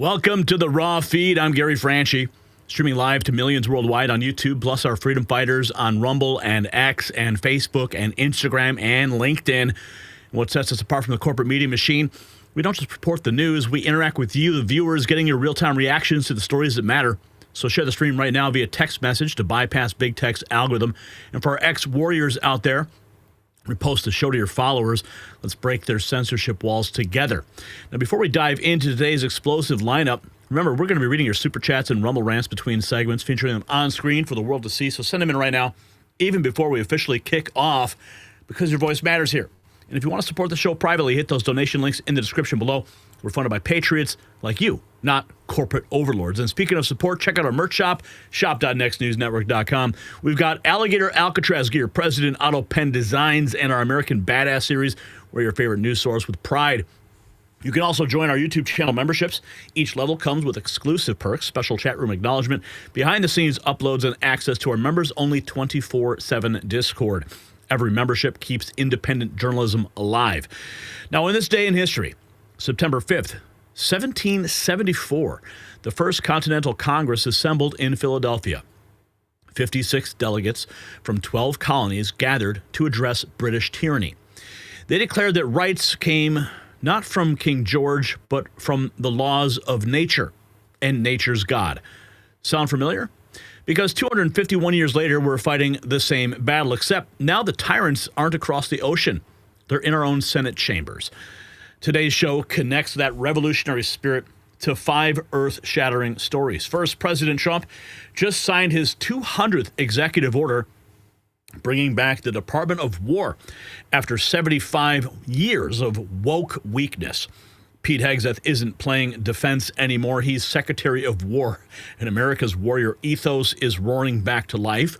Welcome to the Raw Feed. I'm Gary Franchi, streaming live to millions worldwide on YouTube, plus our freedom fighters on Rumble and X and Facebook and Instagram and LinkedIn. What sets us apart from the corporate media machine, we don't just report the news, we interact with you, the viewers, getting your real-time reactions to the stories that matter. So share the stream right now via text message to bypass big tech's algorithm. And for our ex-warriors out there, repost the show to your followers. Let's break their censorship walls together. Now, before we dive into today's explosive lineup, remember, we're going to be reading your super chats and Rumble rants between segments, featuring them on screen for the world to see. So send them in right now, even before we officially kick off, because your voice matters here. And if you want to support the show privately, hit those donation links in the description below. We're funded by patriots like you, not corporate overlords. And speaking of support, check out our merch shop, shop.nextnewsnetwork.com. We've got Alligator Alcatraz gear, President Otto Penn Designs, and our American Badass series. We're your favorite news source with pride. You can also join our YouTube channel memberships. Each level comes with exclusive perks, special chat room acknowledgement, behind-the-scenes uploads, and access to our members-only 24/7 Discord. Every membership keeps independent journalism alive. Now, in this day in history, September 5th, 1774, the First Continental Congress assembled in Philadelphia. 56 delegates from 12 colonies gathered to address British tyranny. They declared that rights came not from King George, but from the laws of nature and nature's God. Sound familiar? Because 251 years later, we're fighting the same battle, except now the tyrants aren't across the ocean. They're in our own Senate chambers. Today's show connects that revolutionary spirit to 5 earth-shattering stories. First, President Trump just signed his 200th executive order, bringing back the Department of War after 75 years of woke weakness. Pete Hegseth isn't playing defense anymore. He's Secretary of War, and America's warrior ethos is roaring back to life.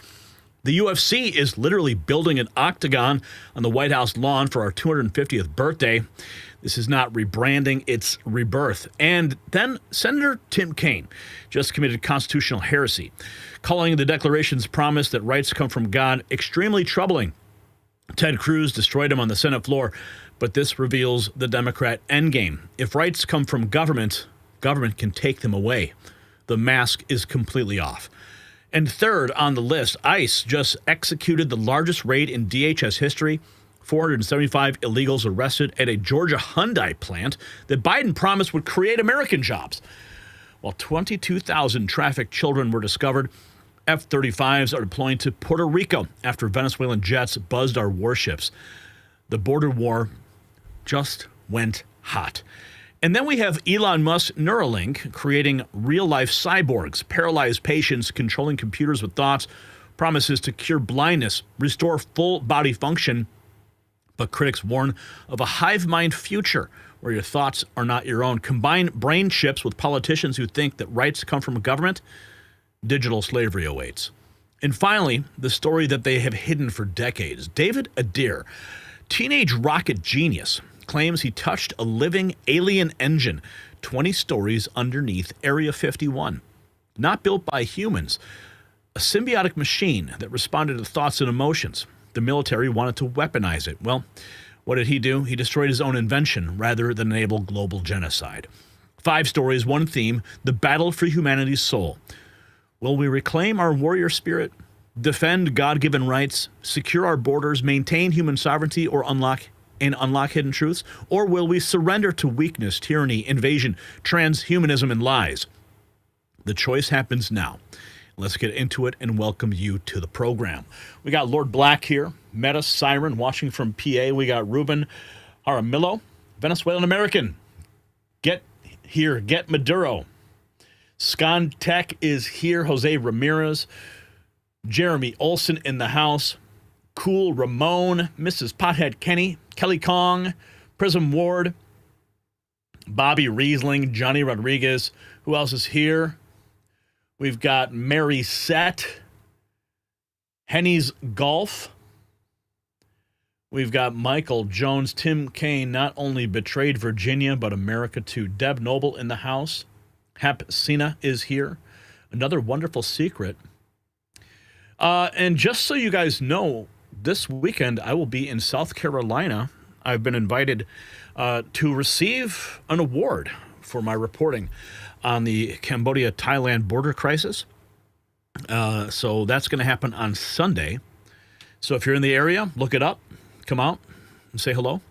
The UFC is literally building an octagon on the White House lawn for our 250th birthday. This is not rebranding, it's rebirth. And then Senator Tim Kaine just committed constitutional heresy, calling the Declaration's promise that rights come from God extremely troubling. Ted Cruz destroyed him on the Senate floor, but this reveals the Democrat endgame. If rights come from government, government can take them away. The mask is completely off. And third on the list, ICE just executed the largest raid in DHS history. 475 illegals arrested at a Georgia Hyundai plant that Biden promised would create American jobs. While 22,000 trafficked children were discovered, F-35s are deploying to Puerto Rico after Venezuelan jets buzzed our warships. The border war just went hot. And then we have Elon Musk's Neuralink creating real-life cyborgs, paralyzed patients controlling computers with thoughts, promises to cure blindness, restore full body function. But critics warn of a hive mind future where your thoughts are not your own. Combine brain chips with politicians who think that rights come from government. Digital slavery awaits. And finally, the story that they have hidden for decades. David Adair, teenage rocket genius, claims he touched a living alien engine 20 stories underneath Area 51. Not built by humans, a symbiotic machine that responded to thoughts and emotions. The military wanted to weaponize it. Well, what did he do? He destroyed his own invention rather than enable global genocide. 5 stories, one theme, the battle for humanity's soul. Will we reclaim our warrior spirit, defend God-given rights, secure our borders, maintain human sovereignty, or unlock hidden truths? Or will we surrender to weakness, tyranny, invasion, transhumanism, and lies? The choice happens now. Let's get into it and welcome you to the program. We got Lord Black here, Meta Siren, watching from PA. We got Ruben Jaramillo, Venezuelan American. Get here, get Maduro. Scon Tech is here, Jose Ramirez, Jeremy Olson in the house, Cool Ramon, Mrs. Pothead Kenny, Kelly Kong, Prism Ward, Bobby Riesling, Johnny Rodriguez. Who else is here? We've got Mary Sett, Henny's Golf. We've got Michael Jones, Tim Kaine, not only betrayed Virginia, but America too. Deb Noble in the house. Hap Sina is here. Another wonderful secret. And just so you guys know, this weekend I will be in South Carolina. I've been invited to receive an award for my reporting. on the Cambodia-Thailand border crisis. So that's going to happen on Sunday. So if you're in the area, look it up. Come out and say hello.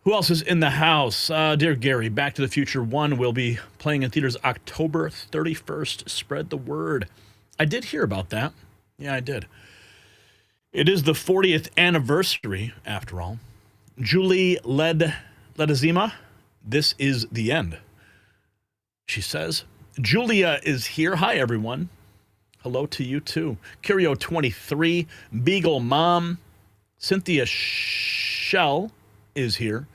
Who else is in the house? Dear Gary, Back to the Future 1 will be playing in theaters October 31st. Spread the word. I did hear about that. Yeah, I did. It is the 40th anniversary, after all. Julie Ledezima, this is the end. She says, Julia is here. Hi, everyone. Hello to you, too. Curio23, Beagle Mom, Cynthia Shell is here.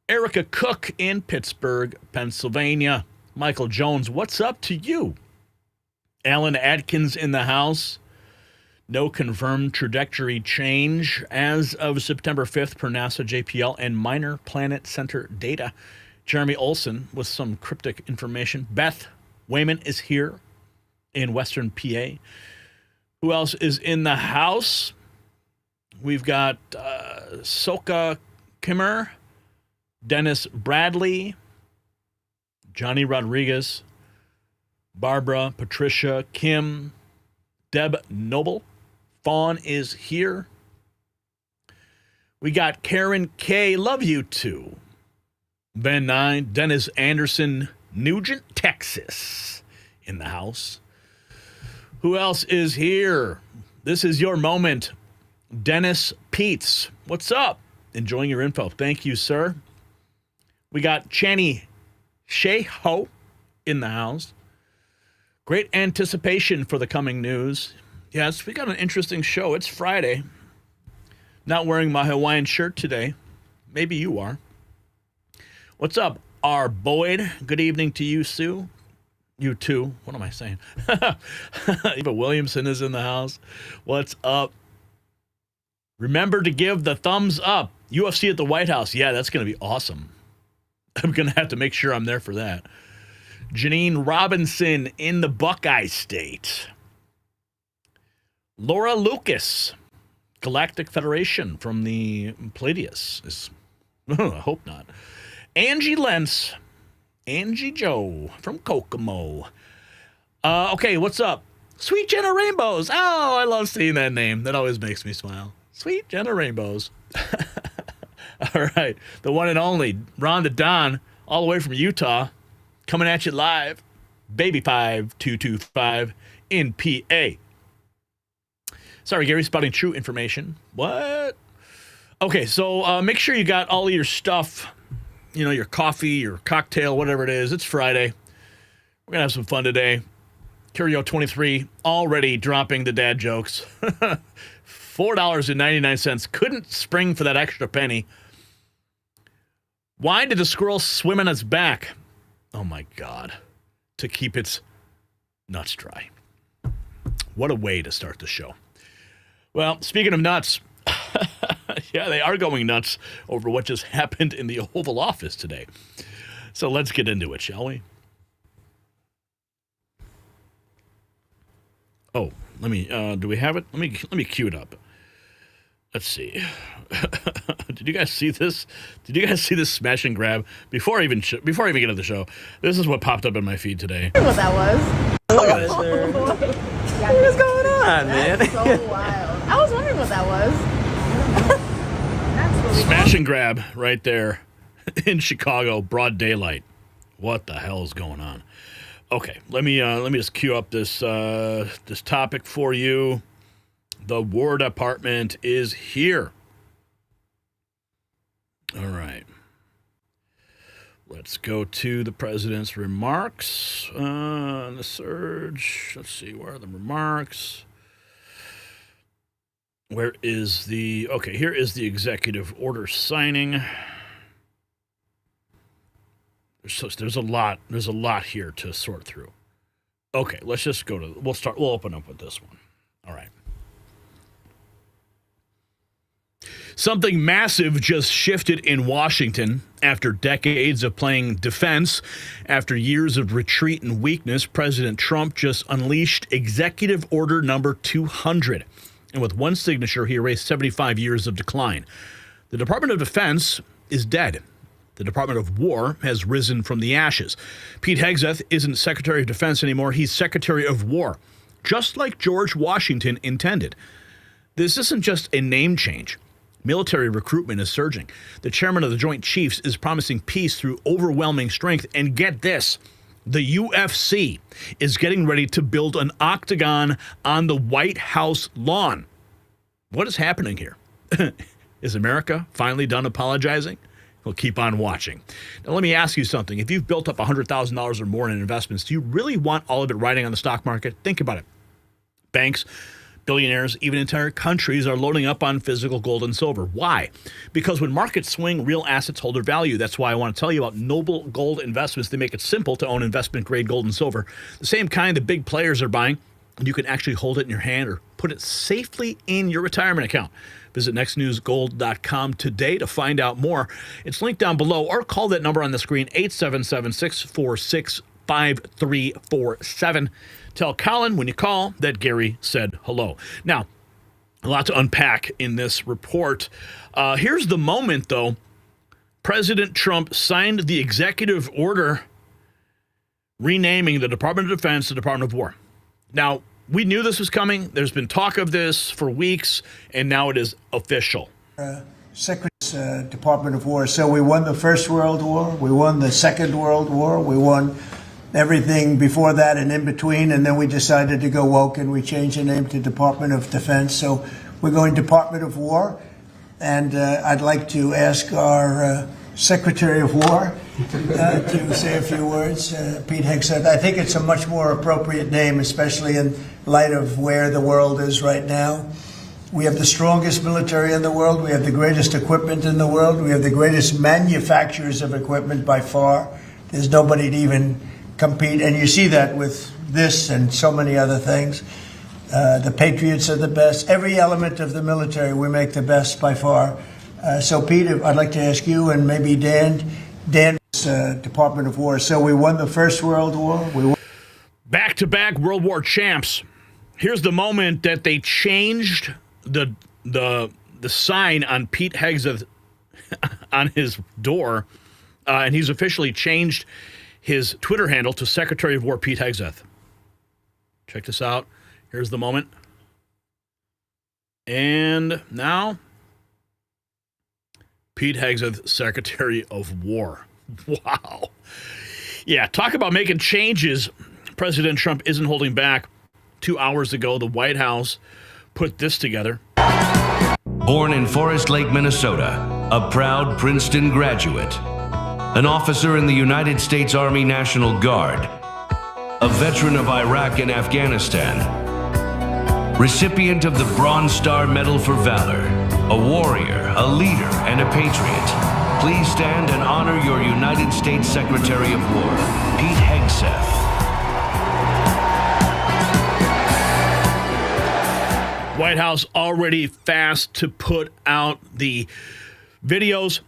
Erica Cook in Pittsburgh, Pennsylvania. Michael Jones, what's up to you? Alan Atkins in the house. No confirmed trajectory change as of September 5th per NASA JPL and Minor Planet Center data. Jeremy Olson with some cryptic information. Beth Wayman is here in Western PA. Who else is in the house? We've got Soka Kimmer, Dennis Bradley, Johnny Rodriguez, Barbara, Patricia, Kim, Deb Noble. Fawn is here. We got Karen K. Love you too. Ben 9, Dennis Anderson, Nugent, Texas, in the house. Who else is here? This is your moment. Dennis Peets. What's up? Enjoying your info. Thank you, sir. We got Channy Sheho in the house. Great anticipation for the coming news. Yes, we got an interesting show. It's Friday. Not wearing my Hawaiian shirt today. Maybe you are. What's up, R. Boyd? Good evening to you, Sue. You too. What am I saying? Eva Williamson is in the house. What's up? Remember to give the thumbs up. UFC at the White House. Yeah, that's going to be awesome. I'm going to have to make sure I'm there for that. Janine Robinson in the Buckeye State. Laura Lucas, Galactic Federation from the Palladius. I hope not. Angie Lentz. Angie Joe from Kokomo. Okay, what's up? Sweet Jenna Rainbows. Oh, I love seeing that name. That always makes me smile. Sweet Jenna Rainbows. All right. The one and only Ron the Don, all the way from Utah, coming at you live. Baby 5225 in PA. Sorry, Gary, spotting true information. What? Okay, so make sure you got all of your stuff, you know, your coffee, your cocktail, whatever it is. It's Friday. We're going to have some fun today. Curio23 already dropping the dad jokes. $4.99. Couldn't spring for that extra penny. Why did the squirrel swim on its back? Oh, my God. To keep its nuts dry. What a way to start the show. Well, speaking of nuts, yeah, they are going nuts over what just happened in the Oval Office today. So let's get into it, shall we? Oh, let me, do we have it? Let me cue it up. Let's see. Did you guys see this? Did you guys see this smash and grab? Before I even get into the show, this is what popped up in my feed today. I don't know what that was. Look at this there. What is going on, man? That's so wild. I was wondering what that was. That's really Smash and grab right there in Chicago, broad daylight. What the hell is going on? Okay, let me just cue up this this topic for you. The War Department is here. All right. Let's go to the president's remarks on the surge. Let's see, where are the remarks? Where is the... Okay, here is the executive order signing. There's a lot here to sort through. Okay, let's just go to... We'll open up with this one. All right. Something massive just shifted in Washington. After decades of playing defense, after years of retreat and weakness, President Trump just unleashed Executive Order number 200. And with one signature, he erased 75 years of decline. The Department of Defense is dead. The Department of War has risen from the ashes. Pete Hegseth isn't Secretary of Defense anymore. He's Secretary of War, just like George Washington intended. This isn't just a name change. Military recruitment is surging. The chairman of the Joint Chiefs is promising peace through overwhelming strength. And get this, the UFC is getting ready to build an octagon on the White House lawn. What is happening here? Is America finally done apologizing? We'll keep on watching. Now, let me ask you something. If you've built up $100,000 or more in investments, do you really want all of it riding on the stock market? Think about it. Banks, billionaires, even entire countries are loading up on physical gold and silver. Why? Because when markets swing, real assets hold their value. That's why I want to tell you about Noble Gold Investments. They make it simple to own investment-grade gold and silver, the same kind the big players are buying, and you can actually hold it in your hand or put it safely in your retirement account. Visit nextnewsgold.com today to find out more. It's linked down below, or call that number on the screen, 877-646-5347. Tell Colin when you call that Gary said hello. Now, a lot to unpack in this report. Here's the moment, though. President Trump signed the executive order renaming the Department of Defense the Department of War. Now, we knew this was coming. There's been talk of this for weeks, and now it is official. Secretary's Department of War. So we won the First World War. We won the Second World War. We won everything before that and in between. And then we decided to go woke, and we changed the name to Department of Defense. So we're going Department of War. And I'd like to ask our Secretary of War to say a few words. Pete Hegseth. I think it's a much more appropriate name, especially in light of where the world is right now. We have the strongest military in the world. We have the greatest equipment in the world. We have the greatest manufacturers of equipment by far. There's nobody to even compete. And you see that with this and so many other things. The Patriots are the best. Every element of the military, we make the best by far. So, Pete, I'd like to ask you and maybe Dan. Dan is Department of War. So we won the First World War. Back-to-back World War champs. Here's the moment that they changed the sign on Pete Hegseth on his door, and he's officially changed his Twitter handle to Secretary of War Pete Hegseth. Check this out. Here's the moment. And now, Pete Hegseth, Secretary of War. Wow. Yeah, talk about making changes. President Trump isn't holding back. 2 hours ago, the White House put this together. Born in Forest Lake, Minnesota, a proud Princeton graduate, an officer in the United States Army National Guard, a veteran of Iraq and Afghanistan, recipient of the Bronze Star Medal for Valor, a warrior, a leader, and a patriot. Please stand and honor your United States Secretary of War, Pete Hegseth. White House already fast to put out the videos.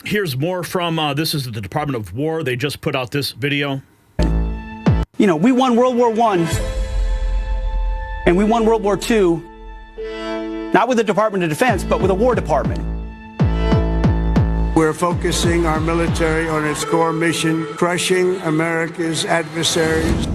Here's more from, this is the Department of War. They just put out this video. You know, we won World War I, and we won World War II, not with the Department of Defense, but with a War Department. We're focusing our military on its core mission, crushing America's adversaries.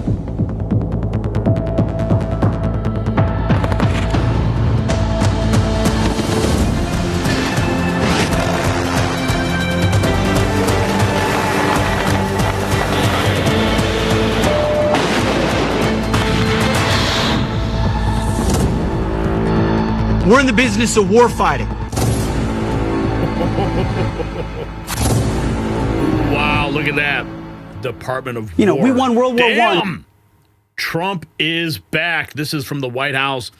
We're in the business of war fighting. Wow, look at that. Department of War. You know, we won World War I. Trump is back. This is from the White House.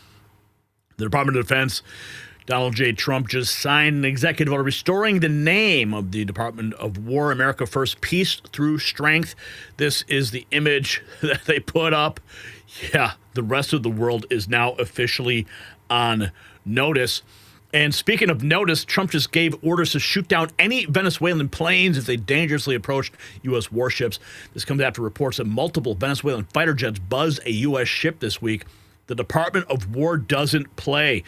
The Department of Defense. Donald J. Trump just signed an executive order restoring the name of the Department of War, America First, Peace Through Strength. This is the image that they put up. Yeah, the rest of the world is now officially on notice. And speaking of notice, Trump just gave orders to shoot down any Venezuelan planes if they dangerously approached U.S. warships. This comes after reports that multiple Venezuelan fighter jets buzzed a U.S. ship this week. The Department of War doesn't play.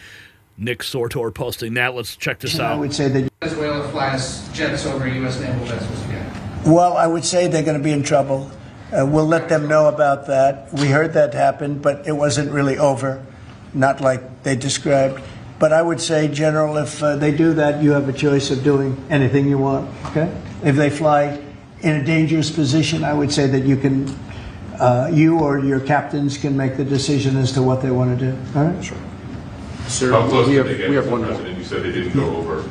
Nick Sortor posting that. Let's check this I out. would say that. Venezuela flies jets over U.S. naval vessels again. Well, I would say they're going to be in trouble. We'll let them know about that. We heard that happen, but it wasn't really over, not like they described. But I would say, General, if they do that, you have a choice of doing anything you want, okay? If they fly in a dangerous position, I would say that you can, you or your captains can make the decision as to what they want to do, all right? Sure. Sir, how close did they get? We have one President, you said they didn't go over.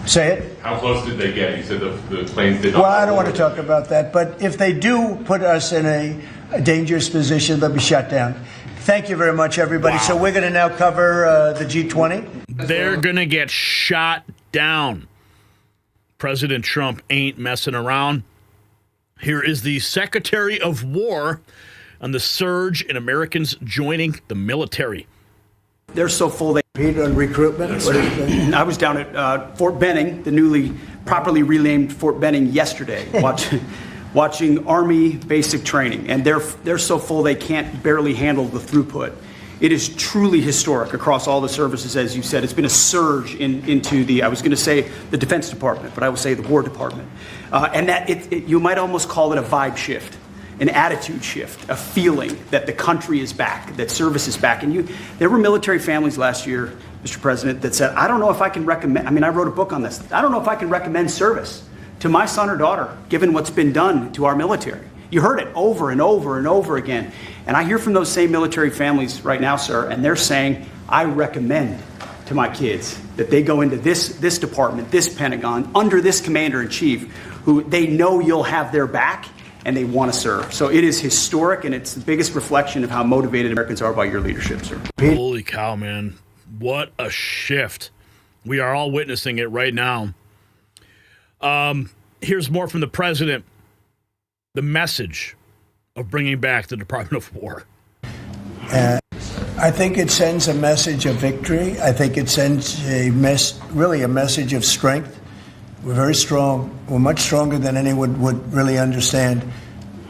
Say it. How close did they get? You said the planes did not. Well, I don't go want to over. talk about that, but if they do put us in a dangerous position, they'll be shut down. Thank you very much, everybody. Wow. So we're going to now cover the G20. They're going to get shot down. President Trump ain't messing around. Here is the Secretary of War on the surge in Americans joining the military. They're so full they. Pete, on recruitment. What do you think? I was down at Fort Benning, the newly properly renamed Fort Benning, yesterday, watching Army basic training, and they're so full they can't barely handle the throughput. It is truly historic across all the services, as you said. It's been a surge into the, I was going to say the Defense Department, but I will say the War Department, and that you might almost call it a vibe shift. An attitude shift, a feeling that the country is back, that service is back. And there were military families last year, Mr. President, that said, I don't know if I can recommend, I wrote a book on this. I don't know if I can recommend service to my son or daughter, given what's been done to our military. You heard it over and over and over again. And I hear from those same military families right now, sir, and they're saying, I recommend to my kids that they go into this department, this Pentagon, under this commander-in-chief, who they know you'll have their back, and they want to serve. So it is historic, and it's the biggest reflection of how motivated Americans are by your leadership, sir. Holy cow, man. What a shift. We are all witnessing it right now. Here's more from the president. The message of bringing back the Department of War. I think it sends a message of victory. I think it sends really a message of strength. We're very strong. We're much stronger than anyone would really understand.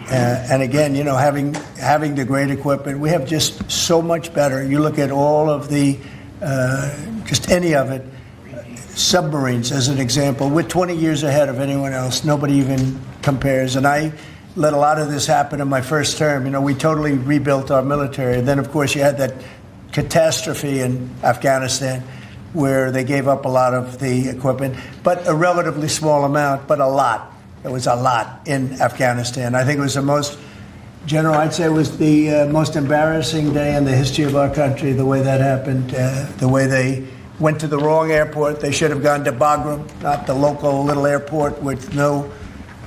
And again, having the great equipment, we have just so much better. You look at all of the, just any of it, submarines as an example. We're 20 years ahead of anyone else. Nobody even compares. And I let a lot of this happen in my first term. We totally rebuilt our military. And then, of course, you had that catastrophe in Afghanistan, where they gave up a lot of the equipment, but a relatively small amount, but a lot. It was a lot in Afghanistan. I think it was the most, General, I'd say it was the most embarrassing day in the history of our country, the way that happened, the way they went to the wrong airport. They should have gone to Bagram, not the local little airport with no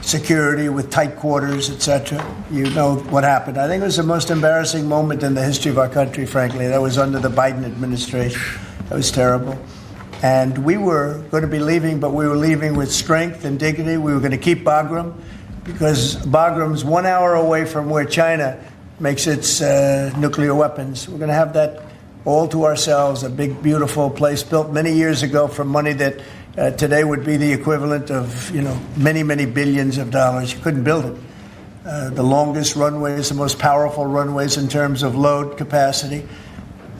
security, with tight quarters, etc. You know what happened. I think it was the most embarrassing moment in the history of our country, frankly. That was under the Biden administration. That was terrible. And we were going to be leaving, but we were leaving with strength and dignity. We were going to keep Bagram because Bagram's 1 hour away from where China makes its nuclear weapons. We're going to have that all to ourselves, a big, beautiful place built many years ago from money that today would be the equivalent of, many, many billions of dollars. You couldn't build it. The longest runways, the most powerful runways in terms of load capacity.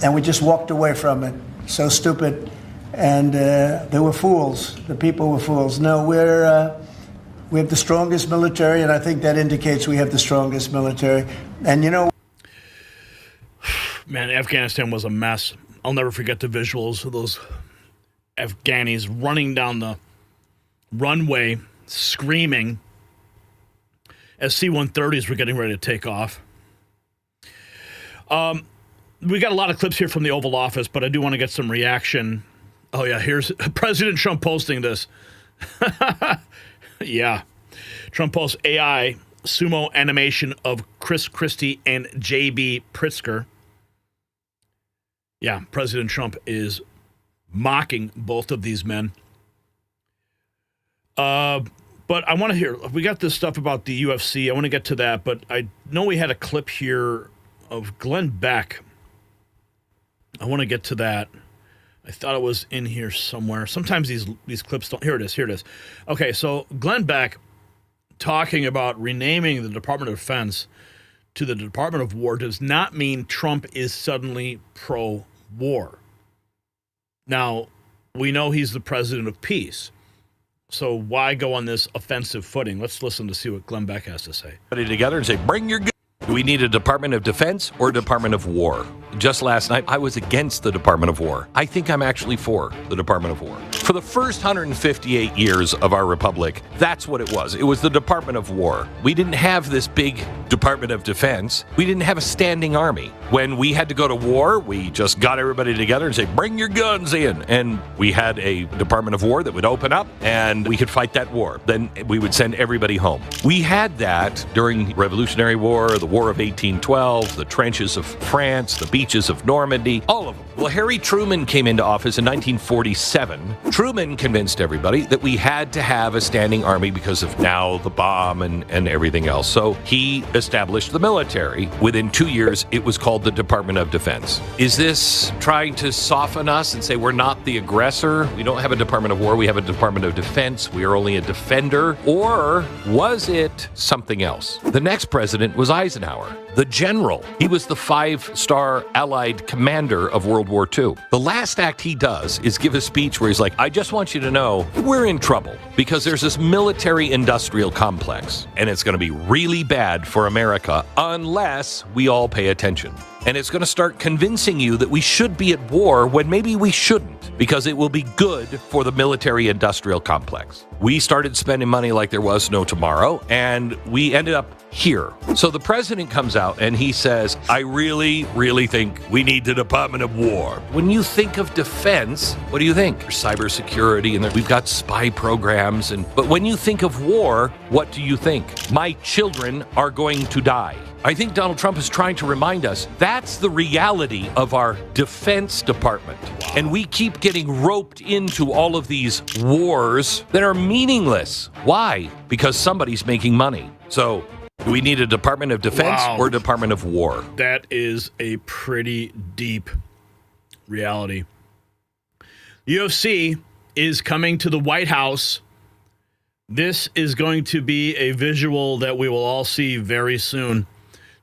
And we just walked away from it. So stupid. And they were fools. The people were fools. No, we have the strongest military, and I think that indicates we have the strongest military. And Man, Afghanistan was a mess. I'll never forget the visuals of those Afghanis running down the runway, screaming as C-130s were getting ready to take off. We got a lot of clips here from the Oval Office, but I do want to get some reaction. Oh, yeah, here's President Trump posting this. Yeah. Trump posts AI sumo animation of Chris Christie and J.B. Pritzker. Yeah, President Trump is mocking both of these men. But I want to hear, we got this stuff about the UFC. I want to get to that, but I know we had a clip here of Glenn Beck. I want to get to that. I thought it was in here somewhere. Sometimes these clips don't. Here it is. Okay, so Glenn Beck talking about renaming the Department of Defense to the Department of War does not mean Trump is suddenly pro-war. Now, we know he's the president of peace. So why go on this offensive footing? Let's listen to see what Glenn Beck has to say. Together and say, bring your gun. Do we need a Department of Defense or a Department of War? Just last night, I was against the Department of War. I think I'm actually for the Department of War. For the first 158 years of our republic, that's what it was. It was the Department of War. We didn't have this big Department of Defense. We didn't have a standing army. When we had to go to war, we just got everybody together and say, bring your guns in. And we had a Department of War that would open up and we could fight that war. Then we would send everybody home. We had that during Revolutionary War, the War of 1812, the trenches of France, the beaches of Normandy, all of them. Well, Harry Truman came into office in 1947. Truman convinced everybody that we had to have a standing army because of now the bomb and everything else. So he established the military. Within 2 years, it was called the Department of Defense. Is this trying to soften us and say we're not the aggressor? We don't have a Department of War. We have a Department of Defense. We are only a defender. Or was it something else? The next president was Eisenhower, the general. He was the 5-star Allied commander of World War II. The last act he does is give a speech where he's like, I just want you to know we're in trouble because there's this military-industrial complex, and it's going to be really bad for America unless we all pay attention. And it's going to start convincing you that we should be at war when maybe we shouldn't, because it will be good for the military-industrial complex. We started spending money like there was no tomorrow, and we ended up here. So the president comes out and he says, I really, really think we need the Department of War. When you think of defense, what do you think? Cybersecurity, and we've got spy programs. But when you think of war, what do you think? My children are going to die. I think Donald Trump is trying to remind us that's the reality of our Defense Department. And we keep getting roped into all of these wars that are meaningless. Why? Because somebody's making money. So do we need a Department of Defense or a Department of War? That is a pretty deep reality. UFC is coming to the White House. This is going to be a visual that we will all see very soon.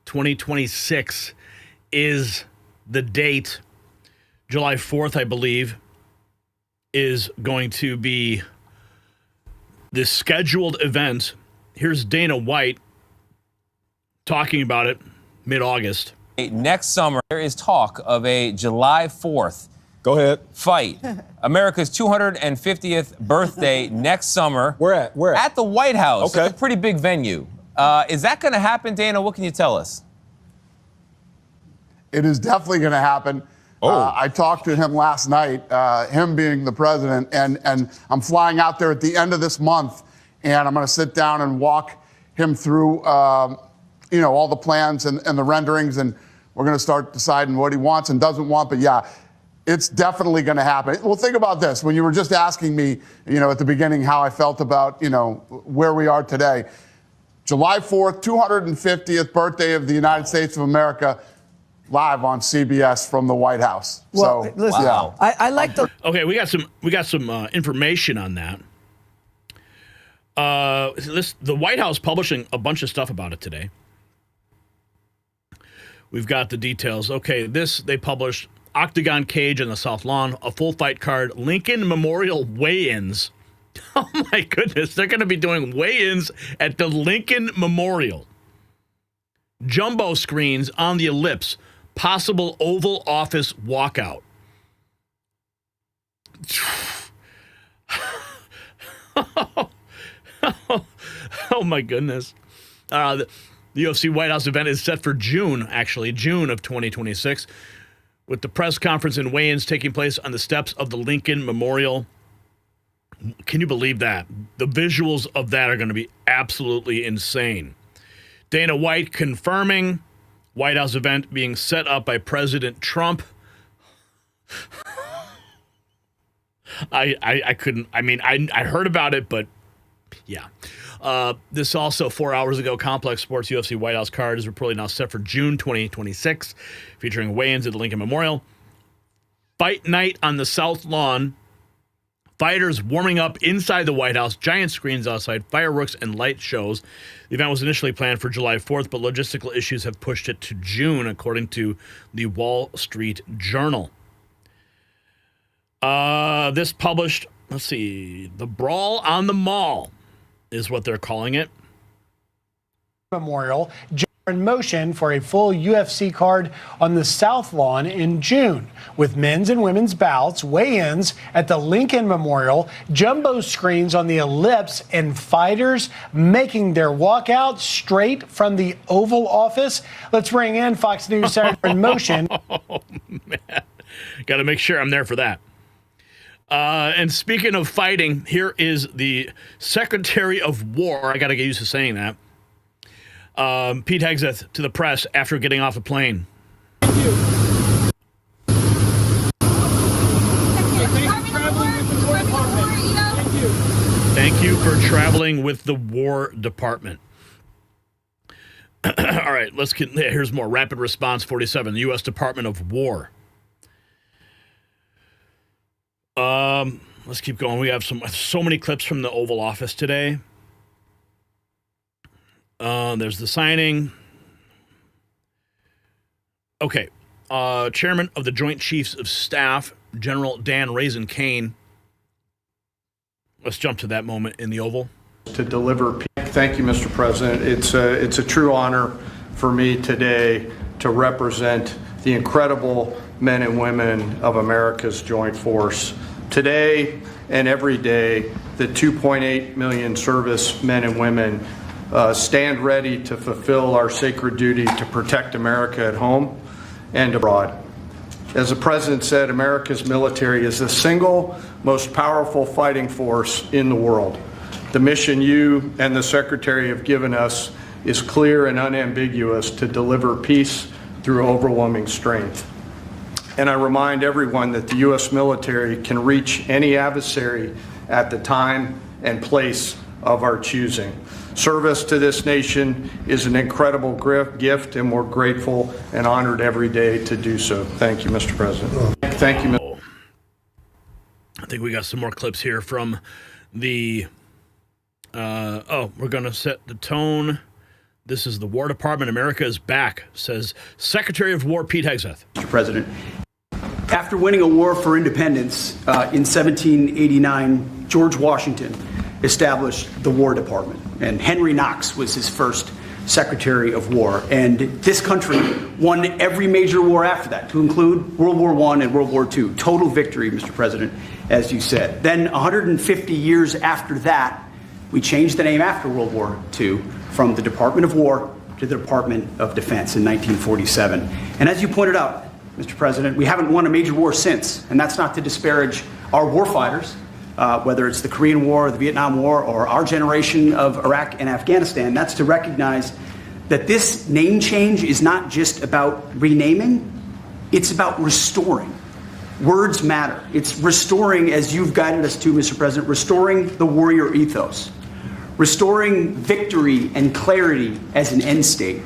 2026 is the date. July 4th, I believe, is going to be the scheduled event. Here's Dana White talking about it mid-August. Next summer, there is talk of a July 4th fight. America's 250th birthday next summer. Where at? At the White House. Okay. It's a pretty big venue. Is that going to happen, Dana? What can you tell us? It is definitely going to happen. I talked to him last night, him being the president, and I'm flying out there at the end of this month, and I'm going to sit down and walk him through, all the plans and the renderings, and we're going to start deciding what he wants and doesn't want. But yeah, it's definitely going to happen. Well, think about this. When you were just asking me, at the beginning how I felt about, where we are today. July 4th, 250th birthday of the United States of America, live on CBS from the White House. Well, listen, wow. I like the. Okay, we got some information on that. The White House publishing a bunch of stuff about it today. We've got the details. Okay, they published Octagon Cage on the South Lawn, a full fight card, Lincoln Memorial weigh-ins. Oh my goodness, they're going to be doing weigh-ins at the Lincoln Memorial. Jumbo screens on the ellipse, possible Oval Office walkout. Oh my goodness. The UFC White House event is set for June of 2026, with the press conference and weigh-ins taking place on the steps of the Lincoln Memorial. Can you believe that? The visuals of that are going to be absolutely insane. Dana White confirming White House event being set up by President Trump. I couldn't. I mean, I heard about it, but yeah. This also 4 hours ago, Complex Sports UFC White House card is reportedly now set for June 2026, featuring weigh-ins at the Lincoln Memorial. Fight night on the South Lawn. Fighters warming up inside the White House, giant screens outside, fireworks and light shows. The event was initially planned for July 4th, but logistical issues have pushed it to June, according to the Wall Street Journal. This published, let's see, The Brawl on the Mall is what they're calling it. Memorial in motion for a full UFC card on the South Lawn in June, with men's and women's bouts, weigh-ins at the Lincoln Memorial, jumbo screens on the Ellipse, and fighters making their walkout straight from the Oval Office. Let's bring in Fox News Senator in motion. Oh, man. Got to make sure I'm there for that. And speaking of fighting, here is the Secretary of War. I got to get used to saying that. Pete Hegseth to the press after getting off the plane. Thank you for traveling with the War Department. All right, let's get, here's more. Rapid Response 47, the U.S. Department of War. Let's keep going. We have so many clips from the Oval Office today. There's the signing. Okay. Chairman of the Joint Chiefs of Staff, General Dan Raisin Kaine. Let's jump to that moment in the Oval. To deliver. Thank you, Mr. President. It's a true honor for me today to represent the incredible men and women of America's joint force. Today and every day, the 2.8 million servicemen and women stand ready to fulfill our sacred duty to protect America at home and abroad. As the President said, America's military is the single most powerful fighting force in the world. The mission you and the Secretary have given us is clear and unambiguous to deliver peace through overwhelming strength. And I remind everyone that the U.S. military can reach any adversary at the time and place of our choosing. Service to this nation is an incredible gift, and we're grateful and honored every day to do so. Thank you, Mr. President. Thank you. I think we got some more clips here from the, we're going to set the tone. This is the War Department. America is back, says Secretary of War Pete Hegseth. Mr. President, after winning a war for independence in 1789, George Washington established the War Department, and Henry Knox was his first Secretary of War. And this country won every major war after that, to include World War I and World War II. Total victory, Mr. President, as you said. Then 150 years after that, we changed the name after World War II from the Department of War to the Department of Defense in 1947. And as you pointed out, Mr. President, we haven't won a major war since, and that's not to disparage our warfighters, whether it's the Korean War, the Vietnam War, or our generation of Iraq and Afghanistan. That's to recognize that this name change is not just about renaming, it's about restoring. Words matter. It's restoring, as you've guided us to, Mr. President, restoring the warrior ethos, restoring victory and clarity as an end state,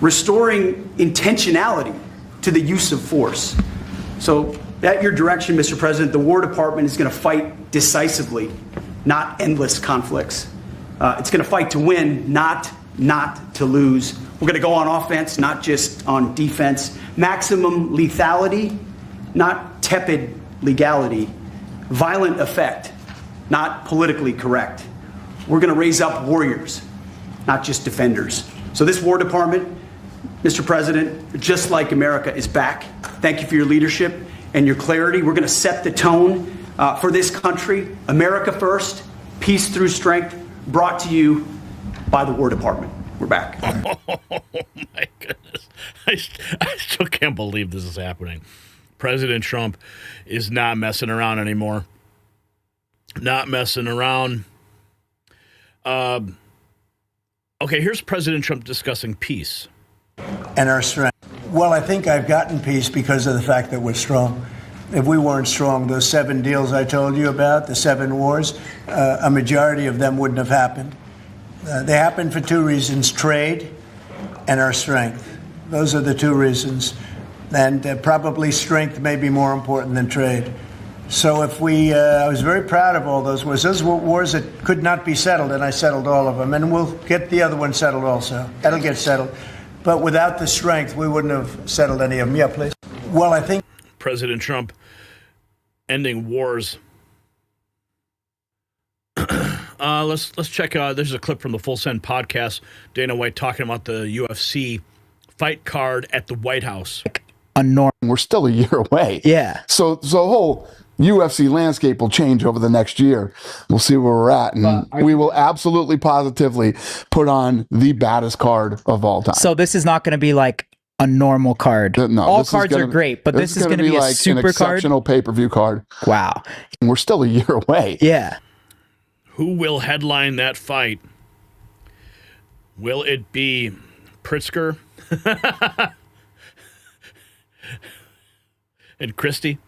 restoring intentionality to the use of force. So, at your direction, Mr. President, the War Department is going to fight decisively, not endless conflicts. It's going to fight to win, not to lose. We're going to go on offense, not just on defense. Maximum lethality, not tepid legality. Violent effect, not politically correct. We're going to raise up warriors, not just defenders. So this War Department, Mr. President, just like America, is back. Thank you for your leadership and your clarity. We're going to set the tone for this country. America first, peace through strength, brought to you by the War Department. We're back. Oh, my goodness. I still can't believe this is happening. President Trump is not messing around anymore. Not messing around. Okay, here's President Trump discussing peace. And our strength. Well, I think I've gotten peace because of the fact that we're strong. If we weren't strong, those 7 deals I told you about, the 7 wars, a majority of them wouldn't have happened. They happened for 2 reasons, trade and our strength. Those are the 2 reasons. And probably strength may be more important than trade. So if I was very proud of all those wars. Those were wars that could not be settled, and I settled all of them. And we'll get the other one settled also. That'll get settled. But without the strength, we wouldn't have settled any of them. Yeah, please. Well, I think President Trump ending wars. Let's check. There's a clip from the Full Send podcast. Dana White talking about the UFC fight card at the White House. We're still a year away. Yeah. So the whole UFC landscape will change over the next year. We'll see where we're at, and we will absolutely positively put on the baddest card of all time. So this is not going to be like a normal card. No, all cards are great, but this is going to be like a super an exceptional pay-per-view card. Wow. And we're still a year away. Yeah. Who will headline that fight? Will it be Pritzker and Christie?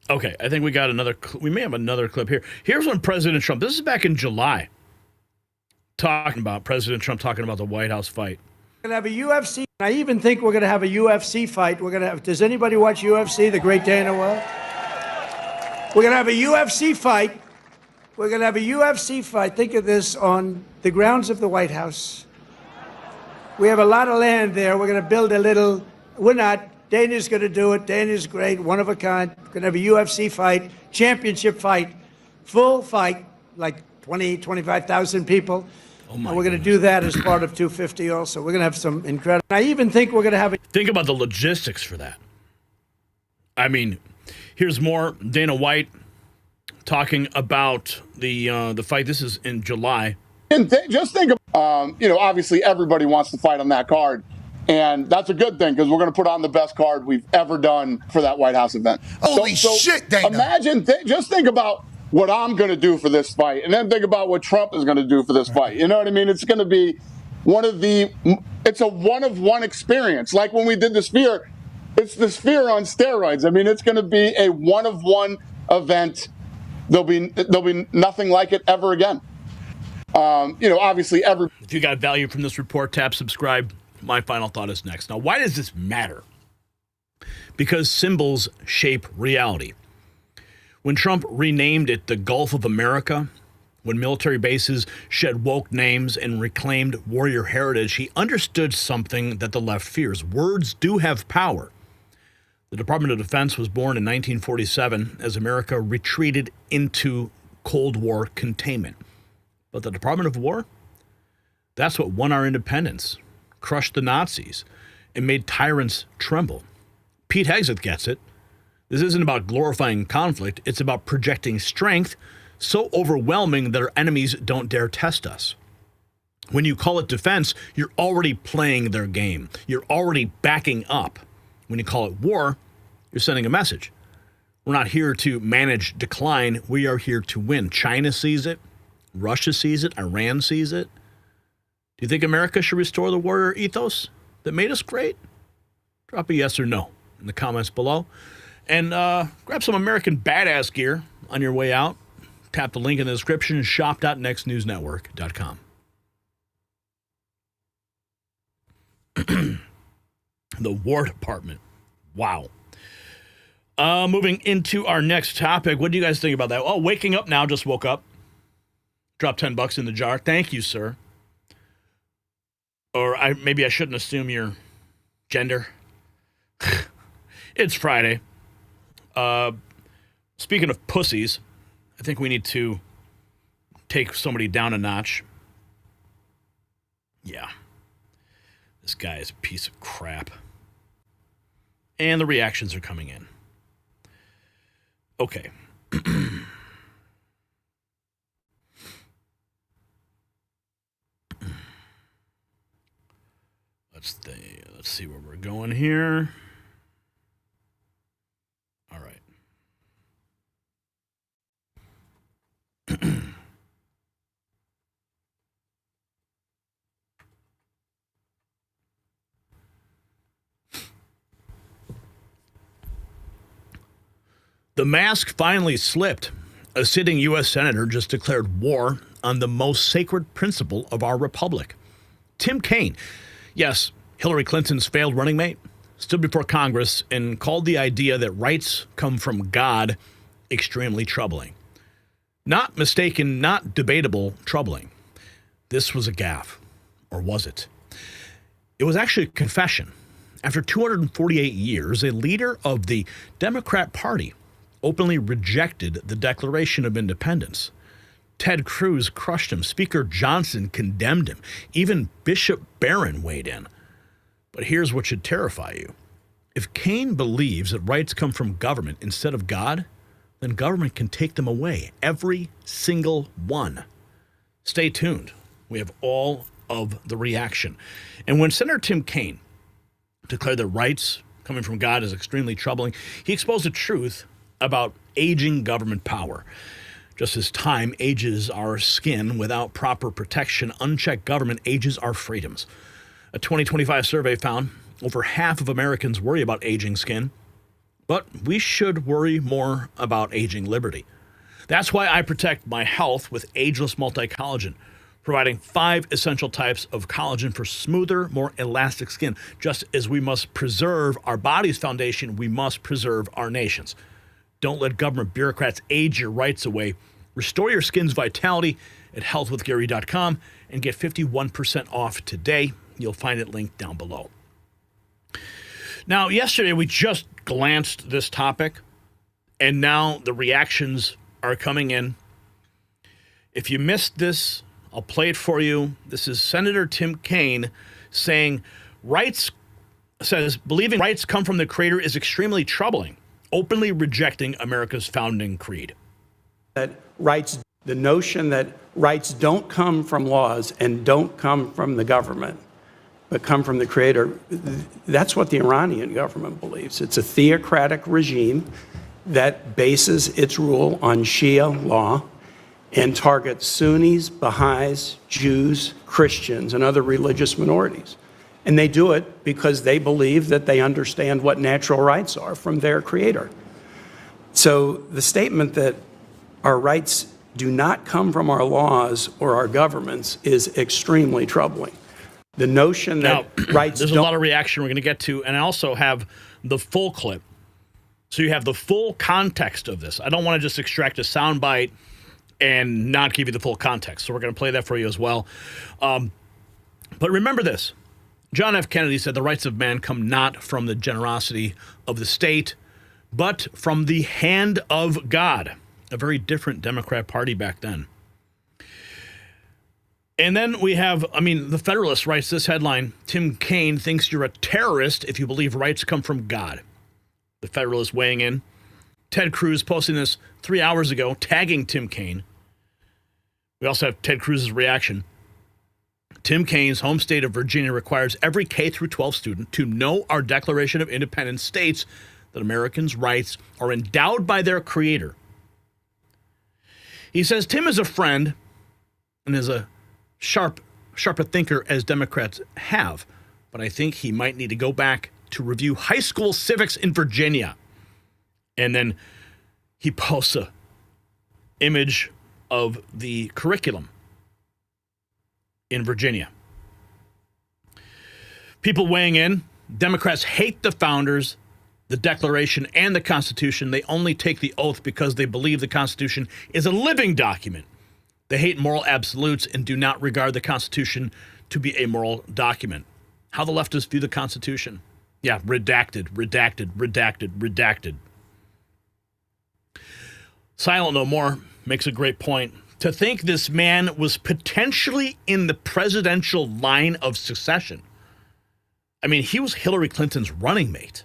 Okay, I think we got another. We may have another clip here. Here's when President Trump. This is back in July. President Trump talking about the White House fight. We're going to have a UFC. I even think we're going to have a UFC fight. We're going to have. Does anybody watch UFC? The great day in the world. We're going to have a UFC fight. We're going to have a UFC fight. Think of this on the grounds of the White House. We have a lot of land there. We're going to build a little. We're not. Dana's going to do it. Dana's great, one of a kind. We're going to have a UFC fight, championship fight, full fight, like 20, 25,000 people. Oh my! And we're going to do that as part of 250 also. We're going to have some incredible. I even think we're going to have. Think about the logistics for that. I mean, here's more Dana White talking about the fight. This is in July. And just think of, obviously everybody wants to fight on that card. And that's a good thing because we're going to put on the best card we've ever done for that White House event. Holy shit, Dana. Imagine, just think about what I'm going to do for this fight. And then think about what Trump is going to do for this fight. You know what I mean? It's going to be it's a one-of-one experience. Like when we did the Sphere, it's the Sphere on steroids. I mean, it's going to be a one-of-one event. There'll be nothing like it ever again. Obviously, If you got value from this report, tap subscribe. My final thought is next. Now, why does this matter? Because symbols shape reality. When Trump renamed it the Gulf of America, when military bases shed woke names and reclaimed warrior heritage, he understood something that the left fears. Words do have power. The Department of Defense was born in 1947 as America retreated into Cold War containment. But the Department of War, that's what won our independence, crushed the Nazis, and made tyrants tremble. Pete Hegseth gets it. This isn't about glorifying conflict. It's about projecting strength so overwhelming that our enemies don't dare test us. When you call it defense, you're already playing their game. You're already backing up. When you call it war, you're sending a message. We're not here to manage decline. We are here to win. China sees it. Russia sees it. Iran sees it. Do you think America should restore the warrior ethos that made us great? Drop a yes or no in the comments below. And grab some American badass gear on your way out. Tap the link in the description, shop.nextnewsnetwork.com. The War Department. Wow. Moving into our next topic. What do you guys think about that? Oh, waking up now. Just woke up. Dropped $10 in the jar. Thank you, sir. Or maybe I shouldn't assume your gender. It's Friday. Speaking of pussies, I think we need to take somebody down a notch. Yeah. This guy is a piece of crap. And the reactions are coming in. Okay. Let's see where we're going here. All right. The mask finally slipped. A sitting U.S. senator just declared war on the most sacred principle of our republic. Tim Kaine, yes, Hillary Clinton's failed running mate, stood before Congress and called the idea that rights come from God extremely troubling. Not mistaken, not debatable, troubling. This was a gaffe. Or was it? It was actually a confession. After 248 years, a leader of the Democrat Party openly rejected the Declaration of Independence. Ted Cruz crushed him. Speaker Johnson condemned him. Even Bishop Barron weighed in. But here's what should terrify you. If Kaine believes that rights come from government instead of God, then government can take them away, every single one. Stay tuned. We have all of the reaction. And when Senator Tim Kaine declared that rights coming from God is extremely troubling, he exposed the truth about aging government power. Just as time ages our skin without proper protection, unchecked government ages our freedoms. A 2025 survey found over half of Americans worry about aging skin, but we should worry more about aging liberty. That's why I protect my health with Ageless Multi-Collagen, providing 5 essential types of collagen for smoother, more elastic skin. Just as we must preserve our body's foundation, we must preserve our nation's. Don't let government bureaucrats age your rights away. Restore your skin's vitality at healthwithgary.com and get 51% off today. You'll find it linked down below. Now, yesterday we just glanced this topic, and now the reactions are coming in. If you missed this, I'll play it for you. This is Senator Tim Kaine saying believing rights come from the Creator is extremely troubling, openly rejecting America's founding creed. That rights, the notion that rights don't come from laws and don't come from the government, but come from the Creator, that's what the Iranian government believes. It's a theocratic regime that bases its rule on Shia law and targets Sunnis, Baha'is, Jews, Christians, and other religious minorities. And they do it because they believe that they understand what natural rights are from their Creator. So the statement that our rights do not come from our laws or our governments is extremely troubling. The notion that rights there's a lot of reaction we're going to get to, and I also have the full clip. So you have the full context of this. I don't want to just extract a soundbite and not give you the full context. So we're going to play that for you as well. But remember this. John F. Kennedy said the rights of man come not from the generosity of the state, but from the hand of God. A very different Democrat Party back then. And then we have, the Federalist writes this headline, Tim Kaine thinks you're a terrorist if you believe rights come from God. The Federalist weighing in. Ted Cruz posting this 3 hours ago, tagging Tim Kaine. We also have Ted Cruz's reaction. Tim Kaine's home state of Virginia requires every K-12 student to know our Declaration of Independence states that Americans' rights are endowed by their Creator. He says Tim is a friend and is a sharper thinker as Democrats have, but I think he might need to go back to review high school civics in Virginia. And then he posts a image of the curriculum in Virginia. People weighing in. Democrats hate the founders, the Declaration, and the Constitution. They only take the oath because they believe the Constitution is a living document. They hate moral absolutes and do not regard the Constitution to be a moral document. How the leftists view the Constitution? Yeah, redacted, redacted, redacted, redacted. Silent No More makes a great point. To think this man was potentially in the presidential line of succession. He was Hillary Clinton's running mate.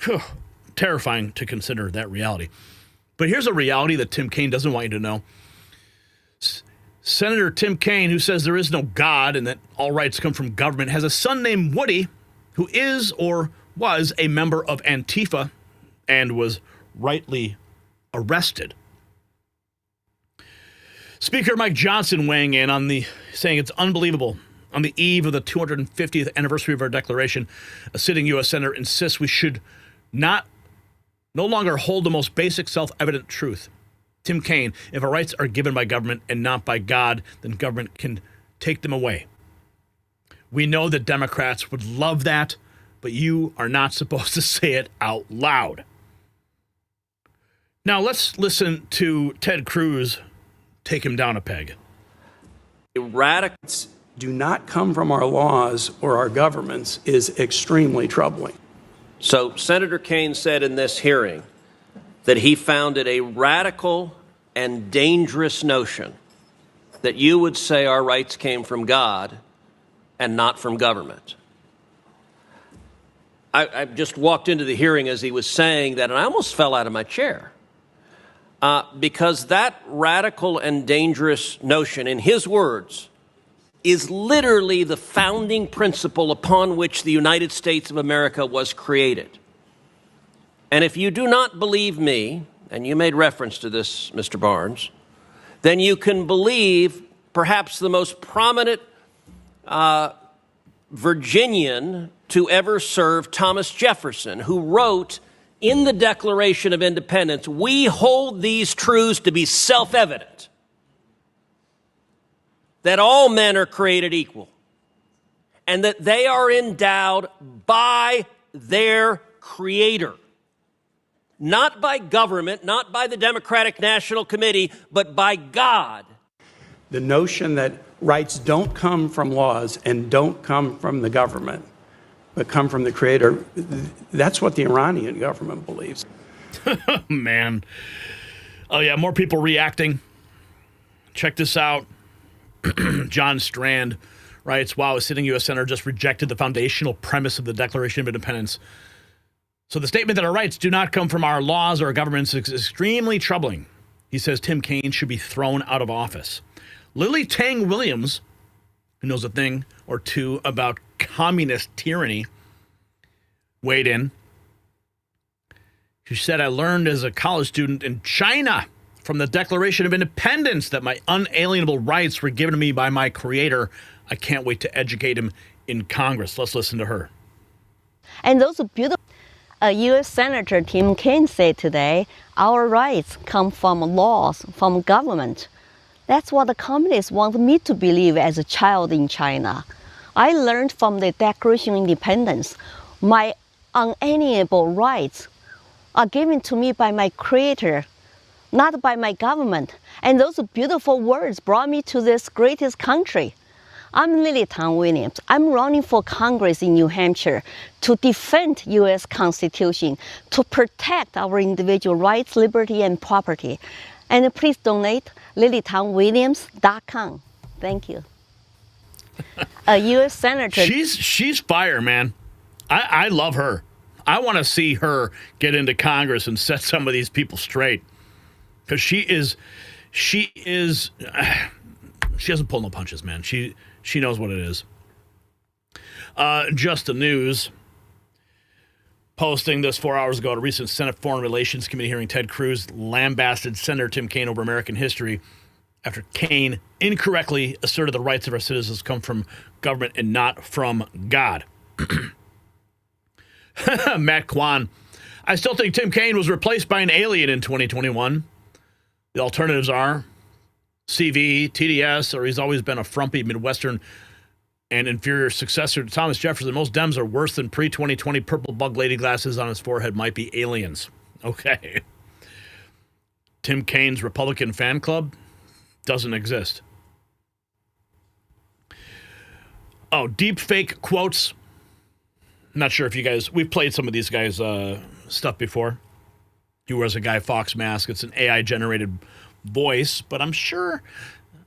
Whew, terrifying to consider that reality. But here's a reality that Tim Kaine doesn't want you to know. Senator Tim Kaine, who says there is no God and that all rights come from government, has a son named Woody, who is or was a member of Antifa and was rightly arrested. Speaker Mike Johnson weighing in on saying it's unbelievable. On the eve of the 250th anniversary of our Declaration, a sitting U.S. Senator insists we should no longer hold the most basic self-evident truth. Tim Kaine, if our rights are given by government and not by God, then government can take them away. We know that Democrats would love that, but you are not supposed to say it out loud. Now let's listen to Ted Cruz take him down a peg. Radicals do not come from our laws or our governments is extremely troubling. So Senator Kaine said in this hearing that he found it a radical and dangerous notion that you would say our rights came from God and not from government. I just walked into the hearing as he was saying that, and I almost fell out of my chair. Because that radical and dangerous notion, in his words, is literally the founding principle upon which the United States of America was created. And if you do not believe me, and you made reference to this, Mr. Barnes, then you can believe perhaps the most prominent Virginian to ever serve, Thomas Jefferson, who wrote in the Declaration of Independence, "We hold these truths to be self-evident, that all men are created equal, and that they are endowed by their Creator, not by government, not by the Democratic National Committee, but by God." The notion that rights don't come from laws and don't come from the government, but come from the Creator, that's what the Iranian government believes. Man. Oh, yeah, more people reacting. Check this out. John Strand writes, wow, a sitting U.S. Senator just rejected the foundational premise of the Declaration of Independence. So the statement that our rights do not come from our laws or our governments is extremely troubling. He says Tim Kaine should be thrown out of office. Lily Tang Williams, who knows a thing or two about communist tyranny, weighed in. She said, I learned as a college student in China from the Declaration of Independence that my unalienable rights were given to me by my Creator. I can't wait to educate him in Congress. Let's listen to her. And those beautiful U.S. Senator Tim Kaine said today, our rights come from laws, from government. That's what the communists want me to believe as a child in China. I learned from the Declaration of Independence, my unalienable rights are given to me by my Creator, not by my government. And those beautiful words brought me to this greatest country. I'm Lily Tang Williams. I'm running for Congress in New Hampshire to defend U.S. Constitution, to protect our individual rights, liberty, and property. And please donate lilytangwilliams.com. Thank you. A U.S. Senator. She's fire, man. I love her. I want to see her get into Congress and set some of these people straight. Because she doesn't pull no punches, man. She knows what it is. Just the News posting this 4 hours ago at a recent Senate Foreign Relations Committee hearing, Ted Cruz lambasted Senator Tim Kaine over American history after Kaine incorrectly asserted the rights of our citizens come from government and not from God. Matt Kwan, I still think Tim Kaine was replaced by an alien in 2021. The alternatives are CV, TDS, or he's always been a frumpy Midwestern and inferior successor to Thomas Jefferson. Most Dems are worse than pre-2020 purple bug lady glasses on his forehead might be aliens. Okay. Tim Kaine's Republican fan club doesn't exist. Oh, deep fake quotes. Not sure if you guys, we've played some of these guys' stuff before. He wears a Guy Fawkes mask. It's an AI-generated voice, but I'm sure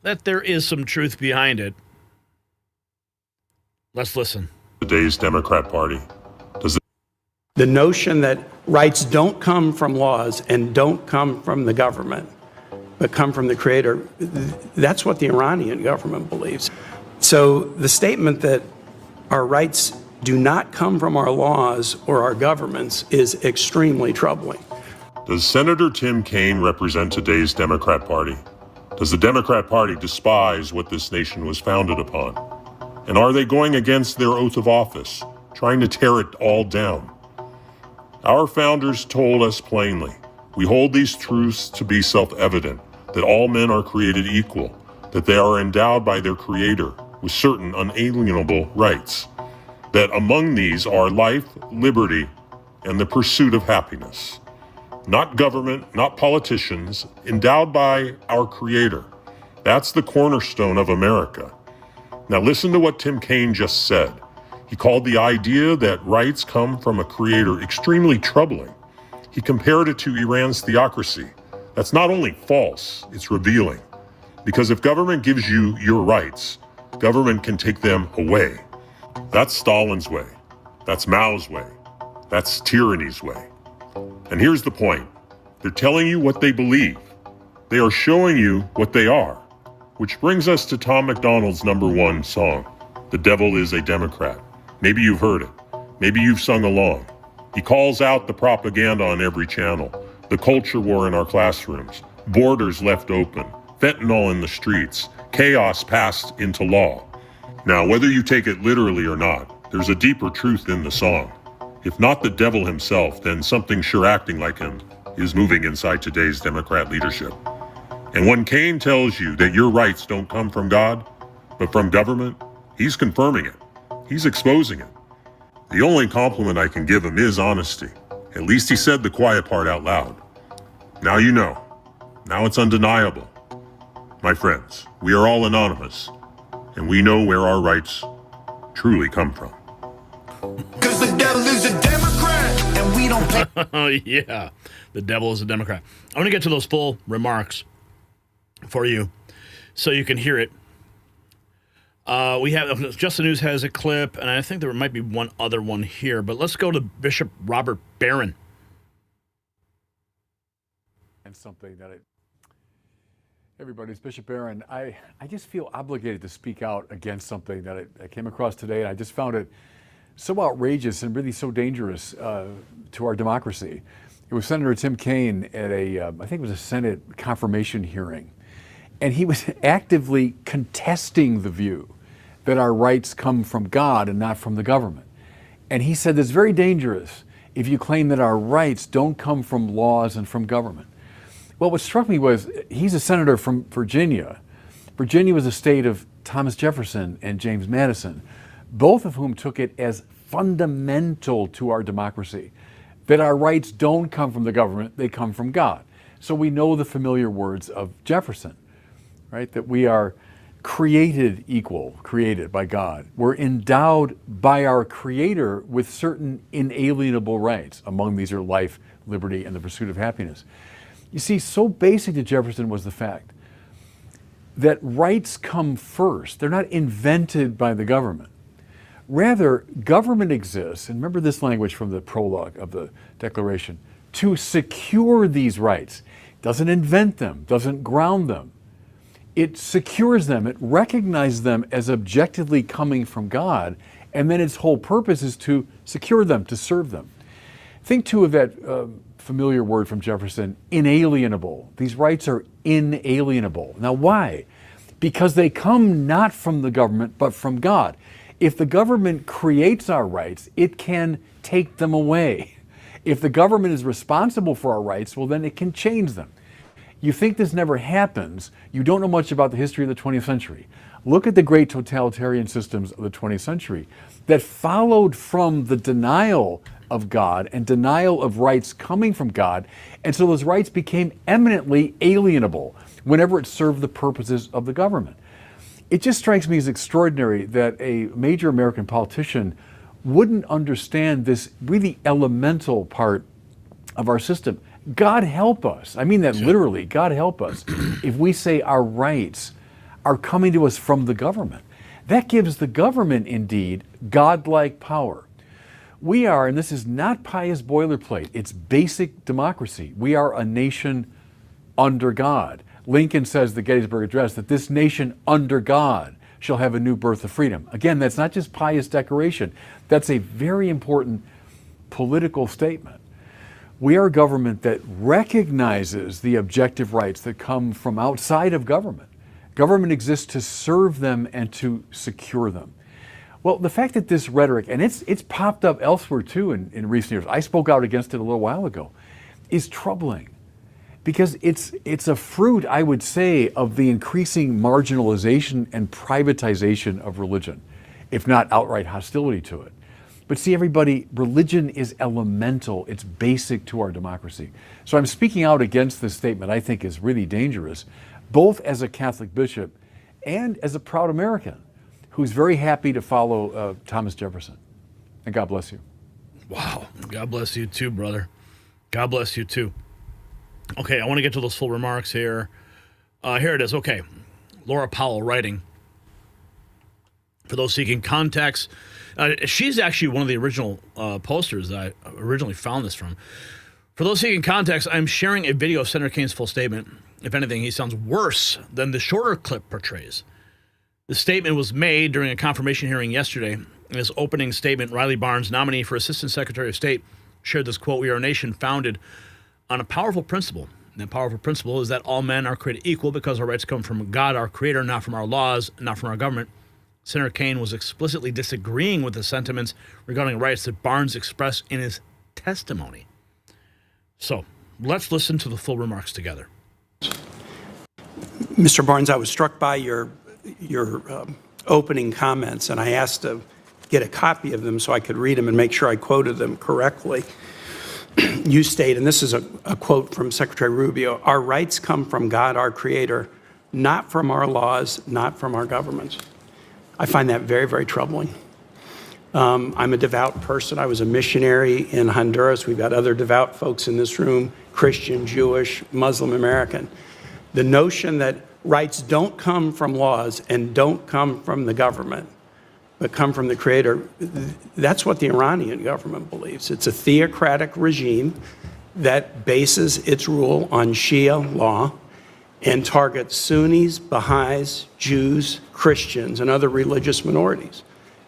that there is some truth behind it. Let's listen. Today's Democrat Party. The notion that rights don't come from laws and don't come from the government, but come from the Creator, that's what the Iranian government believes. So the statement that our rights do not come from our laws or our governments is extremely troubling. Does Senator Tim Kaine represent today's Democrat Party? Does the Democrat Party despise what this nation was founded upon? And are they going against their oath of office, trying to tear it all down? Our founders told us plainly, we hold these truths to be self-evident, that all men are created equal, that they are endowed by their Creator with certain unalienable rights, that among these are life, liberty, and the pursuit of happiness. Not government, not politicians, endowed by our Creator. That's the cornerstone of America. Now listen to what Tim Kaine just said. He called the idea that rights come from a Creator extremely troubling. He compared it to Iran's theocracy. That's not only false, it's revealing. Because if government gives you your rights, government can take them away. That's Stalin's way. That's Mao's way. That's tyranny's way. And here's the point. They're telling you what they believe. They are showing you what they are. Which brings us to Tom MacDonald's #1 song, "The Devil is a Democrat." Maybe you've heard it. Maybe you've sung along. He calls out the propaganda on every channel, the culture war in our classrooms, borders left open, fentanyl in the streets, chaos passed into law. Now, whether you take it literally or not, there's a deeper truth in the song. If not the devil himself, then something sure acting like him is moving inside today's Democrat leadership. And when Kaine tells you that your rights don't come from God, but from government, he's confirming it. He's exposing it. The only compliment I can give him is honesty. At least he said the quiet part out loud. Now you know. Now it's undeniable. My friends, we are all anonymous, and we know where our rights truly come from. Cause the devil is a Democrat, and we don't play. Oh, yeah. The devil is a Democrat. I'm going to get to those full remarks for you so you can hear it. We have Just the News has a clip, and I think there might be one other one here, but let's go to Bishop Robert Barron. And something that everybody's Bishop Barron. I just feel obligated to speak out against something that I came across today, and I just found it so outrageous and really so dangerous to our democracy. It was Senator Tim Kaine at I think it was a Senate confirmation hearing, and he was actively contesting the view that our rights come from God and not from the government. And he said it's very dangerous if you claim that our rights don't come from laws and from government. Well, what struck me was he's a senator from Virginia. Virginia was a state of Thomas Jefferson and James Madison, both of whom took it as fundamental to our democracy that our rights don't come from the government, they come from God. So we know the familiar words of Jefferson, right? That we are created equal, created by God. We're endowed by our Creator with certain inalienable rights. Among these are life, liberty, and the pursuit of happiness. You see, so basic to Jefferson was the fact that rights come first. They're not invented by the government. Rather, government exists, and remember this language from the prologue of the Declaration, to secure these rights. It doesn't invent them, doesn't ground them. It secures them, it recognizes them as objectively coming from God, and then its whole purpose is to secure them, to serve them. Think too of that familiar word from Jefferson, inalienable. These rights are inalienable. Now why? Because they come not from the government, but from God. If the government creates our rights, it can take them away. If the government is responsible for our rights, well, then it can change them. You think this never happens, you don't know much about the history of the 20th century. Look at the great totalitarian systems of the 20th century that followed from the denial of God and denial of rights coming from God, and so those rights became eminently alienable whenever it served the purposes of the government. It just strikes me as extraordinary that a major American politician wouldn't understand this really elemental part of our system. God help us. I mean that literally. God help us if we say our rights are coming to us from the government. That gives the government, indeed, godlike power. We are, and this is not pious boilerplate, it's basic democracy. We are a nation under God. Lincoln says, the Gettysburg Address, that this nation under God shall have a new birth of freedom. Again, that's not just pious decoration. That's a very important political statement. We are a government that recognizes the objective rights that come from outside of government. Government exists to serve them and to secure them. Well, the fact that this rhetoric, and it's popped up elsewhere too in recent years, I spoke out against it a little while ago, is troubling. Because it's a fruit, I would say, of the increasing marginalization and privatization of religion, if not outright hostility to it. But see, everybody, religion is elemental. It's basic to our democracy. So I'm speaking out against this statement I think is really dangerous, both as a Catholic bishop and as a proud American who's very happy to follow Thomas Jefferson. And God bless you. Wow. God bless you too, brother. God bless you, too. Okay, I want to get to those full remarks here. Here it is. Okay. Laura Powell writing. For those seeking context, she's actually one of the original posters that I originally found this from. For those seeking context, I'm sharing a video of Senator Kaine's full statement. If anything, he sounds worse than the shorter clip portrays. The statement was made during a confirmation hearing yesterday. In his opening statement, Riley Barnes, nominee for Assistant Secretary of State, shared this quote: "We are a nation founded on a powerful principle. And that powerful principle is that all men are created equal because our rights come from God, our Creator, not from our laws, not from our government." Senator Kaine was explicitly disagreeing with the sentiments regarding rights that Barnes expressed in his testimony. So let's listen to the full remarks together. Mr. Barnes, I was struck by your opening comments, and I asked to get a copy of them so I could read them and make sure I quoted them correctly. You state, and this is a quote from Secretary Rubio, "Our rights come from God, our Creator, not from our laws, not from our governments." I find that very, very troubling. I'm a devout person. I was a missionary in Honduras. We've got other devout folks in this room, Christian, Jewish, Muslim, American. The notion that rights don't come from laws and don't come from the government, but come from the Creator, that's what the Iranian government believes. It's a theocratic regime that bases its rule on Shia law and targets Sunnis, Baha'is, Jews, Christians, and other religious minorities.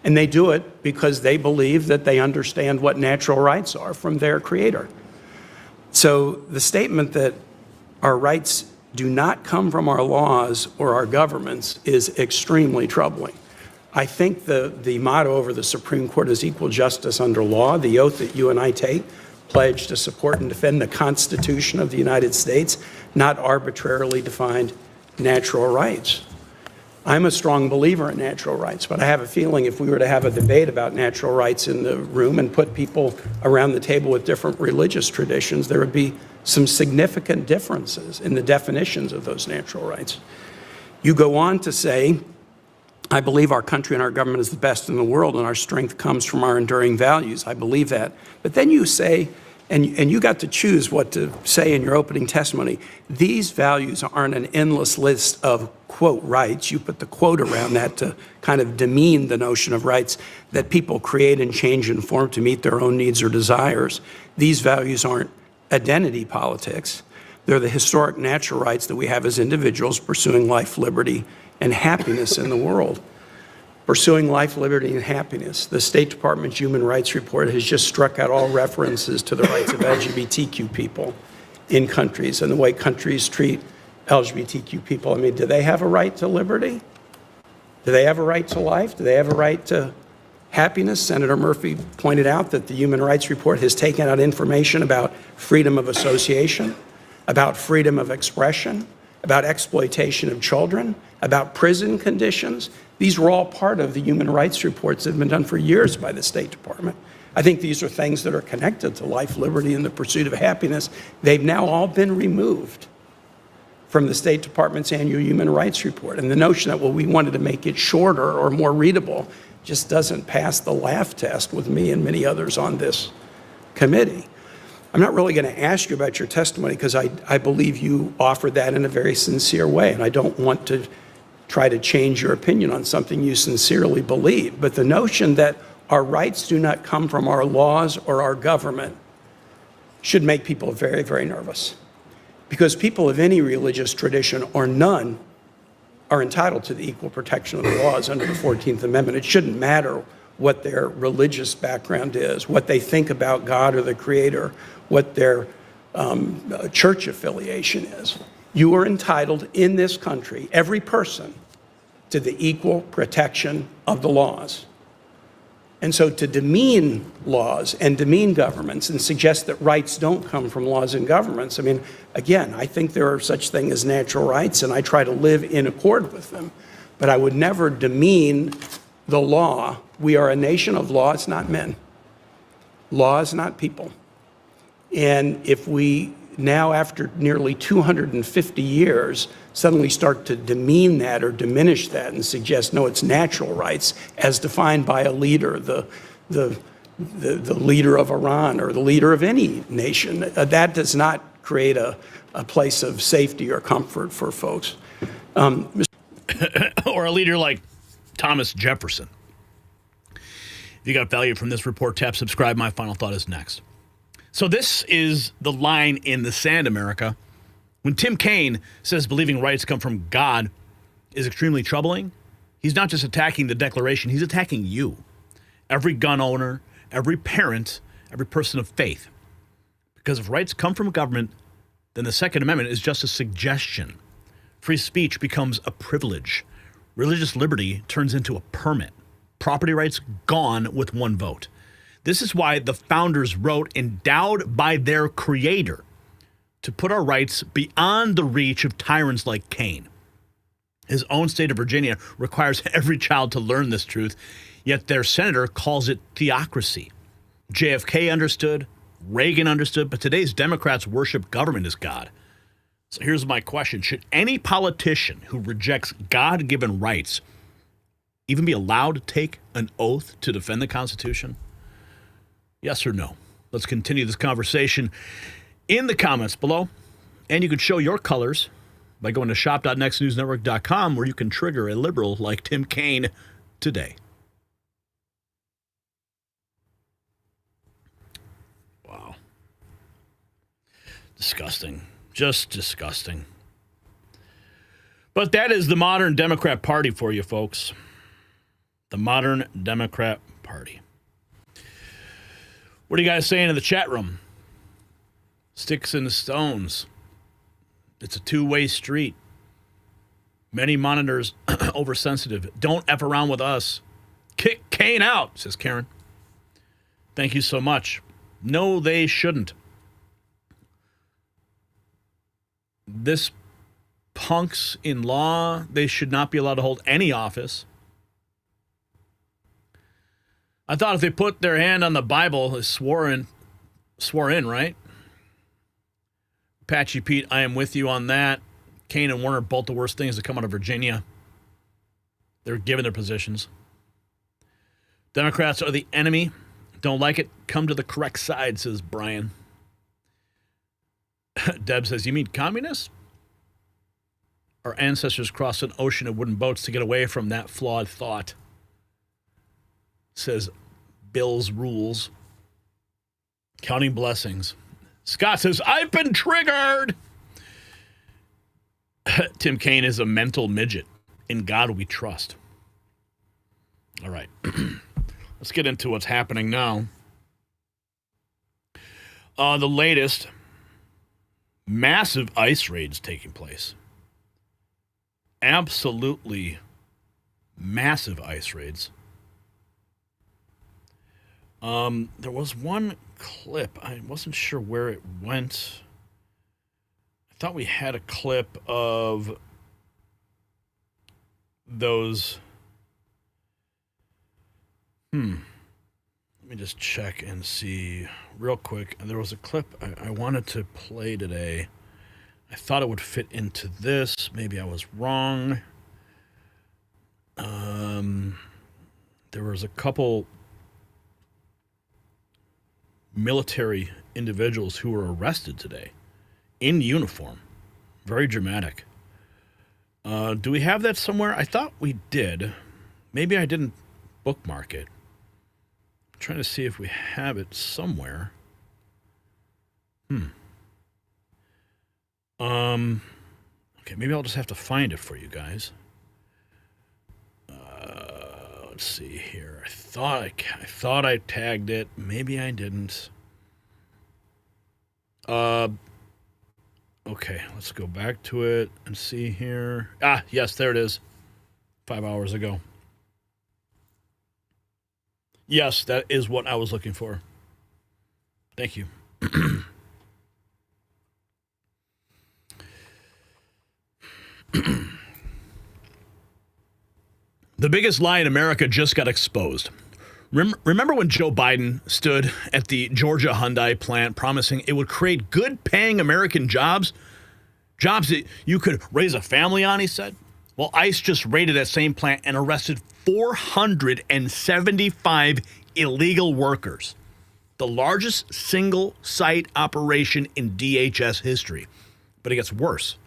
And they do it because they believe that they understand what natural rights are from their Creator. So the statement that our rights do not come from our laws or our governments is extremely troubling. I think the motto over the Supreme Court is equal justice under law. The oath that you and I take, pledge to support and defend the Constitution of the United States, not arbitrarily defined natural rights. I'm a strong believer in natural rights, but I have a feeling if we were to have a debate about natural rights in the room and put people around the table with different religious traditions, there would be some significant differences in the definitions of those natural rights. You go on to say, "I believe our country and our government is the best in the world, and our strength comes from our enduring values." I believe that. But then you say, and you got to choose what to say in your opening testimony, these values aren't an endless list of, quote, rights. You put the quote around that to kind of demean the notion of rights that people create and change and form to meet their own needs or desires. These values aren't identity politics. They're the historic natural rights that we have as individuals pursuing life, liberty, and happiness in the world. Pursuing life, liberty, and happiness. The State Department's Human Rights Report has just struck out all references to the rights of LGBTQ people in countries and the way countries treat LGBTQ people. I mean, do they have a right to liberty? Do they have a right to life? Do they have a right to happiness? Senator Murphy pointed out that the Human Rights Report has taken out information about freedom of association, about freedom of expression, about exploitation of children, about prison conditions. These were all part of the human rights reports that have been done for years by the State Department. I think these are things that are connected to life, liberty, and the pursuit of happiness. They've now all been removed from the State Department's annual human rights report. And the notion that, well, we wanted to make it shorter or more readable just doesn't pass the laugh test with me and many others on this committee. I'm not really going to ask you about your testimony because I believe you offered that in a very sincere way, and I don't want to try to change your opinion on something you sincerely believe. But the notion that our rights do not come from our laws or our government should make people very, very nervous. Because people of any religious tradition or none are entitled to the equal protection of the laws under the 14th Amendment. It shouldn't matter what their religious background is, what they think about God or the Creator, what their church affiliation is. You are entitled in this country, every person, to the equal protection of the laws. And so to demean laws and demean governments and suggest that rights don't come from laws and governments, I mean, again, I think there are such things as natural rights, and I try to live in accord with them. But I would never demean the law. We are a nation of law, it's not men. Law is not people. And if we now, after nearly 250 years, suddenly start to demean that or diminish that and suggest, no, it's natural rights as defined by a leader, the the leader of Iran or the leader of any nation. That does not create a place of safety or comfort for folks. Or a leader like Thomas Jefferson. If you got value from this report, tap subscribe. My final thought is next. So this is the line in the sand, America. When Tim Kaine says believing rights come from God is extremely troubling, he's not just attacking the Declaration, he's attacking you. Every gun owner, every parent, every person of faith. Because if rights come from government, then the Second Amendment is just a suggestion. Free speech becomes a privilege. Religious liberty turns into a permit. Property rights gone with one vote. This is why the founders wrote, endowed by their creator, to put our rights beyond the reach of tyrants like Kaine. His own state of Virginia requires every child to learn this truth, yet their senator calls it theocracy. JFK understood, Reagan understood, but today's Democrats worship government as God. So here's my question. Should any politician who rejects God-given rights even be allowed to take an oath to defend the Constitution? Yes or no? Let's continue this conversation in the comments below. And you can show your colors by going to shop.nextnewsnetwork.com, where you can trigger a liberal like Tim Kaine today. Wow. Disgusting. Just disgusting. But that is the modern Democrat Party for you, folks. The modern Democrat Party. What are you guys saying in the chat room? Sticks and stones. It's a two-way street. Many monitors oversensitive. Don't F around with us. Kick Kaine out, says Karen. Thank you so much. No, they shouldn't. This punks in law, they should not be allowed to hold any office. I thought if they put their hand on the Bible, they swore in, right? Patchy Pete, I am with you on that. Kaine and Warner, both the worst things to come out of Virginia. They're given their positions. Democrats are the enemy. Don't like it? Come to the correct side, says Brian. Deb says, you mean communists? Our ancestors crossed an ocean of wooden boats to get away from that flawed thought, says Bill's Rules. Counting blessings. Scott says, I've been triggered. Tim Kaine is a mental midget. In God we trust. All right. Let's get into what's happening now. The latest, massive ICE raids taking place. Absolutely massive ICE raids. There was one clip. I wasn't sure where it went. I thought we had a clip of those. Let me just check and see real quick. There was a clip I wanted to play today. I thought it would fit into this. Maybe I was wrong. There was a couple military individuals who were arrested today in uniform. Very dramatic. Do we have that somewhere? I thought we did. Maybe I didn't bookmark it. I'm trying to see if we have it somewhere. Okay, maybe I'll just have to find it for you guys. Let's see here. I thought I tagged it. Maybe I didn't. Okay, let's go back to it and see here. Ah, yes, there it is. 5 hours ago. Yes, that is what I was looking for. Thank you. The biggest lie in America just got exposed. Remember when Joe Biden stood at the Georgia Hyundai plant promising it would create good-paying American jobs? Jobs that you could raise a family on, he said. Well, ICE just raided that same plant and arrested 475 illegal workers. The largest single site operation in DHS history. But it gets worse.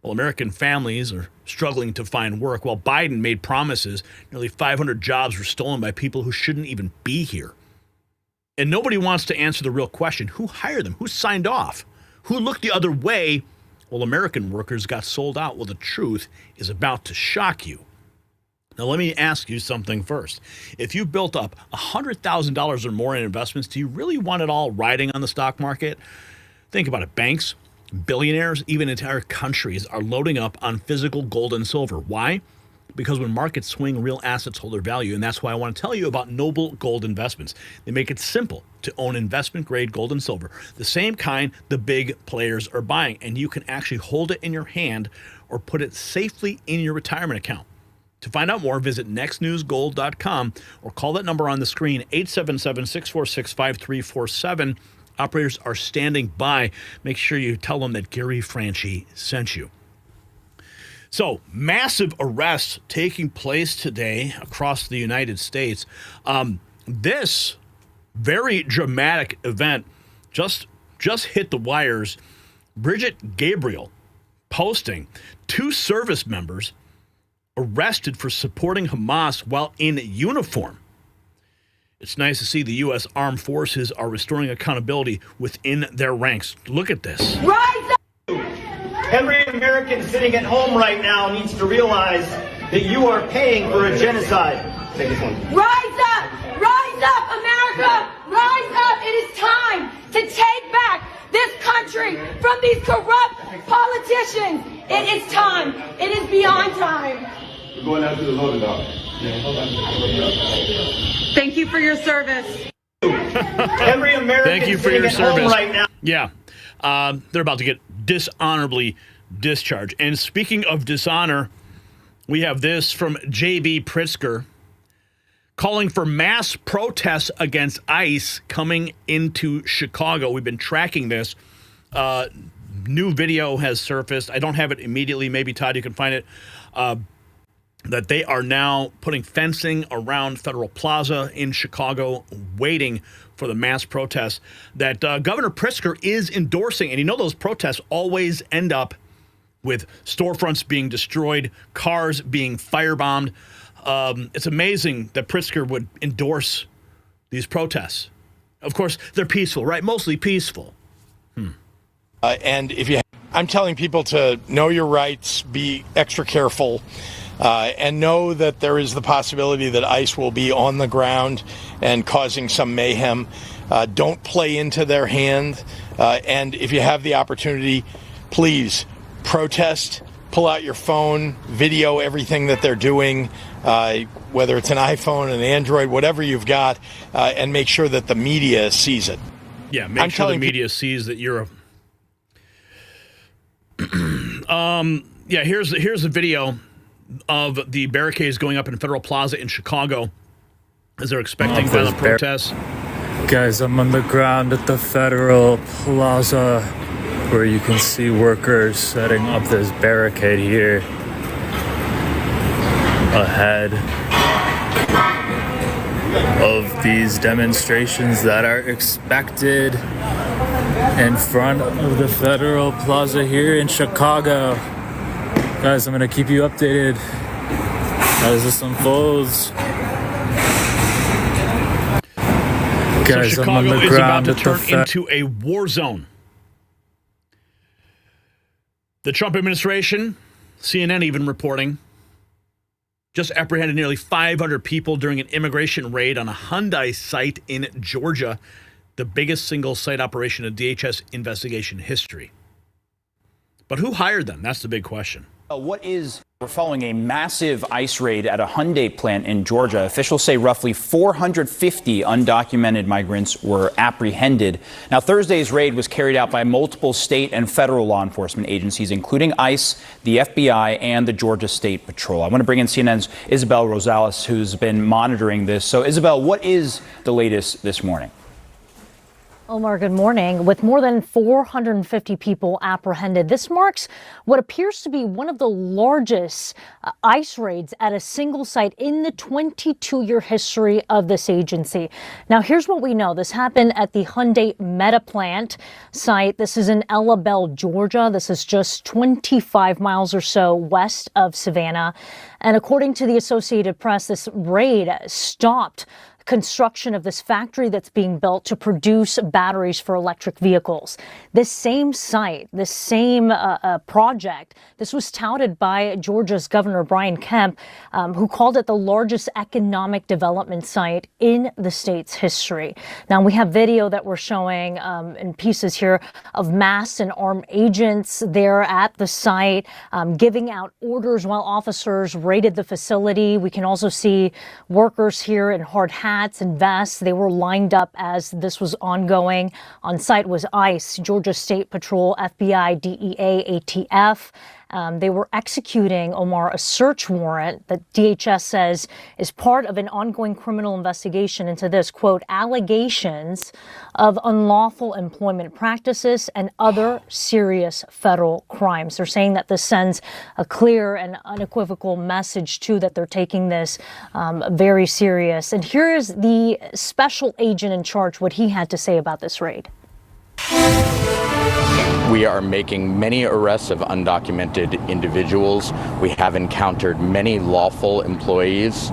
Well, American families are struggling to find work. While Biden made promises, nearly 500 jobs were stolen by people who shouldn't even be here. And nobody wants to answer the real question. Who hired them? Who signed off? Who looked the other way? Well, American workers got sold out. Well, the truth is about to shock you. Now, let me ask you something first. If you built up $100,000 or more in investments, do you really want it all riding on the stock market? Think about it. Banks, billionaires, even entire countries are loading up on physical gold and silver. Why? Because when markets swing, real assets hold their value. And that's why I want to tell you about Noble Gold Investments. They make it simple to own investment-grade gold and silver, the same kind the big players are buying. And you can actually hold it in your hand or put it safely in your retirement account. To find out more, visit nextnewsgold.com or call that number on the screen, 877-646-5347. Operators are standing by. Make sure you tell them that Gary Franchi sent you. So, massive arrests taking place today across the United States. This very dramatic event just hit the wires. Bridget Gabriel posting 2 service members arrested for supporting Hamas while in uniform. It's nice to see the U.S. Armed Forces are restoring accountability within their ranks. Look at this. Rise up! Every American sitting at home right now needs to realize that you are paying for a genocide. Take this one. Rise up! Rise up, America! Rise up! It is time to take back this country from these corrupt politicians. It is time. It is beyond time. We're going out to the loaded dock. Thank you for your service. Every American Thank you for your sitting at home service. right now. Yeah, they're about to get dishonorably discharged. And speaking of dishonor, we have this from J.B. Pritzker calling for mass protests against ICE coming into Chicago. We've been tracking this. New video has surfaced. I don't have it immediately. Maybe, Todd, you can find it. That they are now putting fencing around Federal Plaza in Chicago, waiting for the mass protests that Governor Pritzker is endorsing. And you know those protests always end up with storefronts being destroyed, cars being firebombed. It's amazing that Pritzker would endorse these protests. Of course, they're peaceful, right? Mostly peaceful. And I'm telling people to know your rights, be extra careful, and know that there is the possibility that ICE will be on the ground and causing some mayhem. Don't play into their hand. And if you have the opportunity, please protest, pull out your phone, video everything that they're doing, whether it's an iPhone, an Android, whatever you've got, and make sure that the media sees it. Yeah, make sure the media sees that you're a... yeah, here's the video of the barricades going up in Federal Plaza in Chicago as they're expecting violent protests. Guys, I'm on the ground at the Federal Plaza where you can see workers setting up this barricade here ahead of these demonstrations that are expected in front of the Federal Plaza here in Chicago. Guys, I'm going to keep you updated as this unfolds. Guys, so Chicago is about to turn into a war zone. The Trump administration, CNN even reporting, just apprehended nearly 500 people during an immigration raid on a Hyundai site in Georgia, the biggest single site operation in DHS investigation history. But who hired them? That's the big question. We're following a massive ICE raid at a Hyundai plant in Georgia. Officials say roughly 450 undocumented migrants were apprehended. Now, Thursday's raid was carried out by multiple state and federal law enforcement agencies, including ICE, the FBI, and the Georgia State Patrol. I want to bring in CNN's Isabel Rosales, who's been monitoring this. So, Isabel, what is the latest this morning? Omar, good morning. With more than 450 people apprehended, this marks what appears to be one of the largest ICE raids at a single site in the 22-year history of this agency. Now, here's what we know. This happened at the Hyundai Meta plant site. This is in Ella Bell, Georgia. This is just 25 miles or so west of Savannah. And according to the Associated Press, this raid stopped construction of this factory that's being built to produce batteries for electric vehicles. This same site, this same project, this was touted by Georgia's Governor Brian Kemp, who called it the largest economic development site in the state's history. Now, we have video that we're showing in pieces here of masked and armed agents there at the site, giving out orders while officers raided the facility. We can also see workers here in hard hats and vests. They were lined up as this was ongoing. On site was ICE, Georgia State Patrol, FBI, DEA, ATF. They were executing, Omar, a search warrant that DHS says is part of an ongoing criminal investigation into this, quote, allegations of unlawful employment practices and other serious federal crimes. They're saying that this sends a clear and unequivocal message, too, that they're taking this very serious. And here is the special agent in charge, what he had to say about this raid. We are making many arrests of undocumented individuals. We have encountered many lawful employees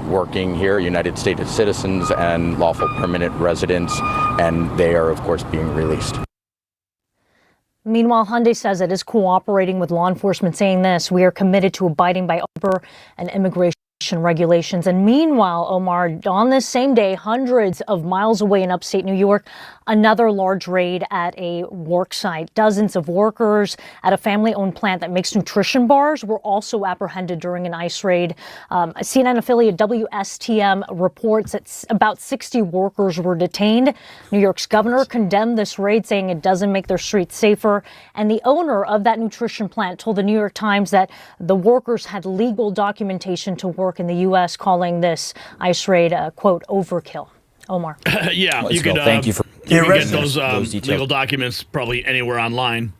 working here, United States citizens and lawful permanent residents, and they are, of course, being released. Meanwhile, Hyundai says it is cooperating with law enforcement, saying this: we are committed to abiding by labor and immigration regulations. And meanwhile, Omar, on this same day, hundreds of miles away in upstate New York, another large raid at a work site. Dozens of workers at a family-owned plant that makes nutrition bars were also apprehended during an ICE raid. CNN affiliate WSTM reports that about 60 workers were detained. New York's governor condemned this raid, saying it doesn't make their streets safer. And the owner of that nutrition plant told the New York Times that the workers had legal documentation to work in the U.S., calling this ICE raid a, quote, overkill. Omar. Yeah, Let's you could, go. Thank you for you can get those those details. legal documents probably anywhere online.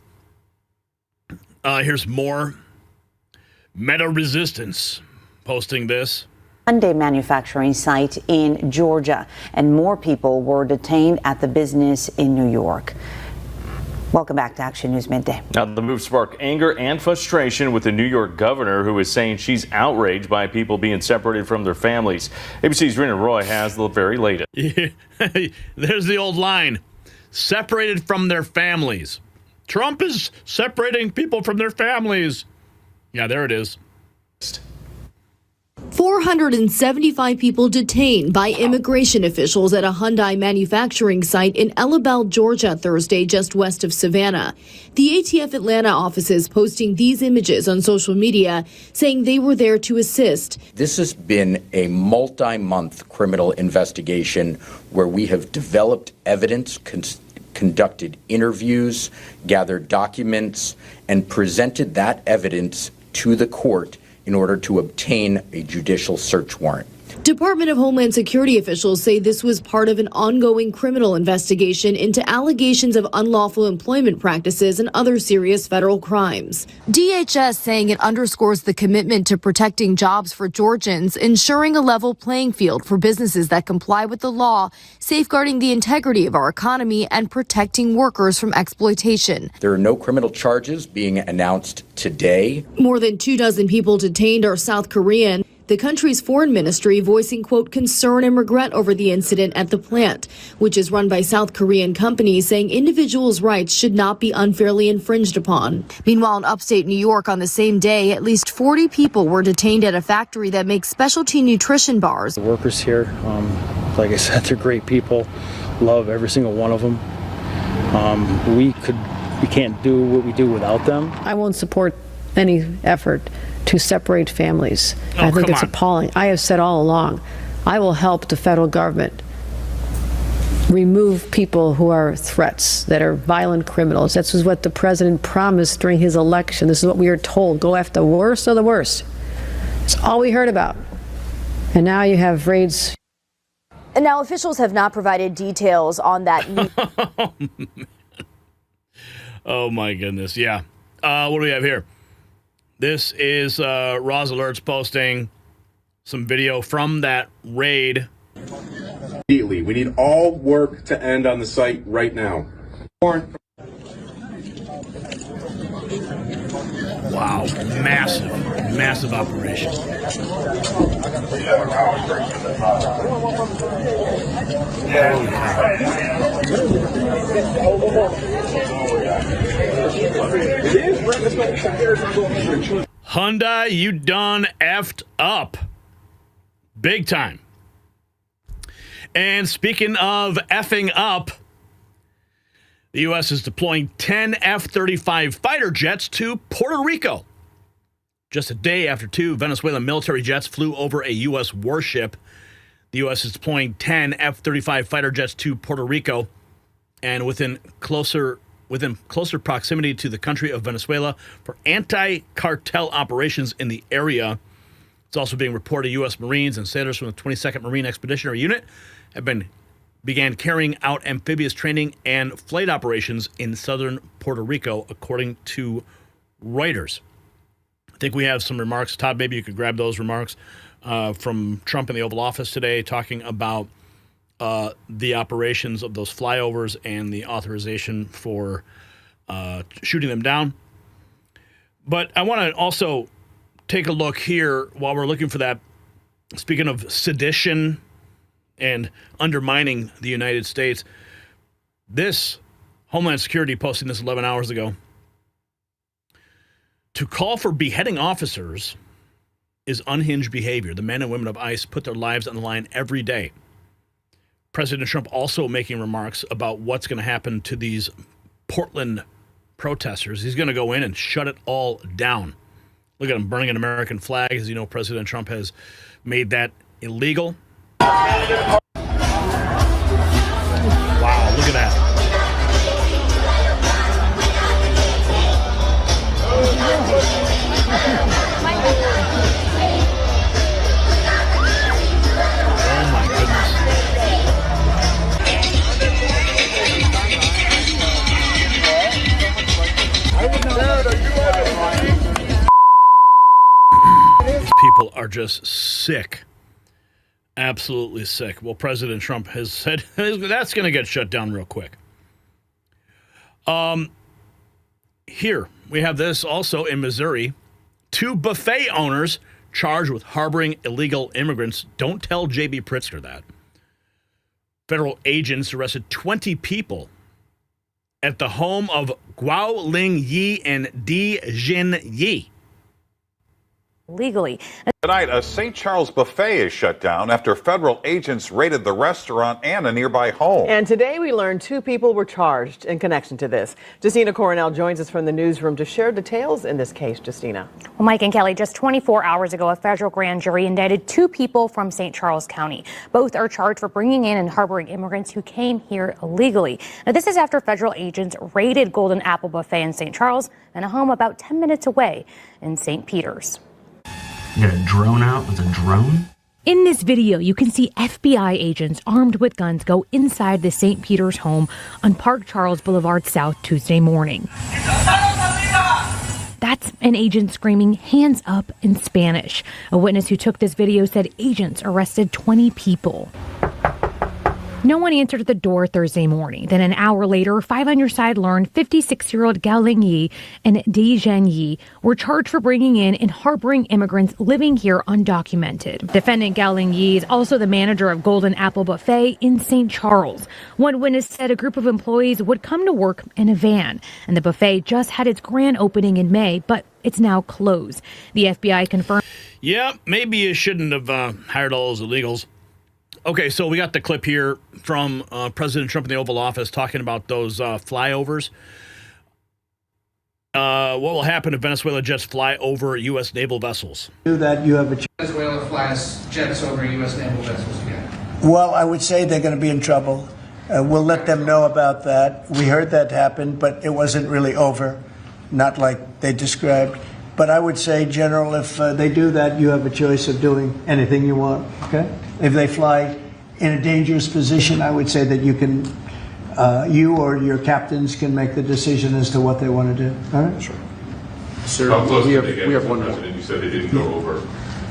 Here's more. Meta Resistance posting this. Hyundai manufacturing site in Georgia, and more people were detained at the business in New York. Welcome back to Action News Midday. Now, the move sparked anger and frustration with the New York governor, who is saying she's outraged by people being separated from their families. ABC's Rena Roy has the very latest. There's the old line, separated from their families. Trump is separating people from their families. Yeah, there it is. 475 people detained by immigration officials at a Hyundai manufacturing site in Ella Bell, Georgia, Thursday, just west of Savannah. The ATF Atlanta offices posting these images on social media, saying they were there to assist. This has been a multi-month criminal investigation where we have developed evidence, conducted interviews, gathered documents, and presented that evidence to the court in order to obtain a judicial search warrant. Department of Homeland Security officials say this was part of an ongoing criminal investigation into allegations of unlawful employment practices and other serious federal crimes. DHS saying it underscores the commitment to protecting jobs for Georgians, ensuring a level playing field for businesses that comply with the law, safeguarding the integrity of our economy, and protecting workers from exploitation. There are no criminal charges being announced today. More than 24 people detained are South Korean. The country's foreign ministry voicing, quote, concern and regret over the incident at the plant, which is run by South Korean companies, saying individuals' rights should not be unfairly infringed upon. Meanwhile, in upstate New York on the same day, at least 40 people were detained at a factory that makes specialty nutrition bars. The workers here, like I said, they're great people. Love every single one of them. We can't do what we do without them. I won't support any effort to separate families. I think it's appalling. I have said all along, I will help the federal government remove people who are threats, that are violent criminals. This is what the president promised during his election. This is what we are told. Go after the worst of the worst. It's all we heard about. And now you have raids. And now officials have not provided details on that. Oh, my goodness. Yeah. What do we have here? This is Roz Alerts posting some video from that raid. Immediately. We need all work to end on the site right now. Wow. Massive operation. Hyundai, you done effed up. Big time. And speaking of effing up, the U.S. is deploying 10 F-35 fighter jets to Puerto Rico. Just a day after 2 Venezuelan military jets flew over a U.S. warship, the U.S. is deploying 10 F-35 fighter jets to Puerto Rico, and within closer proximity to the country of Venezuela for anti-cartel operations in the area. It's also being reported U.S. Marines and sailors from the 22nd Marine Expeditionary Unit began carrying out amphibious training and flight operations in southern Puerto Rico, according to Reuters. I think we have some remarks. Todd, maybe you could grab those remarks from Trump in the Oval Office today, talking about the operations of those flyovers and the authorization for shooting them down. But I want to also take a look here while we're looking for that. Speaking of sedition and undermining the United States, this Homeland Security posting this 11 hours ago. To call for beheading officers is unhinged behavior. The men and women of ICE put their lives on the line every day. President Trump also making remarks about what's going to happen to these Portland protesters. He's going to go in and shut it all down. Look at him burning an American flag. As you know, President Trump has made that illegal. Wow, look at that. Oh my goodness. People are just sick. Absolutely sick. Well, President Trump has said that's going to get shut down real quick. Here, we have this also in Missouri. 2 buffet owners charged with harboring illegal immigrants. Don't tell J.B. Pritzker that. Federal agents arrested 20 people at the home of Guo Ling Yi and Di Jin Yi. Legally. Tonight, a St. Charles buffet is shut down after federal agents raided the restaurant and a nearby home. And today we learned 2 people were charged in connection to this. Justina Coronel joins us from the newsroom to share details in this case. Justina. Well, Mike and Kelly, just 24 hours ago, a federal grand jury indicted 2 people from St. Charles County. Both are charged for bringing in and harboring immigrants who came here illegally. Now, this is after federal agents raided Golden Apple Buffet in St. Charles and a home about 10 minutes away in St. Peter's. You got a drone out with a drone? In this video, you can see FBI agents armed with guns go inside the St. Peter's home on Park Charles Boulevard South Tuesday morning. That's an agent screaming, "Hands up," in Spanish. A witness who took this video said agents arrested 20 people. No one answered at the door Thursday morning. Then an hour later, 5 on Your Side learned 56-year-old Guo Ling Yi and Di Jin Yi were charged for bringing in and harboring immigrants living here undocumented. Defendant Guo Ling Yi is also the manager of Golden Apple Buffet in St. Charles. One witness said a group of employees would come to work in a van, and the buffet just had its grand opening in May, but it's now closed. The FBI confirmed. Yeah, maybe you shouldn't have hired all those illegals. Okay, so we got the clip here from President Trump in the Oval Office talking about those flyovers. What will happen if Venezuela jets fly over U.S. naval vessels? Do that, you have a Venezuela flies jets over U.S. naval vessels again. Well, I would say they're going to be in trouble. We'll let them know about that. We heard that happen, but it wasn't really over, not like they described. But I would say, General, if they do that, you have a choice of doing anything you want, okay? If they fly in a dangerous position, I would say that you can, you or your captains can make the decision as to what they want to do. All right? Sure. Sir, how close did they get? We have one more. You said they didn't go over.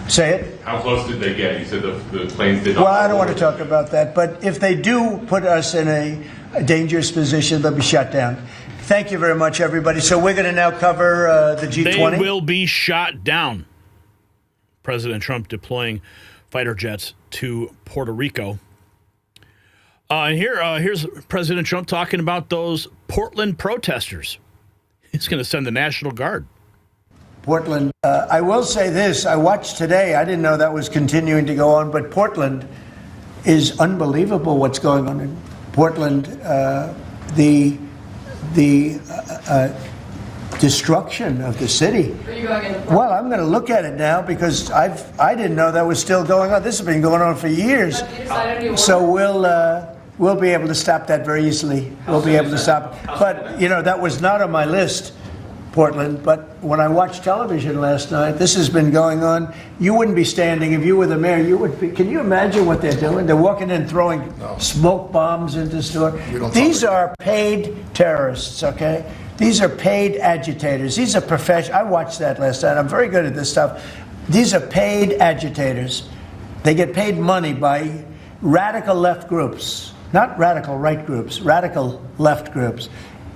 Say it. How close did they get? You said the planes did not. Well, I don't want to talk about that, but if they do put us in a dangerous position, they'll be shut down. Thank you very much, everybody. So we're going to now cover the G20. They will be shot down. President Trump deploying fighter jets to Puerto Rico. And here's President Trump talking about those Portland protesters. He's going to send the National Guard. Portland. I will say this. I watched today. I didn't know that was continuing to go on, but Portland is unbelievable what's going on in Portland. The destruction of the city. Are you going in the park? Well, I'm going to look at it now because I didn't know that was still going on. This has been going on for years. So we'll be able to stop that very easily. We'll be able to stop. But that was not on my list, Portland. But when I watched television last night, this has been going on. You wouldn't be standing if you were the mayor. You would be. Can you imagine what they're doing? They're walking in throwing smoke bombs into the store. These are paid terrorists. Okay. These are paid agitators. These are professional. I watched that last night. I'm very good at this stuff. These are paid agitators. They get paid money by radical left groups, not radical right groups, radical left groups.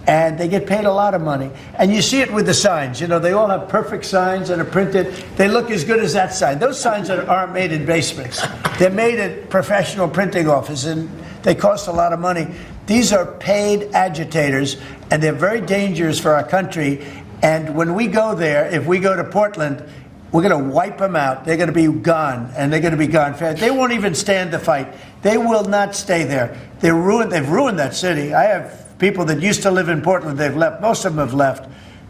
And they get paid a lot of money. And you see it with the signs. They all have perfect signs that are printed. They look as good as that sign. Those signs aren't made in basements. They're made at professional printing offices, and they cost a lot of money. These are paid agitators, and they're very dangerous for our country. And when we go there, if we go to Portland, we're going to wipe them out. They're going to be gone, and they're going to be gone fast. They won't even stand the fight. They will not stay there. They've ruined that city. I have people that used to live in Portland. They've left. Most of them have left.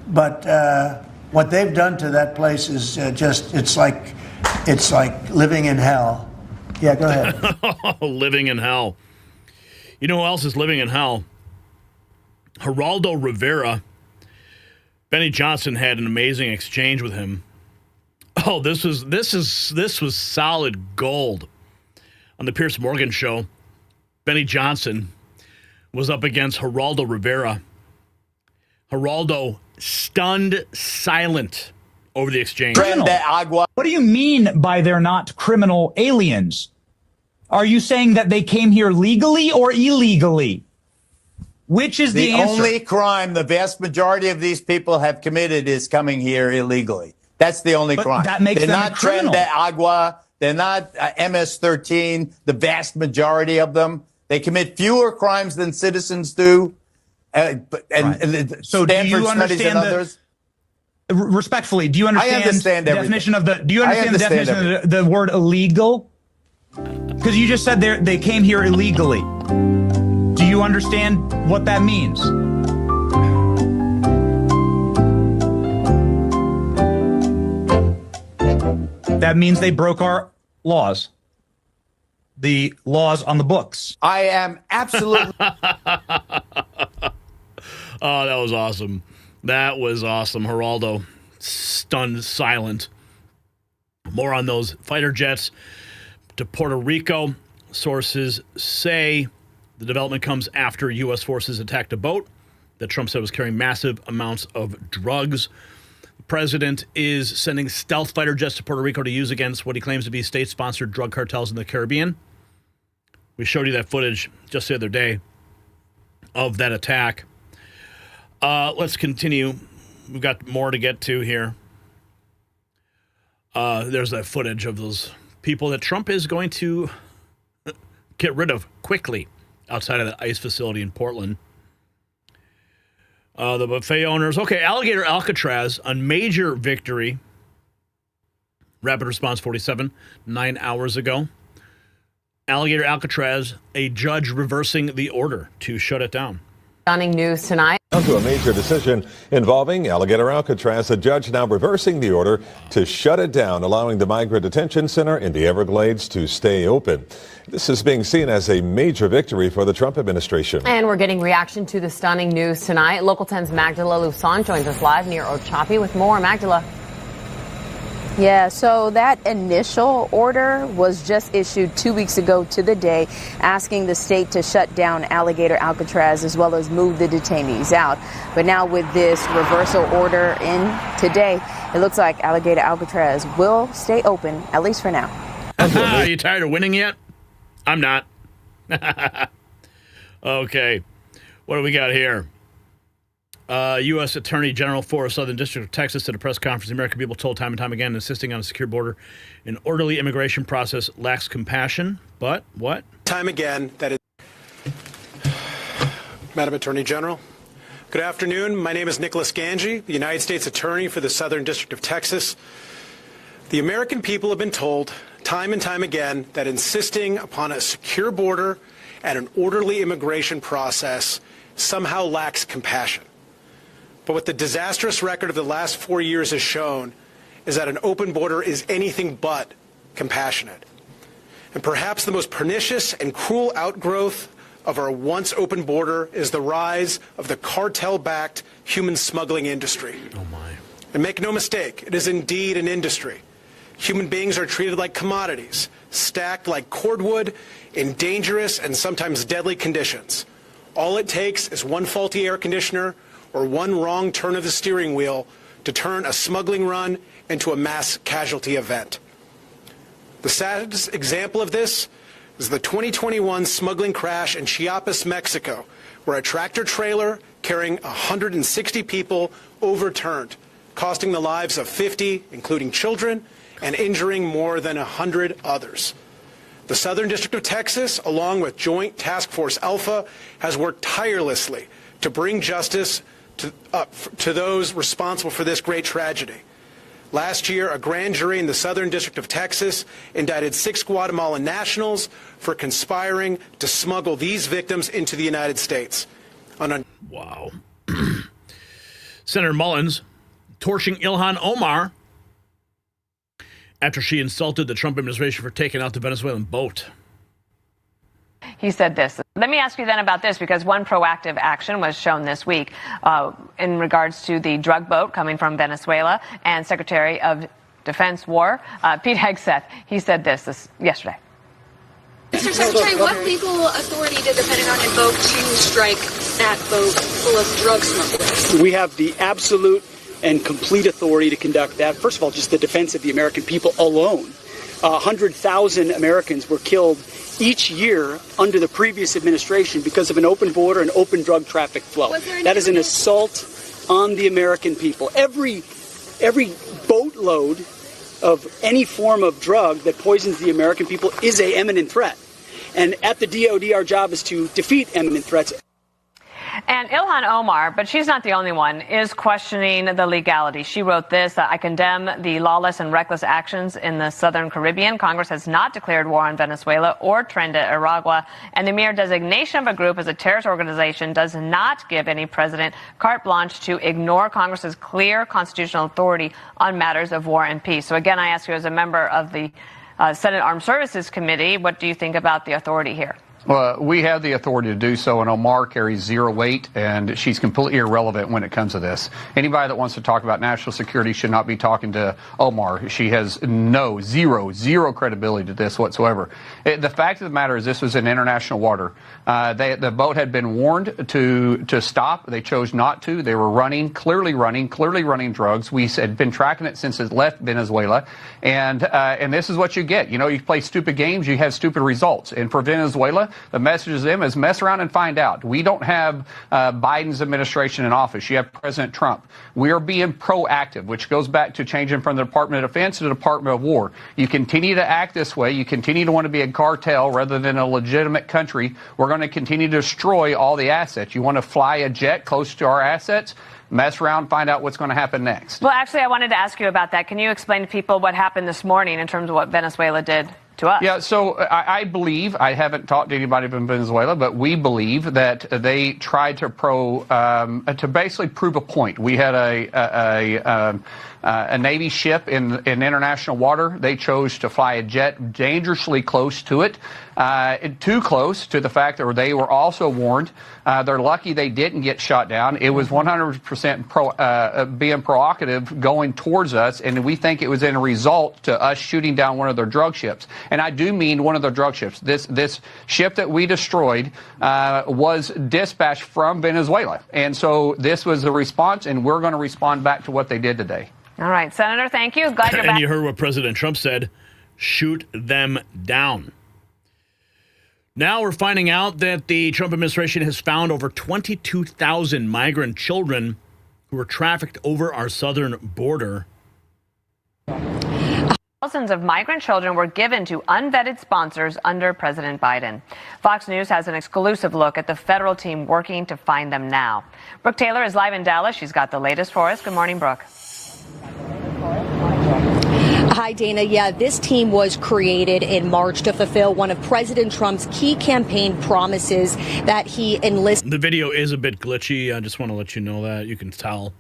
But what they've done to that place is it's like living in hell. Yeah, go ahead. Living in hell. You know who else is living in hell? Geraldo Rivera. Benny Johnson had an amazing exchange with him. Oh, this was solid gold. On the Piers Morgan show, Benny Johnson was up against Geraldo Rivera. Geraldo stunned silent over the exchange. What do you mean by they're not criminal aliens? Are you saying that they came here legally or illegally? Which is the answer? The only crime the vast majority of these people have committed is coming here illegally. That's the only crime. That makes They're them not a criminal. Tren de Agua. They're not MS-13. The vast majority of them. They commit fewer crimes than citizens do. So do you understand respectfully, do you understand the definition of the word illegal? Because you just said they came here illegally. Do you understand what that means? That means they broke our laws. The laws on the books. I am absolutely. Oh, that was awesome. That was awesome. Geraldo, stunned silent. More on those fighter jets to Puerto Rico. Sources say the development comes after U.S. forces attacked a boat that Trump said was carrying massive amounts of drugs. The president is sending stealth fighter jets to Puerto Rico to use against what he claims to be state-sponsored drug cartels in the Caribbean. We showed you that footage just the other day of that attack. Let's continue. We've got more to get to here. There's that footage of those people that Trump is going to get rid of quickly outside of the ICE facility in Portland. The buffet owners. Okay, Alligator Alcatraz, a major victory. Rapid Response 47, 9 hours ago. Alligator Alcatraz, a judge reversing the order to shut it down. Stunning news tonight. Down to a major decision involving Alligator Alcatraz, a judge now reversing the order to shut it down, allowing the migrant detention center in the Everglades to stay open. This is being seen as a major victory for the Trump administration. And we're getting reaction to the stunning news tonight. Local 10's Magdala Lusan joins us live near Ochapi with more. Magdala. Yeah, so that initial order was just issued 2 weeks ago to the day, asking the state to shut down Alligator Alcatraz as well as move the detainees out. But now with this reversal order in today, it looks like Alligator Alcatraz will stay open, at least for now. Are you tired of winning yet? I'm not. Okay. What do we got here? U.S. Attorney General for Southern District of Texas at a press conference, the American people told time and time again, insisting on a secure border, an orderly immigration process lacks compassion. But what? Time again that it. Madam Attorney General, good afternoon. My name is Nicholas Ganji, the United States Attorney for the Southern District of Texas. The American people have been told time and time again that insisting upon a secure border and an orderly immigration process somehow lacks compassion. But what the disastrous record of the last 4 years has shown is that an open border is anything but compassionate. And perhaps the most pernicious and cruel outgrowth of our once open border is the rise of the cartel-backed human smuggling industry. Oh my. And make no mistake, it is indeed an industry. Human beings are treated like commodities, stacked like cordwood in dangerous and sometimes deadly conditions. All it takes is one faulty air conditioner or one wrong turn of the steering wheel to turn a smuggling run into a mass casualty event. The saddest example of this is the 2021 smuggling crash in Chiapas, Mexico, where a tractor trailer carrying 160 people overturned, costing the lives of 50, including children, and injuring more than 100 others. The Southern District of Texas, along with Joint Task Force Alpha, has worked tirelessly to bring justice to those responsible for this great tragedy. Last year, a grand jury in the Southern District of Texas indicted 6 Guatemalan nationals for conspiring to smuggle these victims into the United States. Wow. Senator Mullins torching Ilhan Omar after she insulted the Trump administration for taking out the Venezuelan boat. He said this. Let me ask you then about this, because one proactive action was shown this week in regards to the drug boat coming from Venezuela, and Secretary of Defense War, Pete Hegseth, he said this yesterday. Mr. Secretary, what legal authority did the Pentagon invoke to strike that boat full of drug smugglers? We have the absolute and complete authority to conduct that. First of all, just the defense of the American people alone. 100,000 Americans were killed each year under the previous administration because of an open border and open drug traffic flow. That is an assault on the American people. Every boatload of any form of drug that poisons the American people is an imminent threat. And at the DOD, our job is to defeat imminent threats. And Ilhan Omar, but she's not the only one, is questioning the legality. She wrote this: I condemn the lawless and reckless actions in the Southern Caribbean. Congress has not declared war on Venezuela or Trinidad, and the mere designation of a group as a terrorist organization does not give any president carte blanche to ignore Congress's clear constitutional authority on matters of war and peace. So again, I ask you as a member of the Senate Armed Services Committee, what do you think about the authority here? Well, we have the authority to do so, and Omar carries zero weight, and she's completely irrelevant when it comes to this. Anybody that wants to talk about national security should not be talking to Omar. She has zero credibility to this whatsoever. The fact of the matter is this was in international water. The boat had been warned to stop. They chose not to. They were clearly running drugs. We had been tracking it since it left Venezuela, and this is what you get. You know, you play stupid games, you have stupid results. And for Venezuela, the message to them is mess around and find out. We don't have Biden's administration in office. You have President Trump. We are being proactive, which goes back to changing from the Department of Defense to the Department of War. You continue to act this way. You continue to want to be a cartel rather than a legitimate country. We're going to continue to destroy all the assets. You want to fly a jet close to our assets? Mess around, find out what's going to happen next. Well, actually, I wanted to ask you about that. Can you explain to people what happened this morning in terms of what Venezuela did? to us. Yeah, so I believe, I haven't talked to anybody from Venezuela, but we believe that they tried to basically prove a point. We had a Navy ship in international water. They chose to fly a jet dangerously close to it, too close to the fact that they were also warned. They're lucky they didn't get shot down. It was 100% being provocative going towards us, and we think it was in a result to us shooting down one of their drug ships. And I do mean one of their drug ships. This ship that we destroyed was dispatched from Venezuela. And so this was the response, and we're going to respond back to what they did today. All right, Senator, thank you. Glad you're back. And you heard what President Trump said, shoot them down. Now we're finding out that the Trump administration has found over 22,000 migrant children who were trafficked over our southern border. Thousands of migrant children were given to unvetted sponsors under President Biden. Fox News has an exclusive look at the federal team working to find them now. Brooke Taylor is live in Dallas. She's got the latest for us. Good morning, Brooke. Hi, Dana. Yeah, this team was created in March to fulfill one of President Trump's key campaign promises that he enlisted. The video is a bit glitchy. I just want to let you know that. You can tell.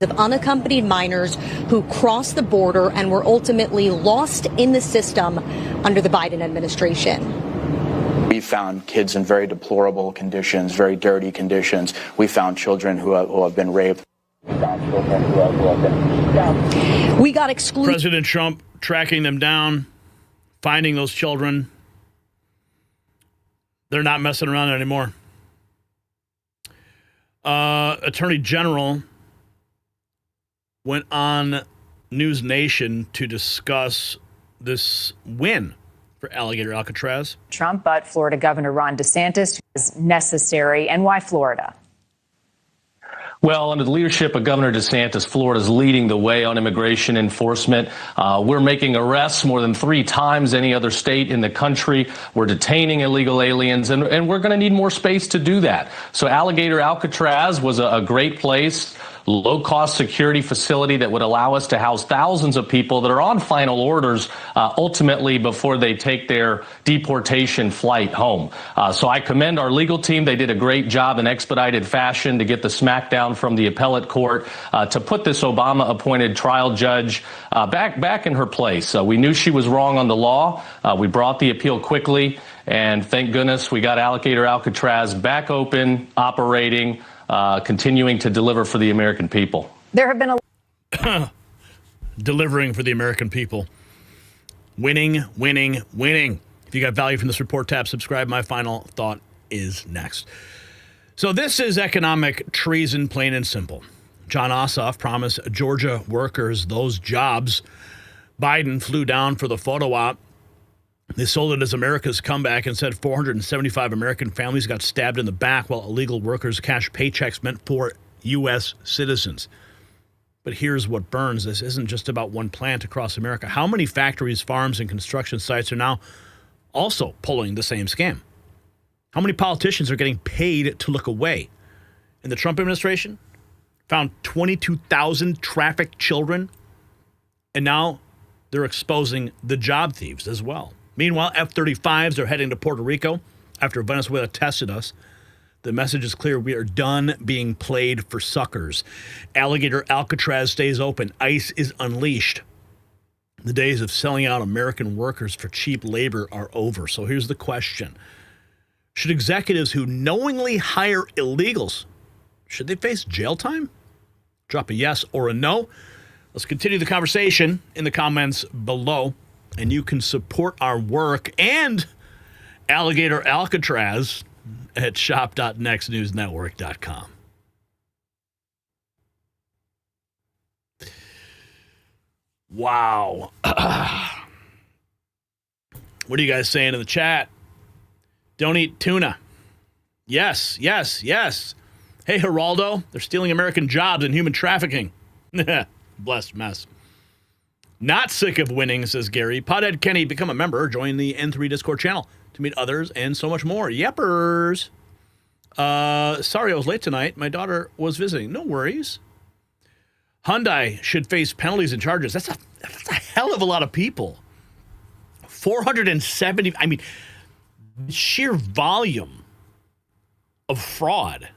Of unaccompanied minors who crossed the border and were ultimately lost in the system under the Biden administration. We found kids in very deplorable conditions, very dirty conditions. We found children who have been raped. We got exclusive. President Trump tracking them down, finding those children. They're not messing around anymore. Attorney General went on News Nation to discuss this win for Alligator Alcatraz. Trump, but Florida Governor Ron DeSantis is necessary. And why Florida? Well, under the leadership of Governor DeSantis, Florida is leading the way on immigration enforcement. We're making arrests more than 3 times any other state in the country. We're detaining illegal aliens, and we're going to need more space to do that. So Alligator Alcatraz was a great place, low-cost security facility that would allow us to house thousands of people that are on final orders ultimately before they take their deportation flight home. So I commend our legal team. They did a great job in expedited fashion to get the smackdown from the appellate court to put this Obama-appointed trial judge back in her place. We knew she was wrong on the law. We brought the appeal quickly, and thank goodness we got Alligator Alcatraz back open, operating, continuing to deliver for the American people. There have been delivering for the American people. Winning, winning, winning. If you got value from this report, tap subscribe. My final thought is next. So this is economic treason, plain and simple. John Ossoff promised Georgia workers those jobs. Biden flew down for the photo op. They sold it as America's comeback and said 475 American families got stabbed in the back while illegal workers cashed paychecks meant for U.S. citizens. But here's what burns. This isn't just about one plant across America. How many factories, farms, and construction sites are now also pulling the same scam? How many politicians are getting paid to look away? In the Trump administration, found 22,000 trafficked children, and now they're exposing the job thieves as well. Meanwhile, F-35s are heading to Puerto Rico after Venezuela tested us. The message is clear. We are done being played for suckers. Alligator Alcatraz stays open. ICE is unleashed. The days of selling out American workers for cheap labor are over. So here's the question. Should executives who knowingly hire illegals, should they face jail time? Drop a yes or a no. Let's continue the conversation in the comments below. And you can support our work and Alligator Alcatraz at shop.nextnewsnetwork.com. Wow. What are you guys saying in the chat? Don't eat tuna. Yes, yes, yes. Hey, Geraldo, they're stealing American jobs and human trafficking. Blessed mess. Not sick of winning, says Gary. Pothead Kenny, become a member. Join the N3 Discord channel to meet others and so much more. Yeppers. Sorry I was late tonight. My daughter was visiting. No worries. Hyundai should face penalties and charges. That's a hell of a lot of people. 470. I mean, sheer volume of fraud.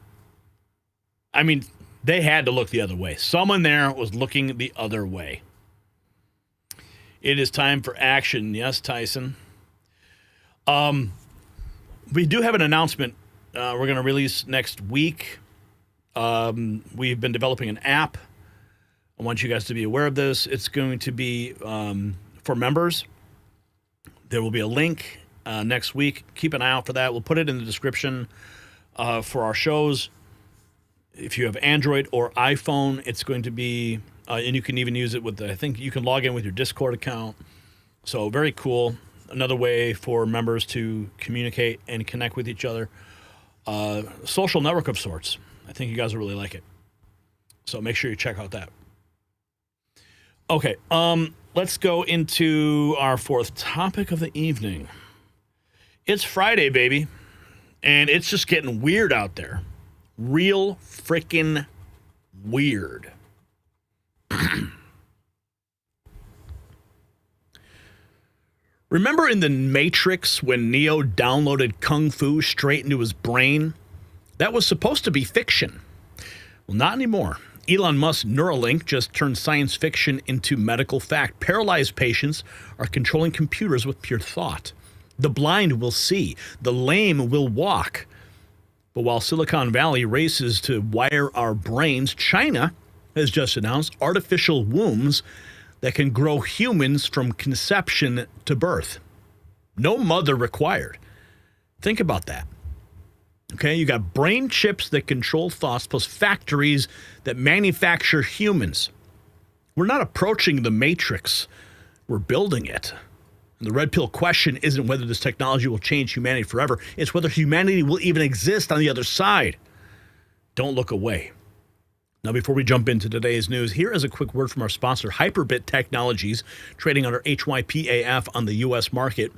I mean, they had to look the other way. Someone there was looking the other way. It is time for action. Yes, Tyson. We do have an announcement we're going to release next week. We've been developing an app. I want you guys to be aware of this. It's going to be for members. There will be a link next week. Keep an eye out for that. We'll put it in the description for our shows. If you have Android or iPhone, it's going to be, and you can even use it with, I think you can log in with your Discord account. So very cool. Another way for members to communicate and connect with each other. Social network of sorts. I think you guys will really like it. So make sure you check out that. Okay, let's go into our fourth topic of the evening. It's Friday, baby, and it's just getting weird out there. Real freaking weird. Remember in The Matrix when Neo downloaded Kung Fu straight into his brain? That was supposed to be fiction. Well, not anymore. Elon Musk's Neuralink just turned science fiction into medical fact. Paralyzed patients are controlling computers with pure thought. The blind will see. The lame will walk. But while Silicon Valley races to wire our brains, China has just announced artificial wombs that can grow humans from conception to birth. No mother required. Think about that. Okay, you got brain chips that control thoughts plus factories that manufacture humans. We're not approaching the Matrix. We're building it. And the red pill question isn't whether this technology will change humanity forever. It's whether humanity will even exist on the other side. Don't look away. Now, before we jump into today's news, here is a quick word from our sponsor, Hyperbit Technologies, trading under HYPAF on the U.S. market.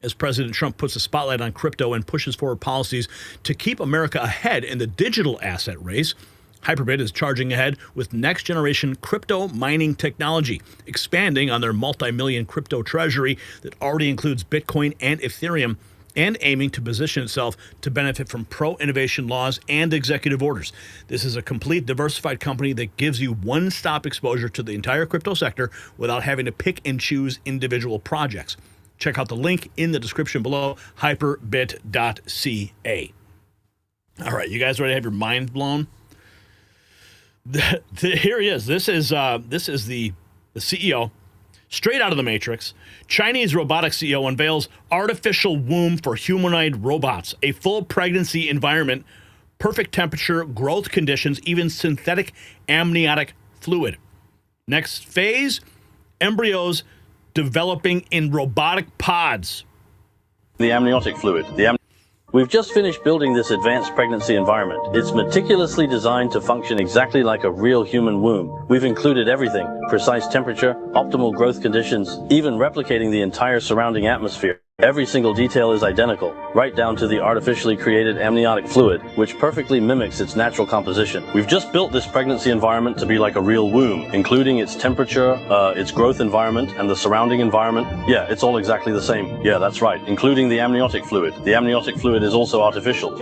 As President Trump puts a spotlight on crypto and pushes forward policies to keep America ahead in the digital asset race, Hyperbit is charging ahead with next-generation crypto mining technology, expanding on their multi-million crypto treasury that already includes Bitcoin and Ethereum, and aiming to position itself to benefit from pro-innovation laws and executive orders. This is a complete diversified company that gives you one-stop exposure to the entire crypto sector without having to pick and choose individual projects. Check out the link in the description below, hyperbit.ca. All right, you guys ready to have your mind blown? Here he is. This is the CEO, straight out of the Matrix. Chinese robotics CEO unveils artificial womb for humanoid robots, a full pregnancy environment, perfect temperature, growth conditions, even synthetic amniotic fluid. Next phase, embryos developing in robotic pods. The amniotic fluid. We've just finished building this advanced pregnancy environment. It's meticulously designed to function exactly like a real human womb. We've included everything: precise temperature, optimal growth conditions, even replicating the entire surrounding atmosphere. Every single detail is identical, right down to the artificially created amniotic fluid, which perfectly mimics its natural composition. We've just built this pregnancy environment to be like a real womb, including its temperature, its growth environment, and the surrounding environment. Yeah, it's all exactly the same. Yeah, that's right, including the amniotic fluid. The amniotic fluid is also artificial.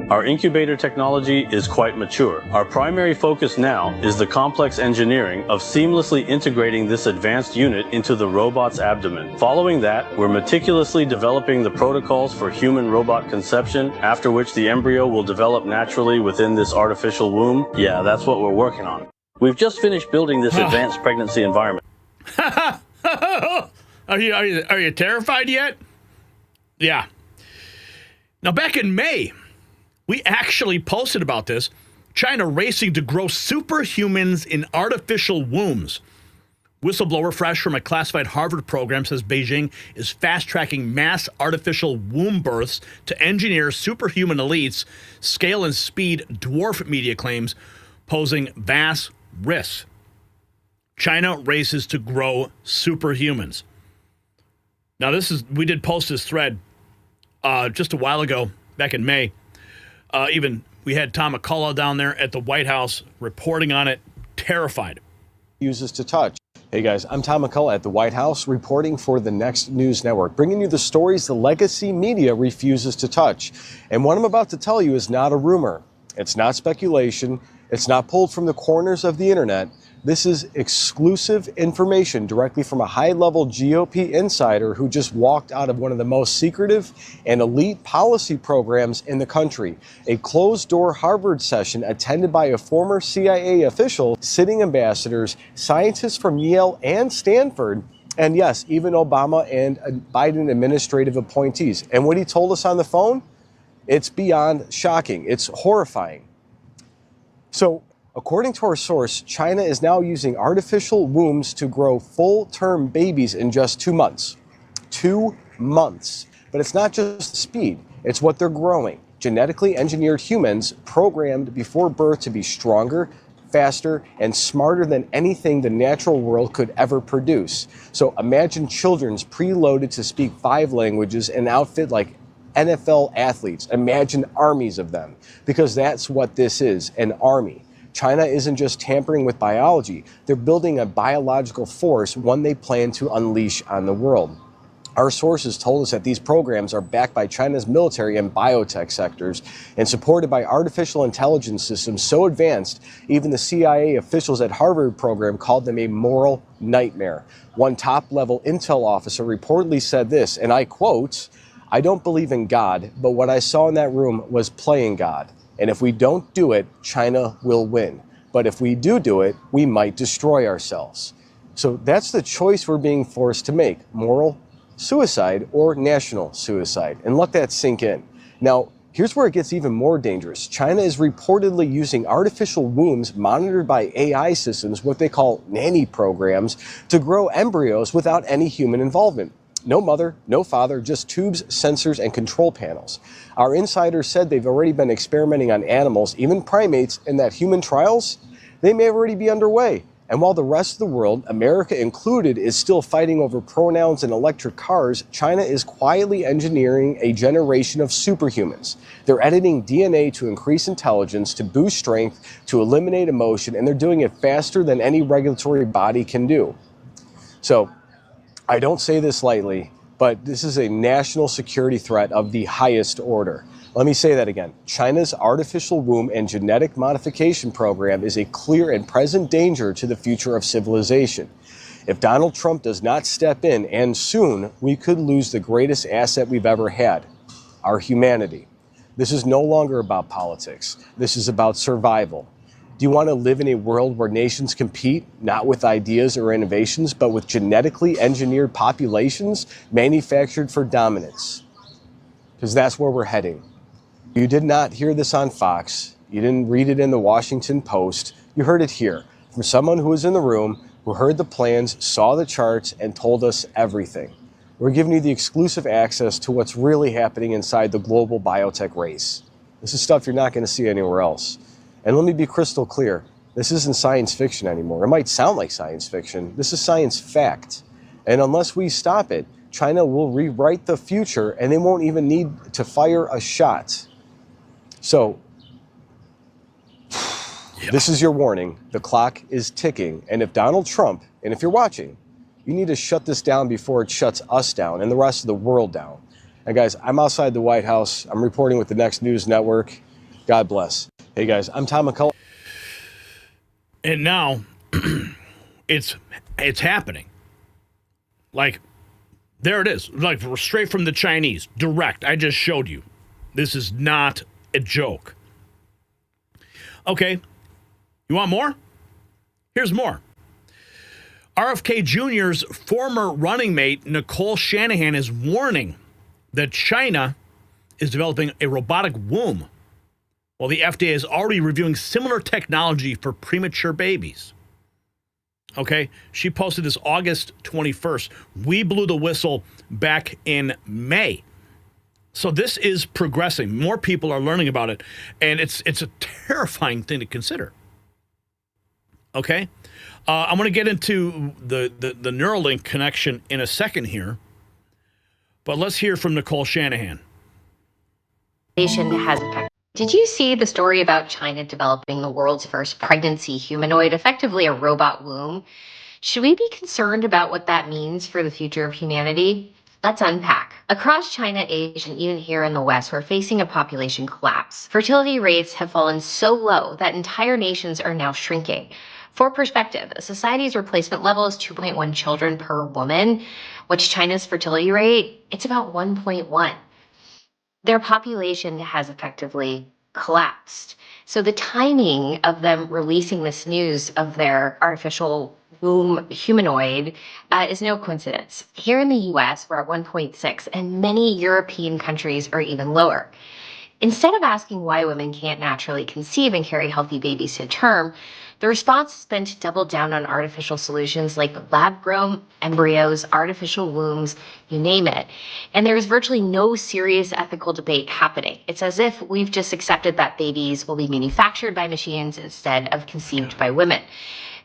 Our incubator technology is quite mature. Our primary focus now is the complex engineering of seamlessly integrating this advanced unit into the robot's abdomen. Following that, we're meticulously developing the protocols for human-robot conception, after which the embryo will develop naturally within this artificial womb. Yeah, that's what we're working on. We've just finished building this advanced pregnancy environment. Are you terrified yet? Yeah. Now, back in May, we actually posted about this. China racing to grow superhumans in artificial wombs. Whistleblower fresh from a classified Harvard program says Beijing is fast-tracking mass artificial womb births to engineer superhuman elites. Scale and speed dwarf media claims, posing vast risks. China races to grow superhumans. Now, we did post this thread just a while ago, back in May. Even we had Tom McCullough down there at the White House reporting on it, terrified. Uses to touch. Hey guys, I'm Tom McCullough at the White House reporting for the Next News Network, bringing you the stories the legacy media refuses to touch. And what I'm about to tell you is not a rumor. It's not speculation. It's not pulled from the corners of the internet. This is exclusive information directly from a high-level GOP insider who just walked out of one of the most secretive and elite policy programs in the country, a closed-door Harvard session attended by a former CIA official, sitting ambassadors, scientists from Yale and Stanford, and yes, even Obama and Biden administrative appointees. And what he told us on the phone? It's beyond shocking. It's horrifying. So, according to our source, China is now using artificial wombs to grow full-term babies in just 2 months. 2 months. But it's not just the speed, it's what they're growing. Genetically engineered humans programmed before birth to be stronger, faster, and smarter than anything the natural world could ever produce. So imagine children's preloaded to speak 5 languages and outfit like NFL athletes. Imagine armies of them, because that's what this is, an army. China isn't just tampering with biology. They're building a biological force, one they plan to unleash on the world. Our sources told us that these programs are backed by China's military and biotech sectors and supported by artificial intelligence systems so advanced, even the CIA officials at Harvard program called them a moral nightmare. One top-level intel officer reportedly said this, and I quote, "I don't believe in God, but what I saw in that room was playing God. And if we don't do it, China will win. But if we do it, we might destroy ourselves." So that's the choice we're being forced to make: moral suicide or national suicide. And let that sink in. Now, here's where it gets even more dangerous. China is reportedly using artificial wombs monitored by AI systems, what they call nanny programs, to grow embryos without any human involvement. No mother, no father, just tubes, sensors, and control panels. Our insiders said they've already been experimenting on animals, even primates, and that human trials, they may already be underway. And while the rest of the world, America included, is still fighting over pronouns and electric cars, China is quietly engineering a generation of superhumans. They're editing DNA to increase intelligence, to boost strength, to eliminate emotion, and they're doing it faster than any regulatory body can do. So, I don't say this lightly, but this is a national security threat of the highest order. Let me say that again. China's artificial womb and genetic modification program is a clear and present danger to the future of civilization. If Donald Trump does not step in, and soon, we could lose the greatest asset we've ever had, our humanity. This is no longer about politics. This is about survival. Do you want to live in a world where nations compete, not with ideas or innovations, but with genetically engineered populations manufactured for dominance? Because that's where we're heading. You did not hear this on Fox. You didn't read it in the Washington Post. You heard it here from someone who was in the room, who heard the plans, saw the charts, and told us everything. We're giving you the exclusive access to what's really happening inside the global biotech race. This is stuff you're not going to see anywhere else. And let me be crystal clear, this isn't science fiction anymore. It might sound like science fiction. This is science fact. And unless we stop it, China will rewrite the future and they won't even need to fire a shot. So, This is your warning. The clock is ticking. And if Donald Trump, and if you're watching, you need to shut this down before it shuts us down and the rest of the world down. And guys, I'm outside the White House. I'm reporting with the Next News Network. God bless. Hey guys, I'm Tom McCullough. And now it's happening. Like, there it is. Like, straight from the Chinese. Direct. I just showed you. This is not a joke. Okay. You want more? Here's more. RFK Jr.'s former running mate, Nicole Shanahan, is warning that China is developing a robotic womb, while the FDA is already reviewing similar technology for premature babies. Okay, she posted this August 21st. We blew the whistle back in May. So this is progressing. More people are learning about it, and it's a terrifying thing to consider. Okay, I'm going to get into the Neuralink connection in a second here, but let's hear from Nicole Shanahan. Did you see the story about China developing the world's first pregnancy humanoid, effectively a robot womb? Should we be concerned about what that means for the future of humanity? Let's unpack. Across China, Asia, and even here in the West, we're facing a population collapse. Fertility rates have fallen so low that entire nations are now shrinking. For perspective, a society's replacement level is 2.1 children per woman, which China's fertility rate, it's about 1.1. Their population has effectively collapsed. So the timing of them releasing this news of their artificial womb humanoid is no coincidence. Here in the US, we're at 1.6, and many European countries are even lower. Instead of asking why women can't naturally conceive and carry healthy babies to term, the response has been to double down on artificial solutions like lab-grown embryos, artificial wombs, you name it. And there's virtually no serious ethical debate happening. It's as if we've just accepted that babies will be manufactured by machines instead of conceived by women.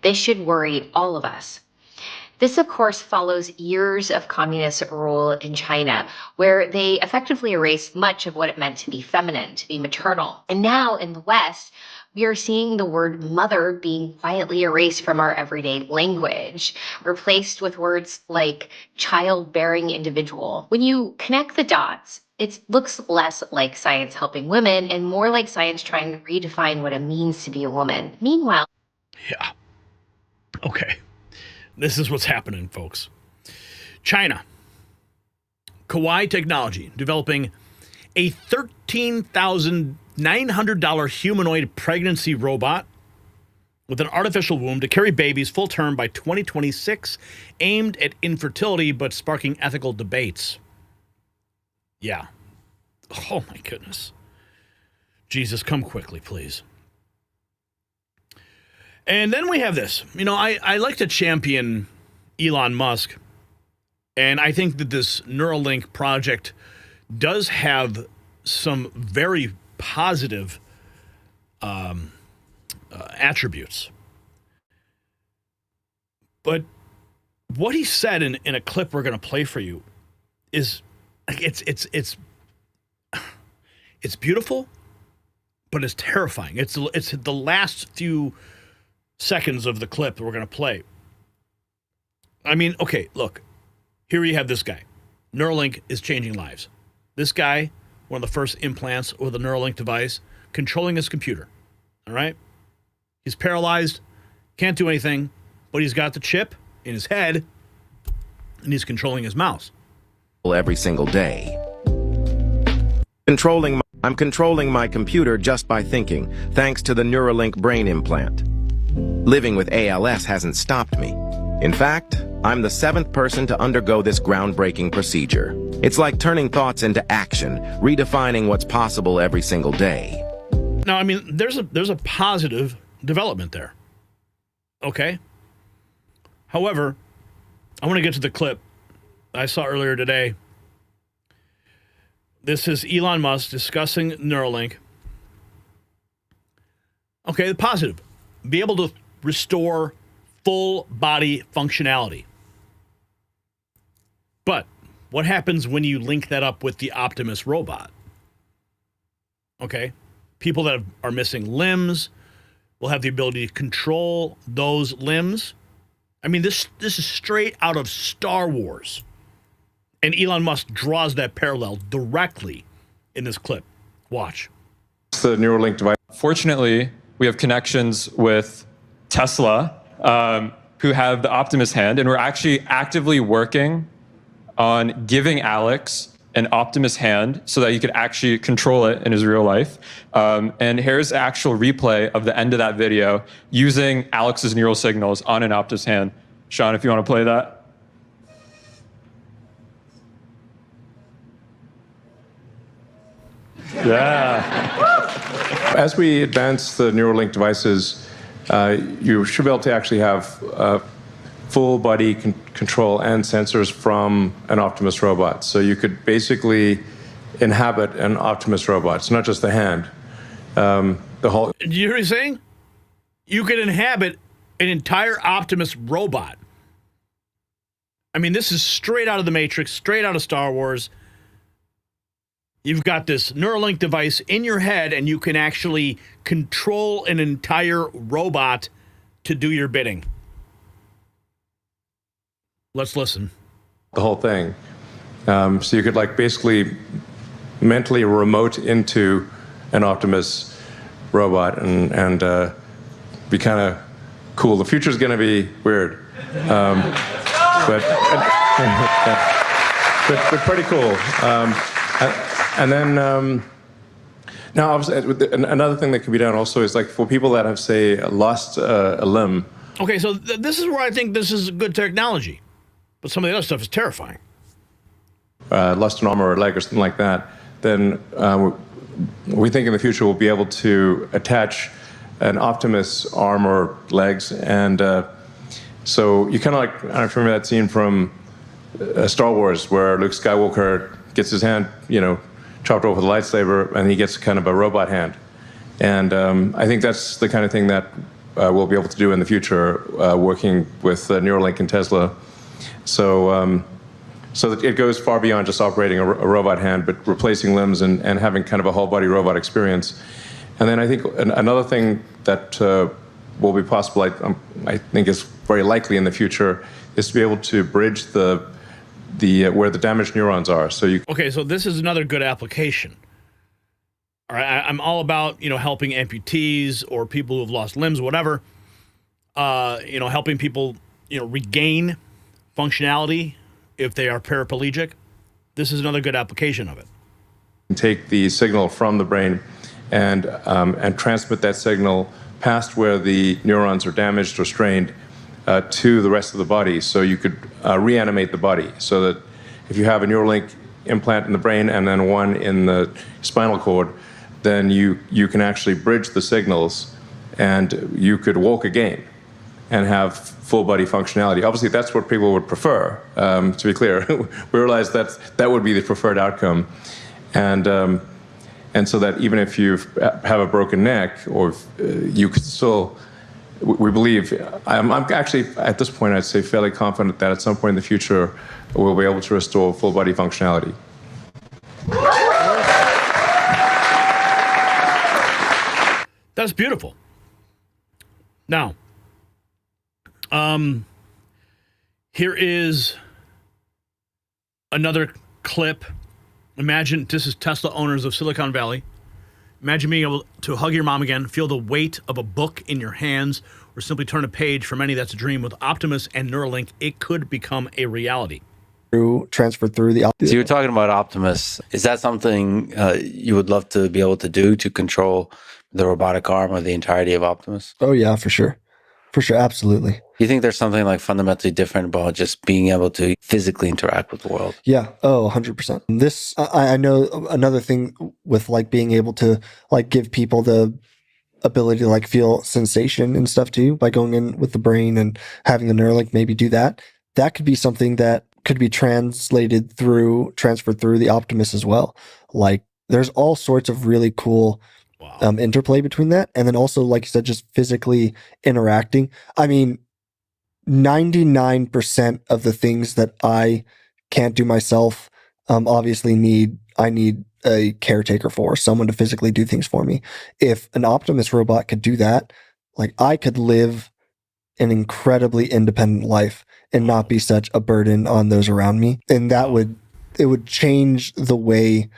This should worry all of us. This, of course, follows years of communist rule in China, where they effectively erased much of what it meant to be feminine, to be maternal. And now in the West, we are seeing the word mother being quietly erased from our everyday language, replaced with words like childbearing individual. When you connect the dots, it looks less like science helping women and more like science trying to redefine what it means to be a woman. Meanwhile, yeah. Okay. This is what's happening, folks. China. Kawaii Technology developing a $13,900 humanoid pregnancy robot with an artificial womb to carry babies full term by 2026, aimed at infertility but sparking ethical debates. Yeah. Oh my goodness. Jesus, come quickly, please. And then we have this. You know, I like to champion Elon Musk, and I think that this Neuralink project does have some very positive attributes. But what he said in a clip we're going to play for you is it's beautiful, but it's terrifying. It's the last few seconds of the clip that we're going to play. I mean, okay, look. Here you have this guy. Neuralink is changing lives. This guy, one of the first implants with a Neuralink device, controlling his computer. All right? He's paralyzed, can't do anything, but he's got the chip in his head, and he's controlling his mouse. Every single day. I'm controlling my computer just by thinking, thanks to the Neuralink brain implant. Living with ALS hasn't stopped me. In fact, I'm the 7th person to undergo this groundbreaking procedure. It's like turning thoughts into action, redefining what's possible every single day. Now, I mean, there's a positive development there. Okay? However, I want to get to the clip I saw earlier today. This is Elon Musk discussing Neuralink. Okay, the positive. Be able to restore full body functionality. But what happens when you link that up with the Optimus robot? Okay, people that are missing limbs will have the ability to control those limbs. I mean, this is straight out of Star Wars. And Elon Musk draws that parallel directly in this clip. Watch. The Neuralink device. Fortunately, we have connections with Tesla, who have the Optimus hand, and we're actually actively working on giving Alex an Optimus hand so that he could actually control it in his real life. And here's the actual replay of the end of that video using Alex's neural signals on an Optimus hand. Sean, if you want to play that. Yeah. As we advance the Neuralink devices, you should be able to actually have full body control and sensors from an Optimus robot. So you could basically inhabit an Optimus robot. It's not just the hand. The whole. Do you hear what he's saying? You could inhabit an entire Optimus robot. I mean, this is straight out of the Matrix, straight out of Star Wars. You've got this Neuralink device in your head, and you can actually control an entire robot to do your bidding. Let's listen. The whole thing. So you could like basically mentally remote into an Optimus robot and be kind of cool. The future's going to be weird, but pretty cool. And then now, obviously, another thing that can be done also is like for people that have, say, lost a limb. Okay, so this is where I think this is good technology, but some of the other stuff is terrifying. Lost an arm or a leg or something like that, then we think in the future we'll be able to attach an Optimus arm or legs, and so you kind of like, I don't know if you remember that scene from Star Wars where Luke Skywalker gets his hand, chopped off with a lightsaber, and he gets kind of a robot hand. And I think that's the kind of thing that we'll be able to do in the future, working with Neuralink and Tesla. So that it goes far beyond just operating a robot hand, but replacing limbs and having kind of a whole body robot experience. And then I think another thing that will be possible, I think is very likely in the future, is to be able to bridge the where the damaged neurons are. So you. Okay, so this is another good application. All right, I'm all about helping amputees or people who have lost limbs, whatever. Helping people regain functionality if they are paraplegic. This is another good application of it. Take the signal from the brain and transmit that signal past where the neurons are damaged or strained to the rest of the body. So you could reanimate the body so that if you have a Neuralink implant in the brain and then one in the spinal cord, then you can actually bridge the signals and you could walk again and have full body functionality. Obviously, that's what people would prefer, to be clear. We realize that would be the preferred outcome. And so that even if you have a broken neck, or you could still, we believe, I'm actually, at this point, I'd say fairly confident that at some point in the future, we'll be able to restore full body functionality. That's beautiful. Now, here is another clip. Imagine, this is Tesla owners of Silicon Valley. Imagine being able to hug your mom again, feel the weight of a book in your hands, or simply turn a page. For many, that's a dream. With Optimus and Neuralink, it could become a reality. Transfer through the Optimus. So you're talking about Optimus. Is that something you would love to be able to do, to control the robotic arm or the entirety of Optimus? Oh, yeah, for sure. For sure, absolutely. Do you think there's something like fundamentally different about just being able to physically interact with the world? Yeah. Oh, 100%. This, I know another thing with like being able to like give people the ability to like feel sensation and stuff too, by going in with the brain and having the Neuralink maybe do that. That could be something that could be transferred through the Optimus as well. Like there's all sorts of really cool interplay between that. And then also, like you said, just physically interacting. I mean, 99% of the things that I can't do myself, obviously I need a caretaker for, someone to physically do things for me. If an Optimus robot could do that, like I could live an incredibly independent life and not be such a burden on those around me. And it would change the way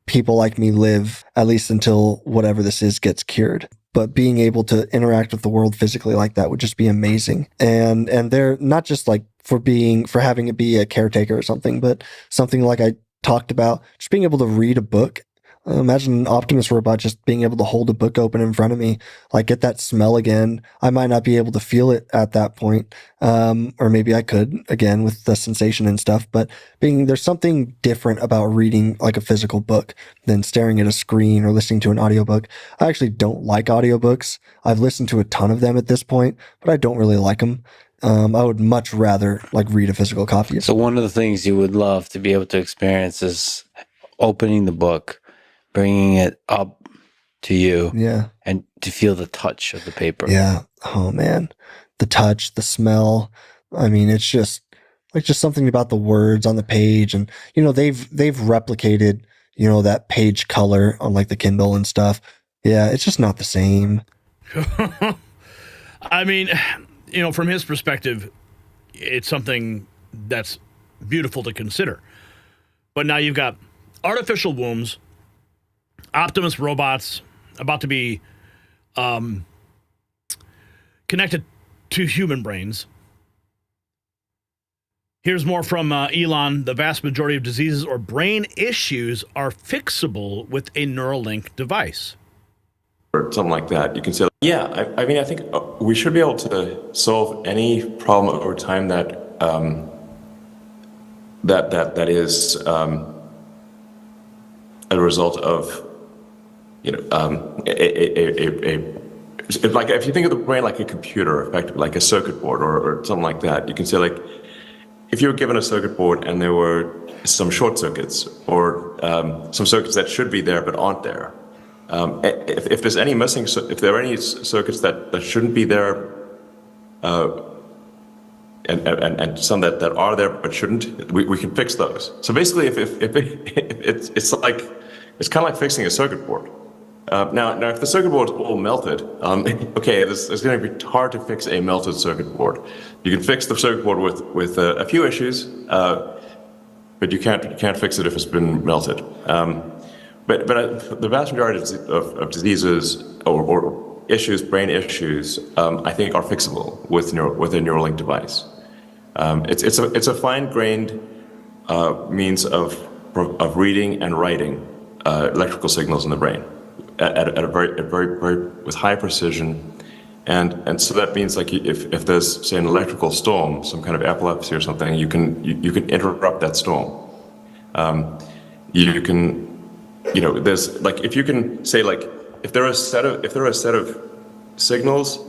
people like me live, at least until whatever this is gets cured. But being able to interact with the world physically like that would just be amazing. And they're not just like for having it be a caretaker or something, but something like I talked about, just being able to read a book. Imagine an Optimus robot just being able to hold a book open in front of me, like get that smell again. I might not be able to feel it at that point. Or maybe I could again with the sensation and stuff, but there's something different about reading like a physical book than staring at a screen or listening to an audiobook. I actually don't like audiobooks. I've listened to a ton of them at this point, but I don't really like them. I would much rather like read a physical copy. So one of the things you would love to be able to experience is opening the book, bringing it up to you, and to feel the touch of the paper. Yeah. Oh man, the touch, the smell. I mean, it's just something about the words on the page, and they've replicated that page color on like the Kindle and stuff. Yeah, it's just not the same. I mean, from his perspective, it's something that's beautiful to consider. But now you've got artificial wombs, Optimus robots about to be connected to human brains. Here's more from Elon. The vast majority of diseases or brain issues are fixable with a Neuralink device. Or something like that. You can say, yeah, I mean, I think we should be able to solve any problem over time that that is a result of, like if you think of the brain like a computer, effectively, like a circuit board or something like that, you can say like, if you were given a circuit board and there were some short circuits or some circuits that should be there but aren't there, if there's any missing, if there are any circuits that shouldn't be there, and some that are there but shouldn't, we can fix those. So basically, if it's kind of like fixing a circuit board. Now, if the circuit board is all melted, okay, it's going to be hard to fix a melted circuit board. You can fix the circuit board with a few issues, but you can't fix it if it's been melted. But the vast majority of diseases or issues, brain issues, I think are fixable with a Neuralink device. It's a fine-grained means of reading and writing electrical signals in the brain at a very with high precision, and so that means like if there's, say, an electrical storm, some kind of epilepsy or something, you can interrupt that storm. You can. There's like if you can say like if there are a set of signals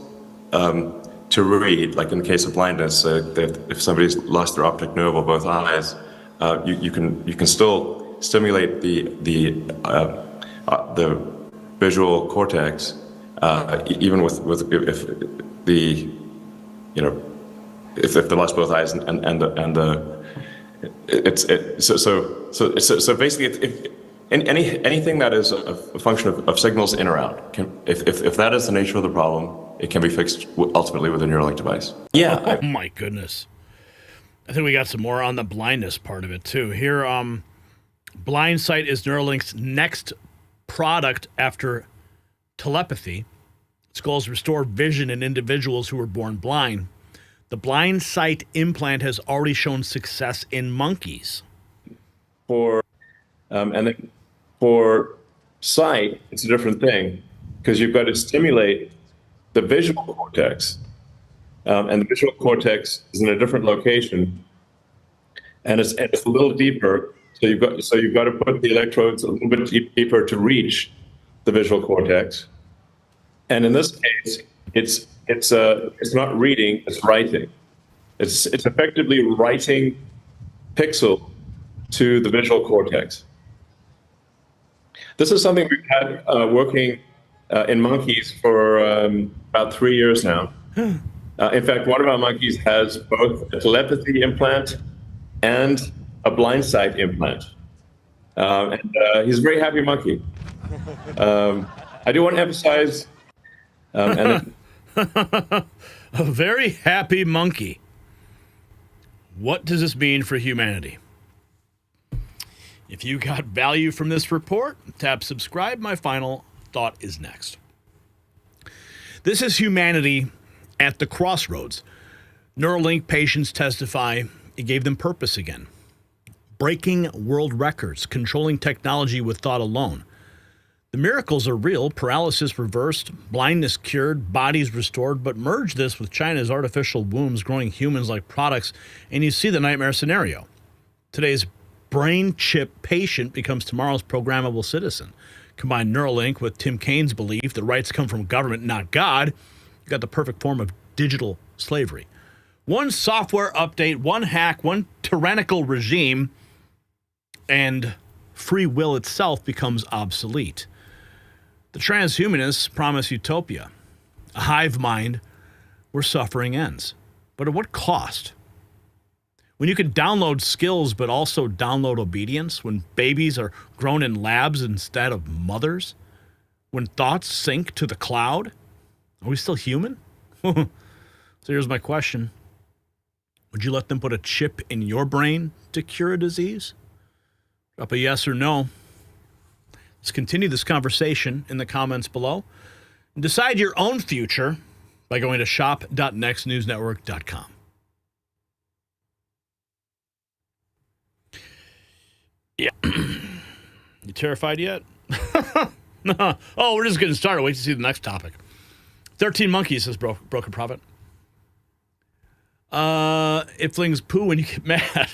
to read, like in the case of blindness, if somebody's lost their optic nerve or both eyes, you can still stimulate the visual cortex, even if they lost both eyes so basically if anything that is a function of signals in or out, if that is the nature of the problem, it can be fixed ultimately with a Neuralink device. Yeah. Oh my goodness. I think we got some more on the blindness part of it too. Here, Blind Sight is Neuralink's next product after telepathy. Its goal is to restore vision in individuals who were born blind. The Blind Sight implant has already shown success in monkeys. And then for sight, it's a different thing because you've got to stimulate the visual cortex, and the visual cortex is in a different location, and it's a little deeper. So you've got to put the electrodes a little bit deeper to reach the visual cortex. And in this case, it's not reading, it's writing. It's effectively writing pixel to the visual cortex. This is something we've had working in monkeys for about 3 years now. In fact, one of our monkeys has both a telepathy implant and a blind sight implant. And he's a very happy monkey. I do want to emphasize... a very happy monkey. What does this mean for humanity? If you got value from this report, tap subscribe. My final thought is next. This is humanity at the crossroads. Neuralink patients testify it gave them purpose again. Breaking world records, controlling technology with thought alone. The miracles are real, paralysis reversed, blindness cured, bodies restored, but merge this with China's artificial wombs growing humans like products, and you see the nightmare scenario. Today's brain chip patient becomes tomorrow's programmable citizen. Combine Neuralink with Tim Kaine's belief that rights come from government, not God, you got the perfect form of digital slavery. One software update, one hack, one tyrannical regime, and free will itself becomes obsolete. The transhumanists promise utopia, a hive mind where suffering ends. But at what cost? When you can download skills but also download obedience, when babies are grown in labs instead of mothers, when thoughts sink to the cloud, are we still human? So here's my question. Would you let them put a chip in your brain to cure a disease? Drop a yes or no. Let's continue this conversation in the comments below. And decide your own future by going to shop.nextnewsnetwork.com. Yeah. You terrified yet? No. Oh, we're just getting started. Wait to see the next topic. 13 monkeys, says Broken Prophet. It flings poo when you get mad.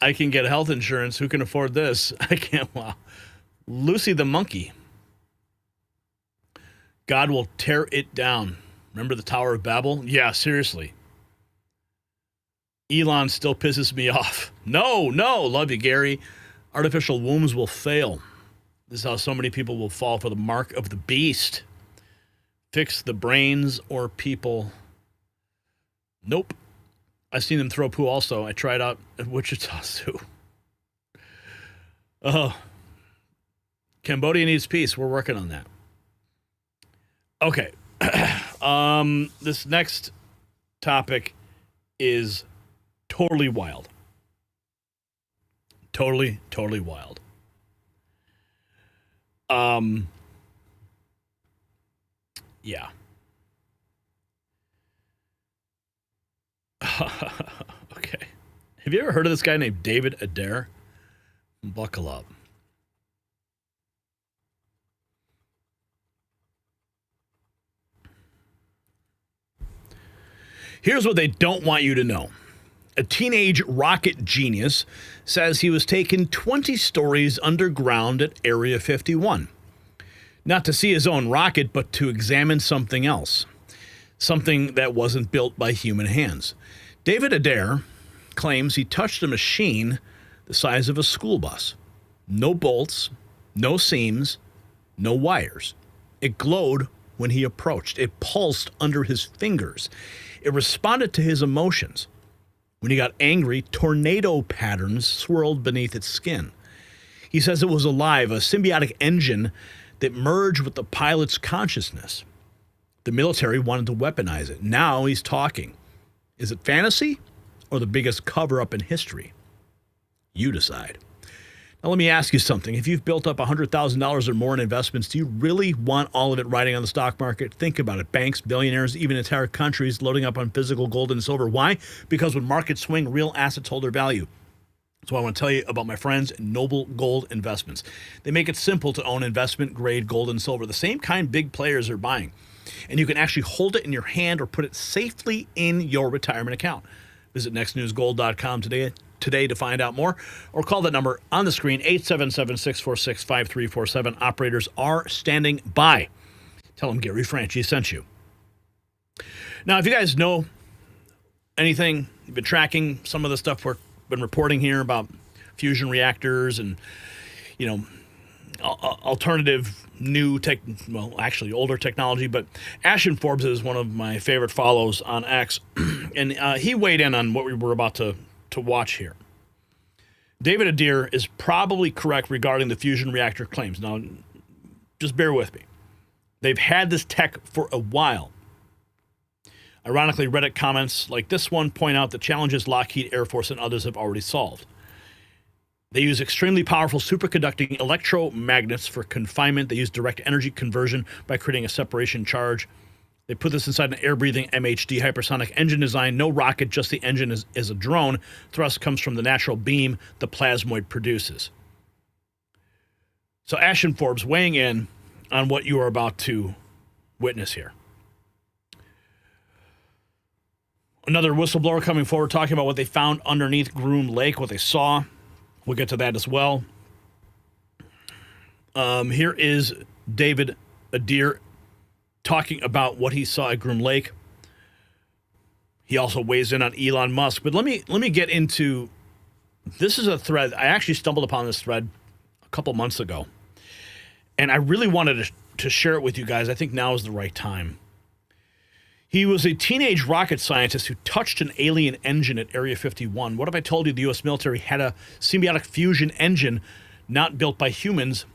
I can get health insurance. Who can afford this? I can't. Wow. Lucy the monkey. God will tear it down. Remember the Tower of Babel? Yeah, seriously. Elon still pisses me off. No. Love you, Gary. Artificial wombs will fail. This is how so many people will fall for the mark of the beast. Fix the brains or people. Nope. I've seen them throw poo also. I tried out at Wichita Zoo. Oh. Cambodia needs peace. We're working on that. Okay. This next topic is totally wild. Totally wild. Yeah. Okay. Have you ever heard of this guy named David Adair? Buckle up. Here's what they don't want you to know. A teenage rocket genius says he was taken 20 stories underground at Area 51. Not to see his own rocket, but to examine something else. Something that wasn't built by human hands. David Adair claims he touched a machine the size of a school bus. No bolts, no seams, no wires. It glowed when he approached. It pulsed under his fingers. It responded to his emotions. When he got angry, tornado patterns swirled beneath its skin. He says it was alive, a symbiotic engine that merged with the pilot's consciousness. The military wanted to weaponize it. Now he's talking. Is it fantasy or the biggest cover-up in history? You decide. Now let me ask you something. If you've built up $100,000 or more in investments, do you really want all of it riding on the stock market? Think about it. Banks, billionaires, even entire countries loading up on physical gold and silver. Why? Because when markets swing, real assets hold their value. So I want to tell you about my friends at Noble Gold Investments. They make it simple to own investment-grade gold and silver, the same kind big players are buying. And you can actually hold it in your hand or put it safely in your retirement account. Visit nextnewsgold.com today to find out more, or call that number on the screen, 877-646-5347. Operators are standing by. Tell them Gary Franchi sent you. Now, if you guys know anything, you've been tracking some of the stuff we've been reporting here about fusion reactors and, alternative new tech, well, actually older technology, but Ashton Forbes is one of my favorite follows on X, and he weighed in on what we were about to watch here. David Adair is probably correct regarding the fusion reactor claims. Now, just bear with me. They've had this tech for a while. Ironically, Reddit comments like this one point out the challenges Lockheed, Air Force, and others have already solved. They use extremely powerful superconducting electromagnets for confinement. They use direct energy conversion by creating a separation charge. They put this inside an air-breathing MHD hypersonic engine design. No rocket, just the engine is a drone. Thrust comes from the natural beam the plasmoid produces. So Ashton Forbes weighing in on what you are about to witness here. Another whistleblower coming forward talking about what they found underneath Groom Lake, what they saw. We'll get to that as well. Here is David Adair talking about what he saw at Groom Lake. He also weighs in on Elon Musk. But let me get into, this is a thread. I actually stumbled upon this thread a couple months ago. And I really wanted to share it with you guys. I think now is the right time. He was a teenage rocket scientist who touched an alien engine at Area 51. What if I told you the U.S. military had a symbiotic fusion engine not built by humans,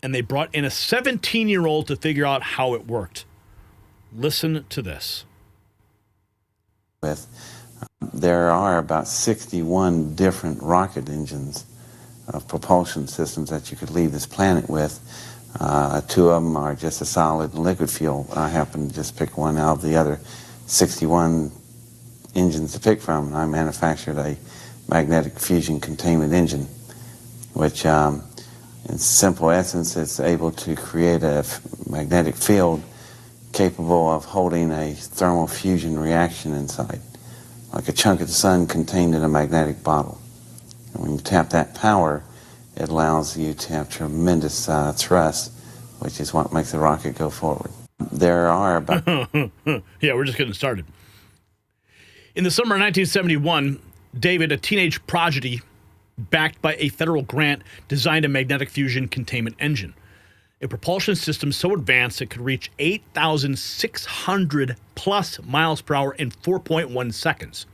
and they brought in a 17-year-old to figure out how it worked? Listen to this. With There are about 61 different rocket engines of propulsion systems that you could leave this planet with. 2 of them are just a solid and liquid fuel. I happen to just pick one out of the other 61 engines to pick from. I manufactured a magnetic fusion containment engine, which in simple essence is able to create a magnetic field capable of holding a thermal fusion reaction inside, like a chunk of the sun contained in a magnetic bottle. And when you tap that power, it allows you to have tremendous thrust, which is what makes the rocket go forward. There are about... Yeah, we're just getting started. In the summer of 1971, David, a teenage prodigy backed by a federal grant, designed a magnetic fusion containment engine, a propulsion system so advanced it could reach 8,600 plus miles per hour in 4.1 seconds.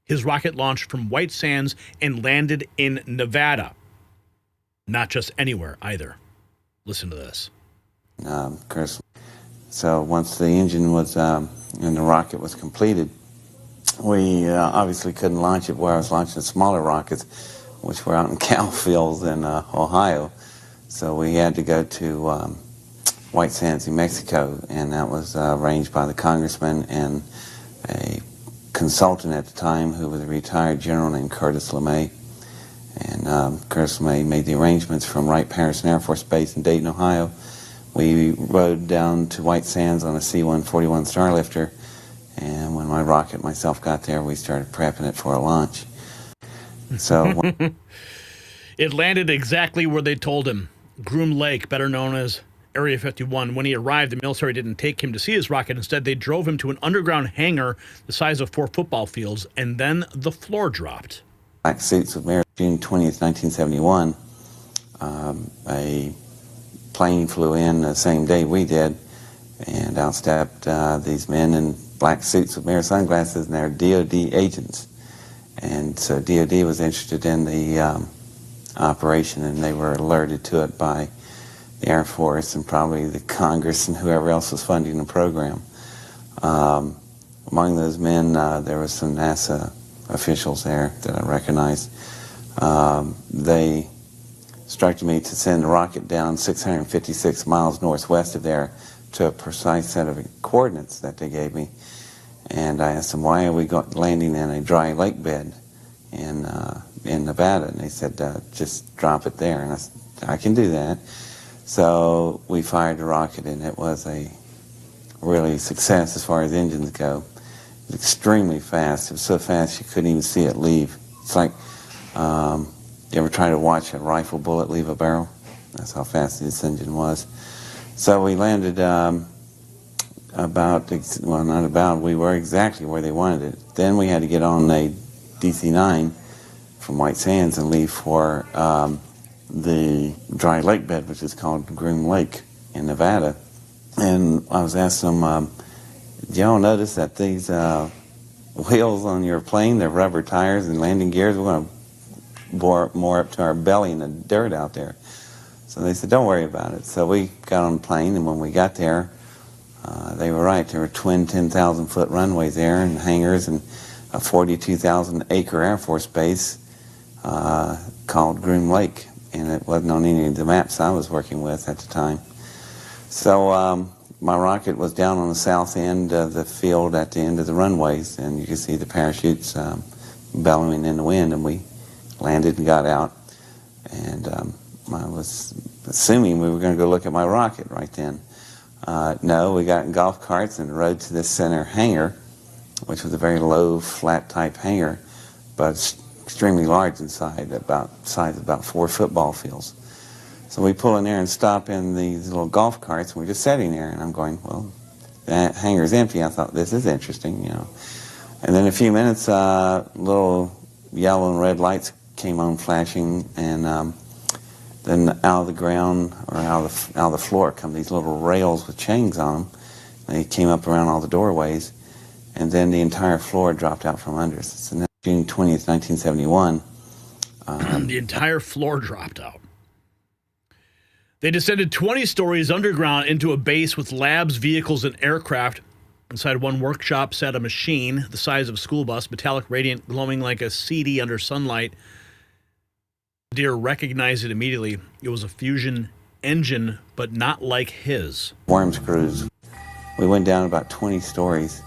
His rocket launched from White Sands and landed in Nevada. Not just anywhere either. Listen to this. Chris. So once the engine was and the rocket was completed, we obviously couldn't launch it where I was launching smaller rockets, which were out in cow fields in Ohio. So we had to go to White Sands, New Mexico, and that was arranged by the congressman and a consultant at the time who was a retired general named Curtis LeMay. And Curtis LeMay made the arrangements from Wright-Patterson Air Force Base in Dayton, Ohio. We rode down to White Sands on a C-141 Starlifter, and when my rocket myself got there, we started prepping it for a launch. So it landed exactly where they told him, Groom Lake, better known as Area 51. When he arrived, the military didn't take him to see his rocket. Instead, they drove him to an underground hangar the size of 4 football fields, and then the floor dropped. Black suits of Mary, June 20th, 1971. A plane flew in the same day we did, and out stepped these men in black suits with mirror sunglasses, and they're DOD agents. And so DOD was interested in the operation, and they were alerted to it by the Air Force and probably the Congress and whoever else was funding the program. Among those men, there was some NASA officials there that I recognized. They instructed me to send the rocket down 656 miles northwest of there to a precise set of coordinates that they gave me. And I asked them, why are we landing in a dry lake bed in Nevada? And they said, just drop it there. And I said, I can do that. So we fired the rocket, and it was a really success as far as engines go. It was extremely fast. It was so fast you couldn't even see it leave. It's like, you ever try to watch a rifle bullet leave a barrel? That's how fast this engine was. So we landed we were exactly where they wanted it. Then we had to get on a DC-9 from White Sands and leave for the dry lake bed, which is called Groom Lake in Nevada. And I was asking them, did y'all notice that these wheels on your plane, they're rubber tires and landing gears, we're going to bore more up to our belly in the dirt out there. So they said, don't worry about it. So we got on the plane, and when we got there, they were right. There were twin 10,000-foot runways there and hangars and a 42,000-acre Air Force base called Groom Lake, and it wasn't on any of the maps I was working with at the time. So my rocket was down on the south end of the field at the end of the runways, and you could see the parachutes bellowing in the wind, and we landed and got out. And I was assuming we were going to go look at my rocket right then. No, we got in golf carts and rode to the center hangar, which was a very low, flat-type hangar, but extremely large inside, size of about 4 football fields. So we pull in there and stop in these little golf carts, and we're just sitting there, and I'm going, well, that hangar's empty. I thought, this is interesting, you know. And then in a few minutes, little yellow and red lights came on flashing, and then out of the ground, or out of the floor, come these little rails with chains on them. They came up around all the doorways, and then the entire floor dropped out from under us. So June 20th, 1971. The entire floor dropped out. They descended 20 stories underground into a base with labs, vehicles, and aircraft. Inside one workshop sat a machine the size of a school bus, metallic, radiant, glowing like a CD under sunlight. Deer recognized it immediately. It was a fusion engine, but not like his. Worms Cruz. We went down about 20 stories,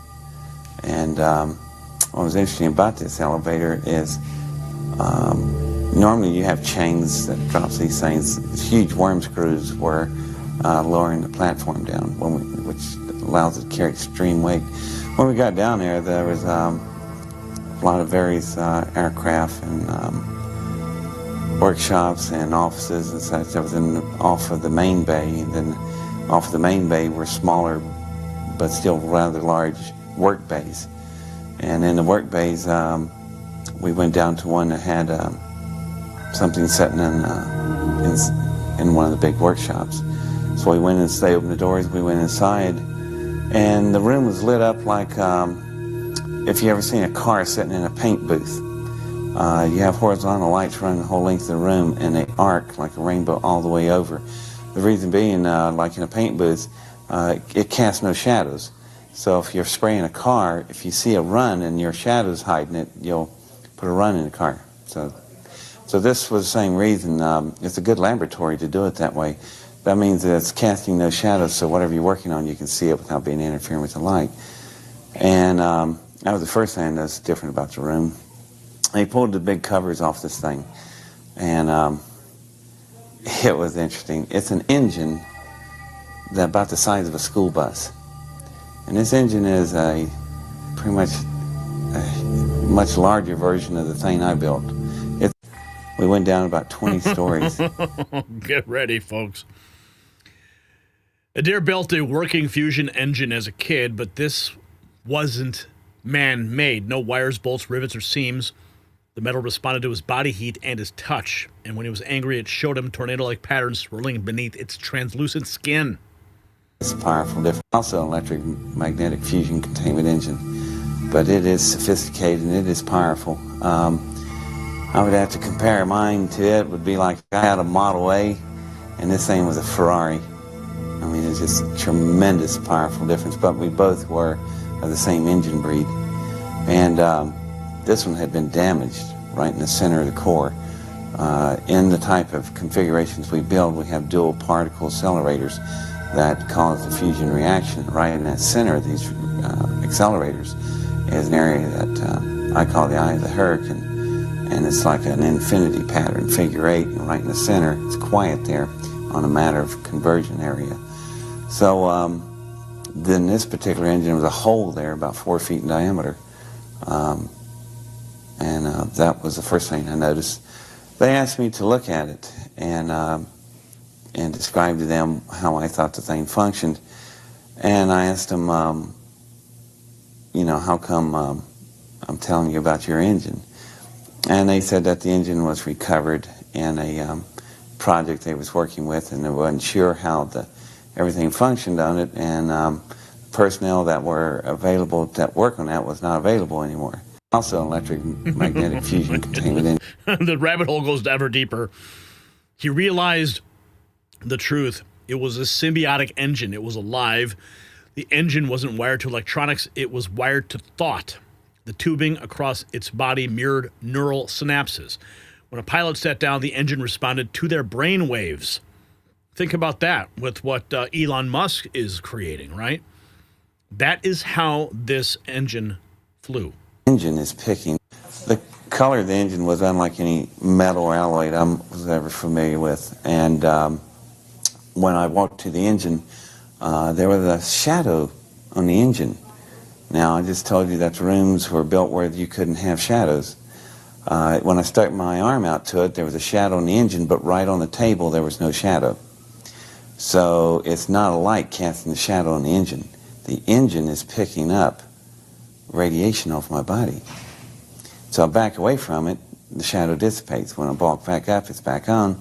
and what was interesting about this elevator is normally you have chains that drops these things. These huge worm screws were lowering the platform down, which allows it to carry extreme weight. When we got down there, there was a lot of various aircraft and workshops and offices and such. That was off of the main bay, and then off of the main bay were smaller but still rather large work bays. And in the work bays, we went down to one that had something sitting in one of the big workshops. So we went and they opened the doors, we went inside, and the room was lit up like if you ever seen a car sitting in a paint booth. You have horizontal lights running the whole length of the room, and they arc like a rainbow all the way over. The reason being, like in a paint booth, it casts no shadows. So if you're spraying a car, if you see a run and your shadow's hiding it, you'll put a run in the car. So this was the same reason. It's a good laboratory to do it that way. That means that it's casting no shadows, so whatever you're working on, you can see it without being interfering with the light. And that was the first thing that's different about the room. They pulled the big covers off this thing, and it was interesting. It's an engine that's about the size of a school bus. And this engine is pretty much a much larger version of the thing I built. We went down about 20 stories. Get ready, folks. Adair built a working fusion engine as a kid, but this wasn't man-made. No wires, bolts, rivets, or seams. The metal responded to his body heat and his touch. And when he was angry, it showed him tornado-like patterns swirling beneath its translucent skin. It's powerful, different. Also an electric magnetic fusion containment engine. But it is sophisticated and it is powerful. I would have to compare mine to it. Would be like I had a Model A and this thing was a Ferrari. I mean, it's just a tremendous, powerful difference. But we both were of the same engine breed. And this one had been damaged right in the center of the core. In the type of configurations we build, we have dual particle accelerators that cause the fusion reaction. Right in that center of these accelerators is an area that I call the eye of the hurricane. And it's like an infinity pattern, figure 8, and right in the center, it's quiet there on a matter of conversion area. So then this particular engine was a hole there about 4 feet in diameter. And that was the first thing I noticed. They asked me to look at it and describe to them how I thought the thing functioned. And I asked them, you know, how come I'm telling you about your engine? And they said that the engine was recovered in a project they was working with, and they weren't sure how everything functioned on it, and personnel that were available that work on that was not available anymore. Also an electric magnetic fusion containment engine. The rabbit hole goes ever deeper. He realized the truth. It was a symbiotic engine. It was alive. The engine wasn't wired to electronics. It was wired to thought. The tubing across its body mirrored neural synapses. When a pilot sat down, the engine responded to their brain waves. Think about that with what Elon Musk is creating, right? That is how this engine flew. Engine is picking. The color of the engine was unlike any metal or alloy I was ever familiar with. And when I walked to the engine, there was a shadow on the engine. Now, I just told you that the rooms were built where you couldn't have shadows. When I stuck my arm out to it, there was a shadow on the engine, but right on the table, there was no shadow. So it's not a light casting the shadow on the engine. The engine is picking up radiation off my body. So I back away from it, the shadow dissipates. When I walk back up, it's back on.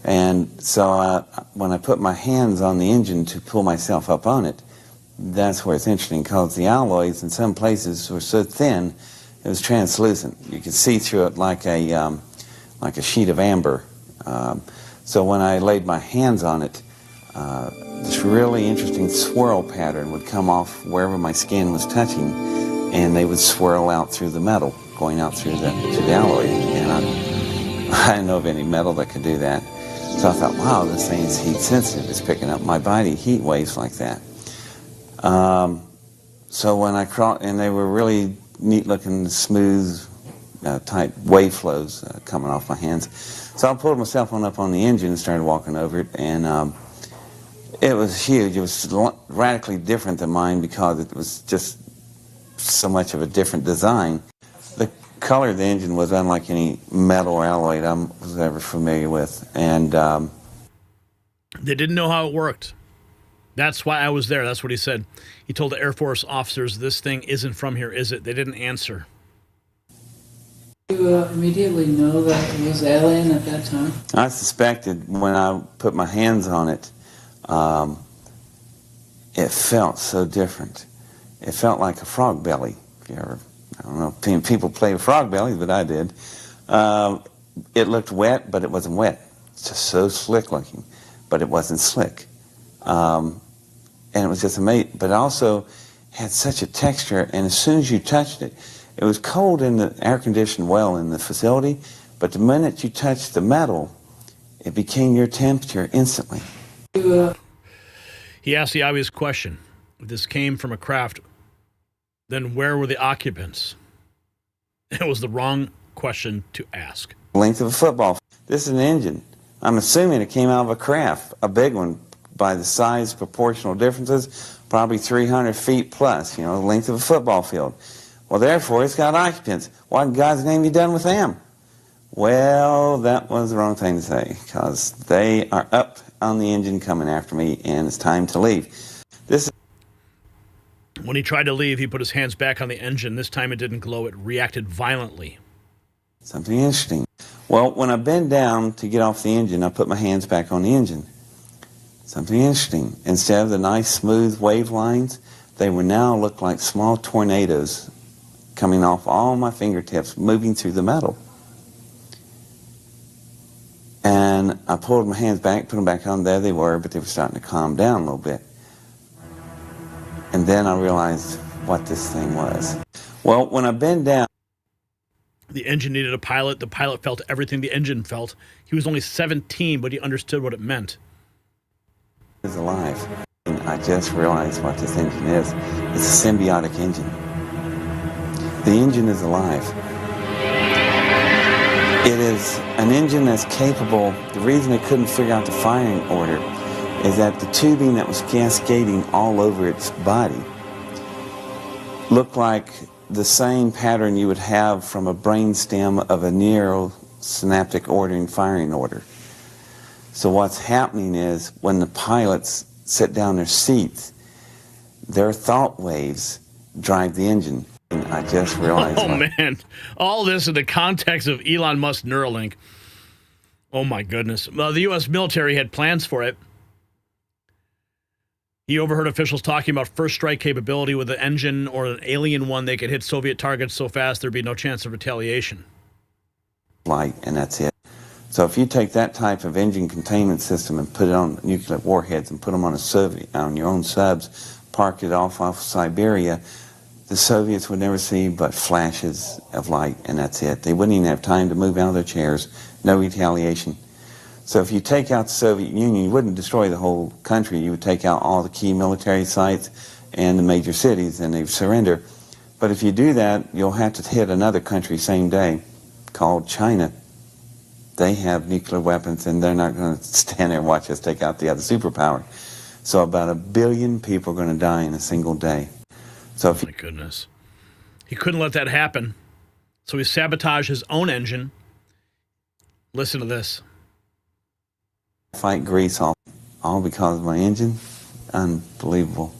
And so when I put my hands on the engine to pull myself up on it, that's where it's interesting, because the alloys in some places were so thin, it was translucent. You could see through it like a sheet of amber. So when I laid my hands on it, this really interesting swirl pattern would come off wherever my skin was touching, and they would swirl out through the metal, going out through the alloy. And I didn't know of any metal that could do that. So I thought, wow, this thing is heat sensitive. It's picking up my body heat waves like that. So when I crawled, and they were really neat looking, smooth, tight wave flows coming off my hands. So I pulled myself on up on the engine and started walking over it, and it was huge. It was radically different than mine because it was just so much of a different design. The color of the engine was unlike any metal or alloy I was ever familiar with, and they didn't know how it worked. That's why I was there. That's what he said. He told the Air Force officers, "This thing isn't from here, is it?" They didn't answer. You immediately know that it was alien at that time? I suspected when I put my hands on it, it felt so different. It felt like a frog belly. If you ever, I don't know if people play with frog bellies, but I did. It looked wet, but it wasn't wet. It's just so slick looking, but it wasn't slick. And it was just amazing. But it also had such a texture, and as soon as you touched it, it was cold in the air-conditioned well in the facility, but the minute you touched the metal, it became your temperature instantly. He asked the obvious question. If this came from a craft, then where were the occupants? It was the wrong question to ask. Length of a football. This is an engine. I'm assuming it came out of a craft, a big one, by the size proportional differences, probably 300 feet plus, the length of a football field. Well, therefore, it's got occupants. What in God's name have you done with them? Well, that was the wrong thing to say, because they are up on the engine coming after me, and it's time to leave. When he tried to leave, he put his hands back on the engine. This time it didn't glow. It reacted violently. Something interesting. Well, when I bent down to get off the engine, I put my hands back on the engine. Something interesting. Instead of the nice smooth wave lines, they would now look like small tornadoes coming off all my fingertips, moving through the metal. And I pulled my hands back, put them back on. There they were, but they were starting to calm down a little bit. And then I realized what this thing was. Well, when I bent down, the engine needed a pilot. The pilot felt everything the engine felt. He was only 17, but he understood what it meant. Is alive. And I just realized what this engine is. It's a symbiotic engine. The engine is alive. It is an engine that's capable. The reason they couldn't figure out the firing order is that the tubing that was cascading all over its body looked like the same pattern you would have from a brainstem of a neurosynaptic ordering firing order. So what's happening is when the pilots sit down their seats, their thought waves drive the engine. And I just realized. Oh, man. All this in the context of Elon Musk's Neuralink. Oh, my goodness. Well, the U.S. military had plans for it. He overheard officials talking about first strike capability with an engine or an alien one. They could hit Soviet targets so fast there'd be no chance of retaliation. Light, and that's it. So if you take that type of engine containment system and put it on nuclear warheads and put them on your own subs, park it off Siberia, the Soviets would never see but flashes of light, and that's it. They wouldn't even have time to move out of their chairs. No retaliation. So if you take out the Soviet Union, you wouldn't destroy the whole country. You would take out all the key military sites and the major cities, and they'd surrender. But if you do that, you'll have to hit another country same day called China. They have nuclear weapons, and they're not going to stand there and watch us take out the other superpower. So about 1 billion people are going to die in a single day. So if my goodness. He couldn't let that happen. So he sabotaged his own engine. Listen to this. Fight grease all because of my engine. Unbelievable.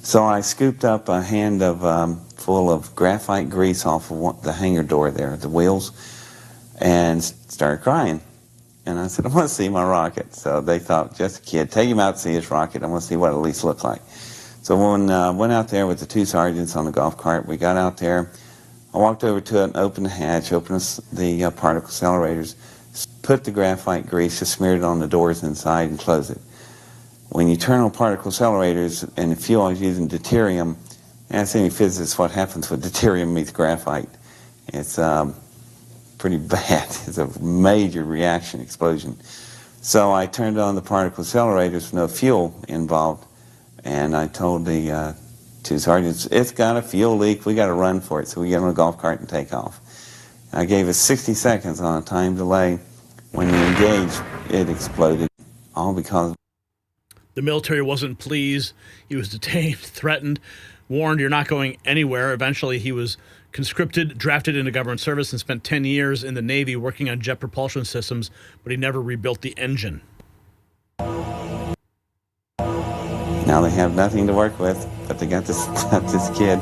So I scooped up a hand full of graphite grease off of the hangar door there, the wheels, and started crying. And I said, I want to see my rocket. So they thought, just a kid, take him out to see his rocket. I want to see what it at least looked like. So when I went out there with the 2 sergeants on the golf cart, we got out there. I walked over to it and opened the hatch, opened the particle accelerators, put the graphite grease, just smeared it on the doors inside and closed it. when you turn on particle accelerators and the fuel is using deuterium, ask any physicists what happens with deuterium meets graphite. It's pretty bad. It's a major reaction explosion. So I turned on the particle accelerators with no fuel involved, and I told the two sergeants, it's got a fuel leak, we got to run for it. So we get on a golf cart and take off. I gave us 60 seconds on a time delay. When we engaged, it exploded, all because... The military wasn't pleased. He was detained, threatened, warned you're not going anywhere. Eventually, he was conscripted, drafted into government service, and spent 10 years in the Navy working on jet propulsion systems, but he never rebuilt the engine. Now they have nothing to work with, but they got this kid.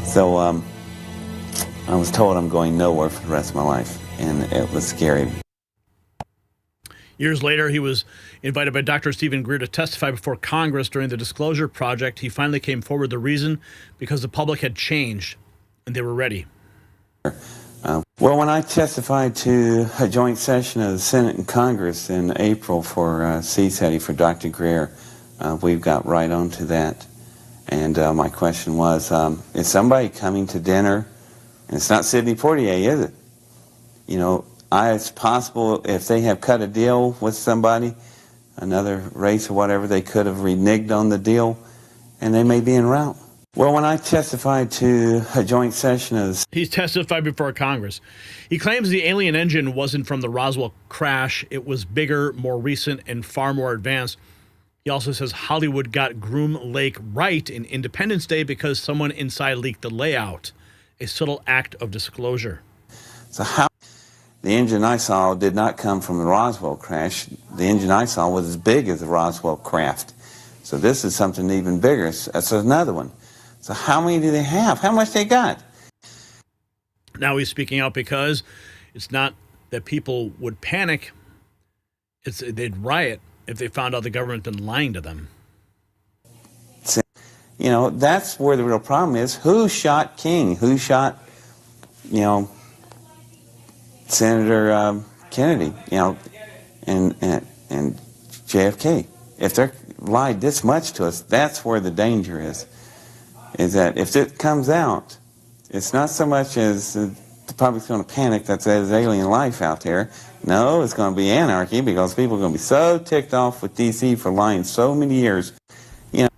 So I was told I'm going nowhere for the rest of my life, and it was scary. Years later, he was invited by Dr. Stephen Greer to testify before Congress during the Disclosure Project. He finally came forward. The reason, because the public had changed, and they were ready. Well, when I testified to a joint session of the Senate and Congress in April for CSETI for Dr. Greer, we got right onto that. And my question was, is somebody coming to dinner? And it's not Sidney Poitier, is it? You know, it's possible if they have cut a deal with somebody, another race or whatever, they could have reneged on the deal, and they may be en route. Well, when I testified to a joint session of... He's testified before Congress. He claims the alien engine wasn't from the Roswell crash. It was bigger, more recent, and far more advanced. He also says Hollywood got Groom Lake right in Independence Day because someone inside leaked the layout, a subtle act of disclosure. So how... The engine I saw did not come from the Roswell crash. The engine I saw was as big as the Roswell craft. So this is something even bigger. That's another one. So how many do they have? How much they got? Now he's speaking out because it's not that people would panic. They'd riot if they found out the government had been lying to them. You know, that's where the real problem is. Who shot King? Who shot, you know, Senator Kennedy, you know, and JFK? If they're lied this much to us, that's where the danger is that if it comes out, it's not so much as the public's going to panic that there's alien life out there. No, it's going to be anarchy because people are going to be so ticked off with D.C. for lying so many years. You know.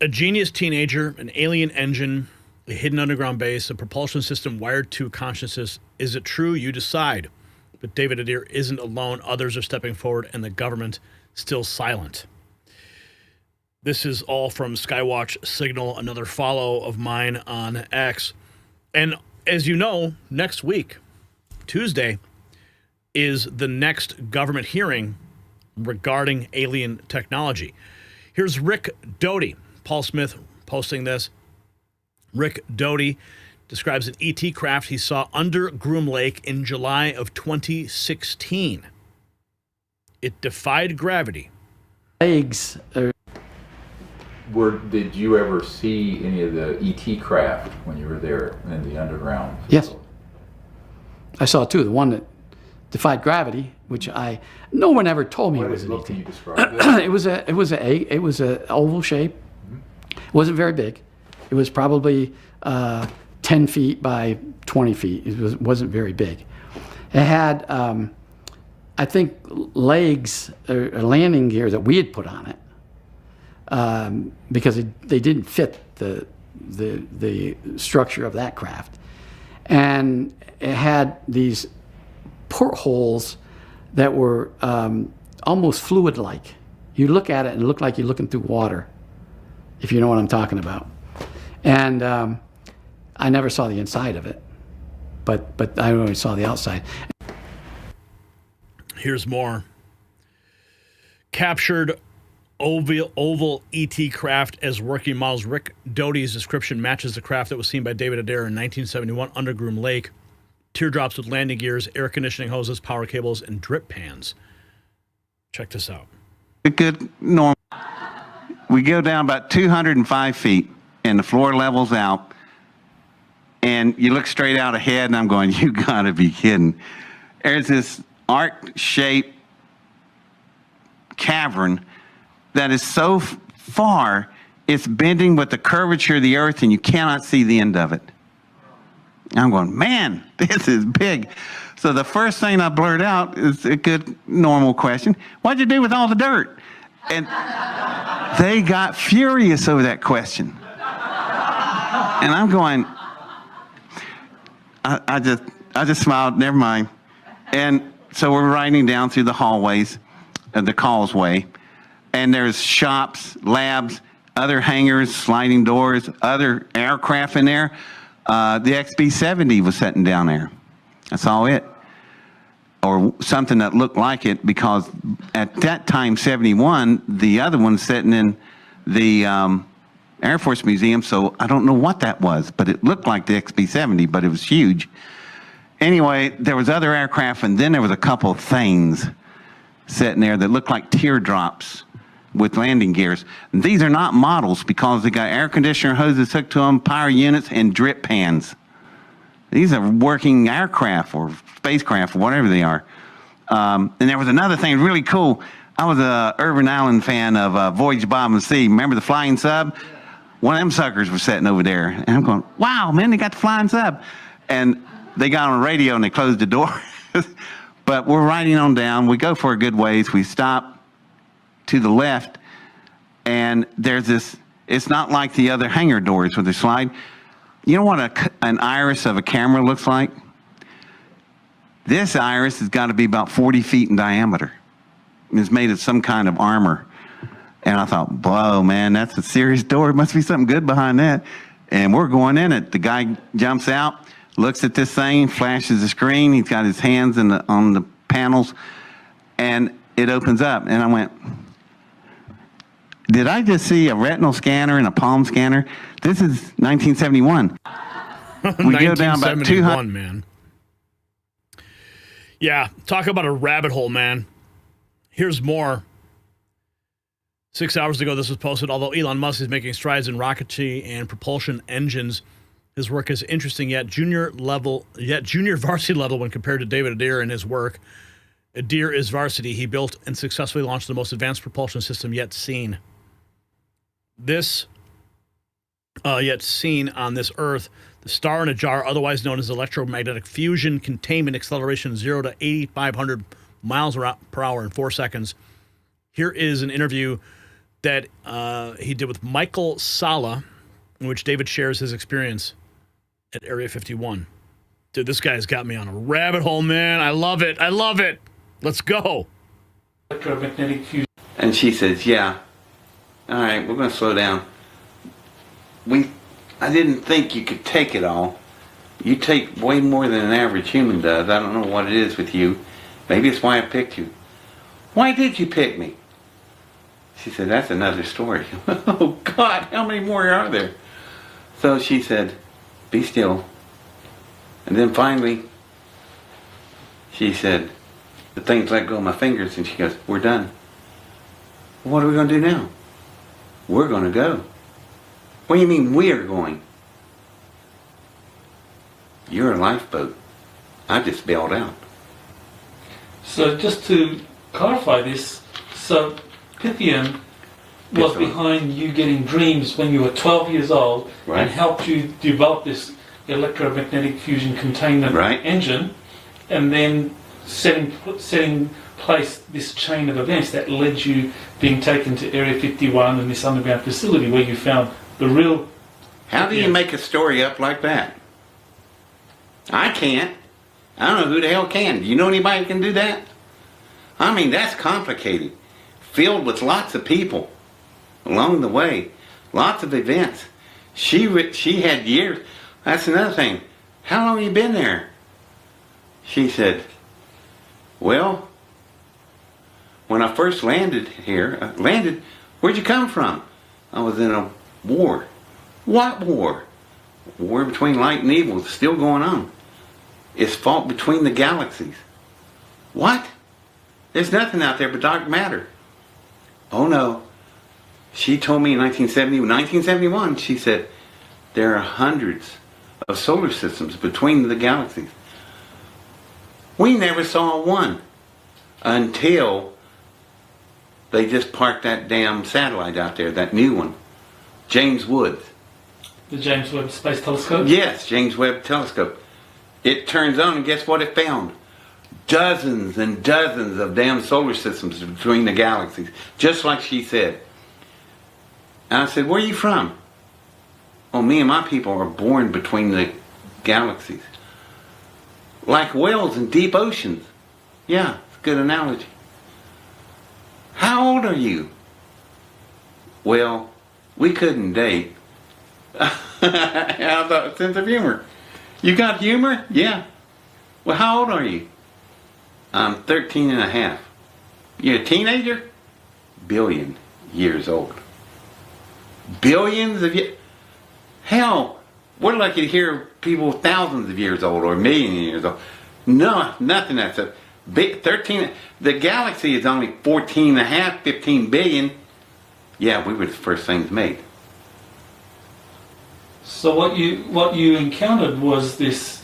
A genius teenager, an alien engine, a hidden underground base, a propulsion system wired to consciousness. Is it true? You decide. But David Adair isn't alone. Others are stepping forward, and the government still silent. This is all from Skywatch Signal, another follow of mine on X. And as you know, next week, Tuesday, is the next government hearing regarding alien technology. Here's Rick Doty, Paul Smith posting this. Rick Doty describes an ET craft he saw under Groom Lake in July of 2016. It defied gravity. Legs are... Did you ever see any of the ET craft when you were there in the underground facility? Yes. I saw two. The one that defied gravity, which no one ever told me it was an ET. Can you describe it? It was an oval shape. It wasn't very big. It was probably 10 feet by 20 feet. It wasn't very big. It had, I think, legs or landing gear that we had put on it. Because they didn't fit the structure of that craft. And it had these portholes that were almost fluid-like. You look at it and it looked like you're looking through water, if you know what I'm talking about. And I never saw the inside of it, but I only saw the outside. Here's more. Captured oval ET craft as working models. Rick Doty's description matches the craft that was seen by David Adair in 1971 under Groom Lake. Teardrops with landing gears, air conditioning hoses, power cables, and drip pans. Check this out. A good normal. We go down about 205 feet, and the floor levels out, and you look straight out ahead, and I'm going, you gotta be kidding. There's this arc-shaped cavern that is so far, it's bending with the curvature of the earth and you cannot see the end of it. I'm going, man, this is big. So the first thing I blurt out is a good normal question. What'd you do with all the dirt? And they got furious over that question. And I'm going, I just smiled, never mind. And so we're riding down through the hallways of the causeway, and there's shops, labs, other hangars, sliding doors, other aircraft in there. The XB-70 was sitting down there. I saw it. Or something that looked like it, because at that time, 71, the other one's sitting in the Air Force Museum, so I don't know what that was, but it looked like the XB-70, but it was huge. Anyway, there was other aircraft, and then there was a couple of things sitting there that looked like teardrops with landing gears. And these are not models, because they got air conditioner hoses hooked to them, power units, and drip pans. These are working aircraft or spacecraft or whatever they are. And there was another thing really cool. I was a Irvin Allen fan of Voyage Bob and Sea. Remember the flying sub? One of them suckers was sitting over there. And I'm going, wow, man, they got the flying sub. And they got on the radio and they closed the door. But we're riding on down. We go for a good ways. We stop to the left. And there's this, it's not like the other hangar doors where they slide. You know what an iris of a camera looks like? This iris has got to be about 40 feet in diameter. It's made of some kind of armor. And I thought, whoa, man, that's a serious door. It must be something good behind that. And we're going in it. The guy jumps out, looks at this thing, flashes the screen. He's got his hands on the panels, and it opens up. And I went, did I just see a retinal scanner and a palm scanner? This is 1971. We go down about 200. Man. Yeah, talk about a rabbit hole, man. Here's more. 6 hours ago, this was posted. Although Elon Musk is making strides in rocketry and propulsion engines, his work is interesting yet junior varsity level when compared to David Adair and his work. Adair is varsity. He built and successfully launched the most advanced propulsion system yet seen. Yet seen on this Earth, the star in a jar, otherwise known as electromagnetic fusion, containment acceleration 0 to 8,500 miles per hour in 4 seconds. Here is an interview that he did with Michael Sala, in which David shares his experience at Area 51. Dude, this guy's got me on a rabbit hole, man. I love it. I love it. Let's go. Electromagnetic fusion. And she says, yeah. All right, we're going to slow down. I didn't think you could take it all. You take way more than an average human does. I don't know what it is with you. Maybe it's why I picked you. Why did you pick me? She said, that's another story. Oh, God, how many more are there? So she said, be still. And then finally, she said, the things let go of my fingers, and she goes, we're done. What are we going to do now? We're going to go. What do you mean we're going? You're a lifeboat. I just bailed out. So just to clarify this, so Pythian was behind you getting dreams when you were 12 years old, right, and helped you develop this electromagnetic fusion containment, right, engine, and then setting place this chain of events that led you being taken to Area 51 and this underground facility where you found the real... How do you make a story up like that? I can't. I don't know who the hell can. Do you know anybody who can do that? I mean, that's complicated. Filled with lots of people along the way. Lots of events. She had years. That's another thing. How long have you been there? She said, well, when I first landed here, where'd you come from? I was in a war. What war? War between light and evil is still going on. It's fought between the galaxies. What? There's nothing out there but dark matter. Oh no. She told me in 1971, she said, there are hundreds of solar systems between the galaxies. We never saw one until They just parked that damn satellite out there, that new one. James Webb. The James Webb Space Telescope? Yes, James Webb Telescope. It turns on and guess what it found? Dozens and dozens of damn solar systems between the galaxies, just like she said. And I said, where are you from? Oh, me and my people are born between the galaxies. Like whales in deep oceans. Yeah, it's a good analogy. How old are you? Well, we couldn't date. How's that sense of humor? You got humor? Yeah. Well, how old are you? I'm 13 and a half. You're a teenager? Billion years old. Billions of years? Hell, we're lucky to hear people thousands of years old or a million years old. No, nothing that's a big 13. The galaxy is only 14 and a half, 15 billion. Yeah, we were the first things made. So what you encountered was this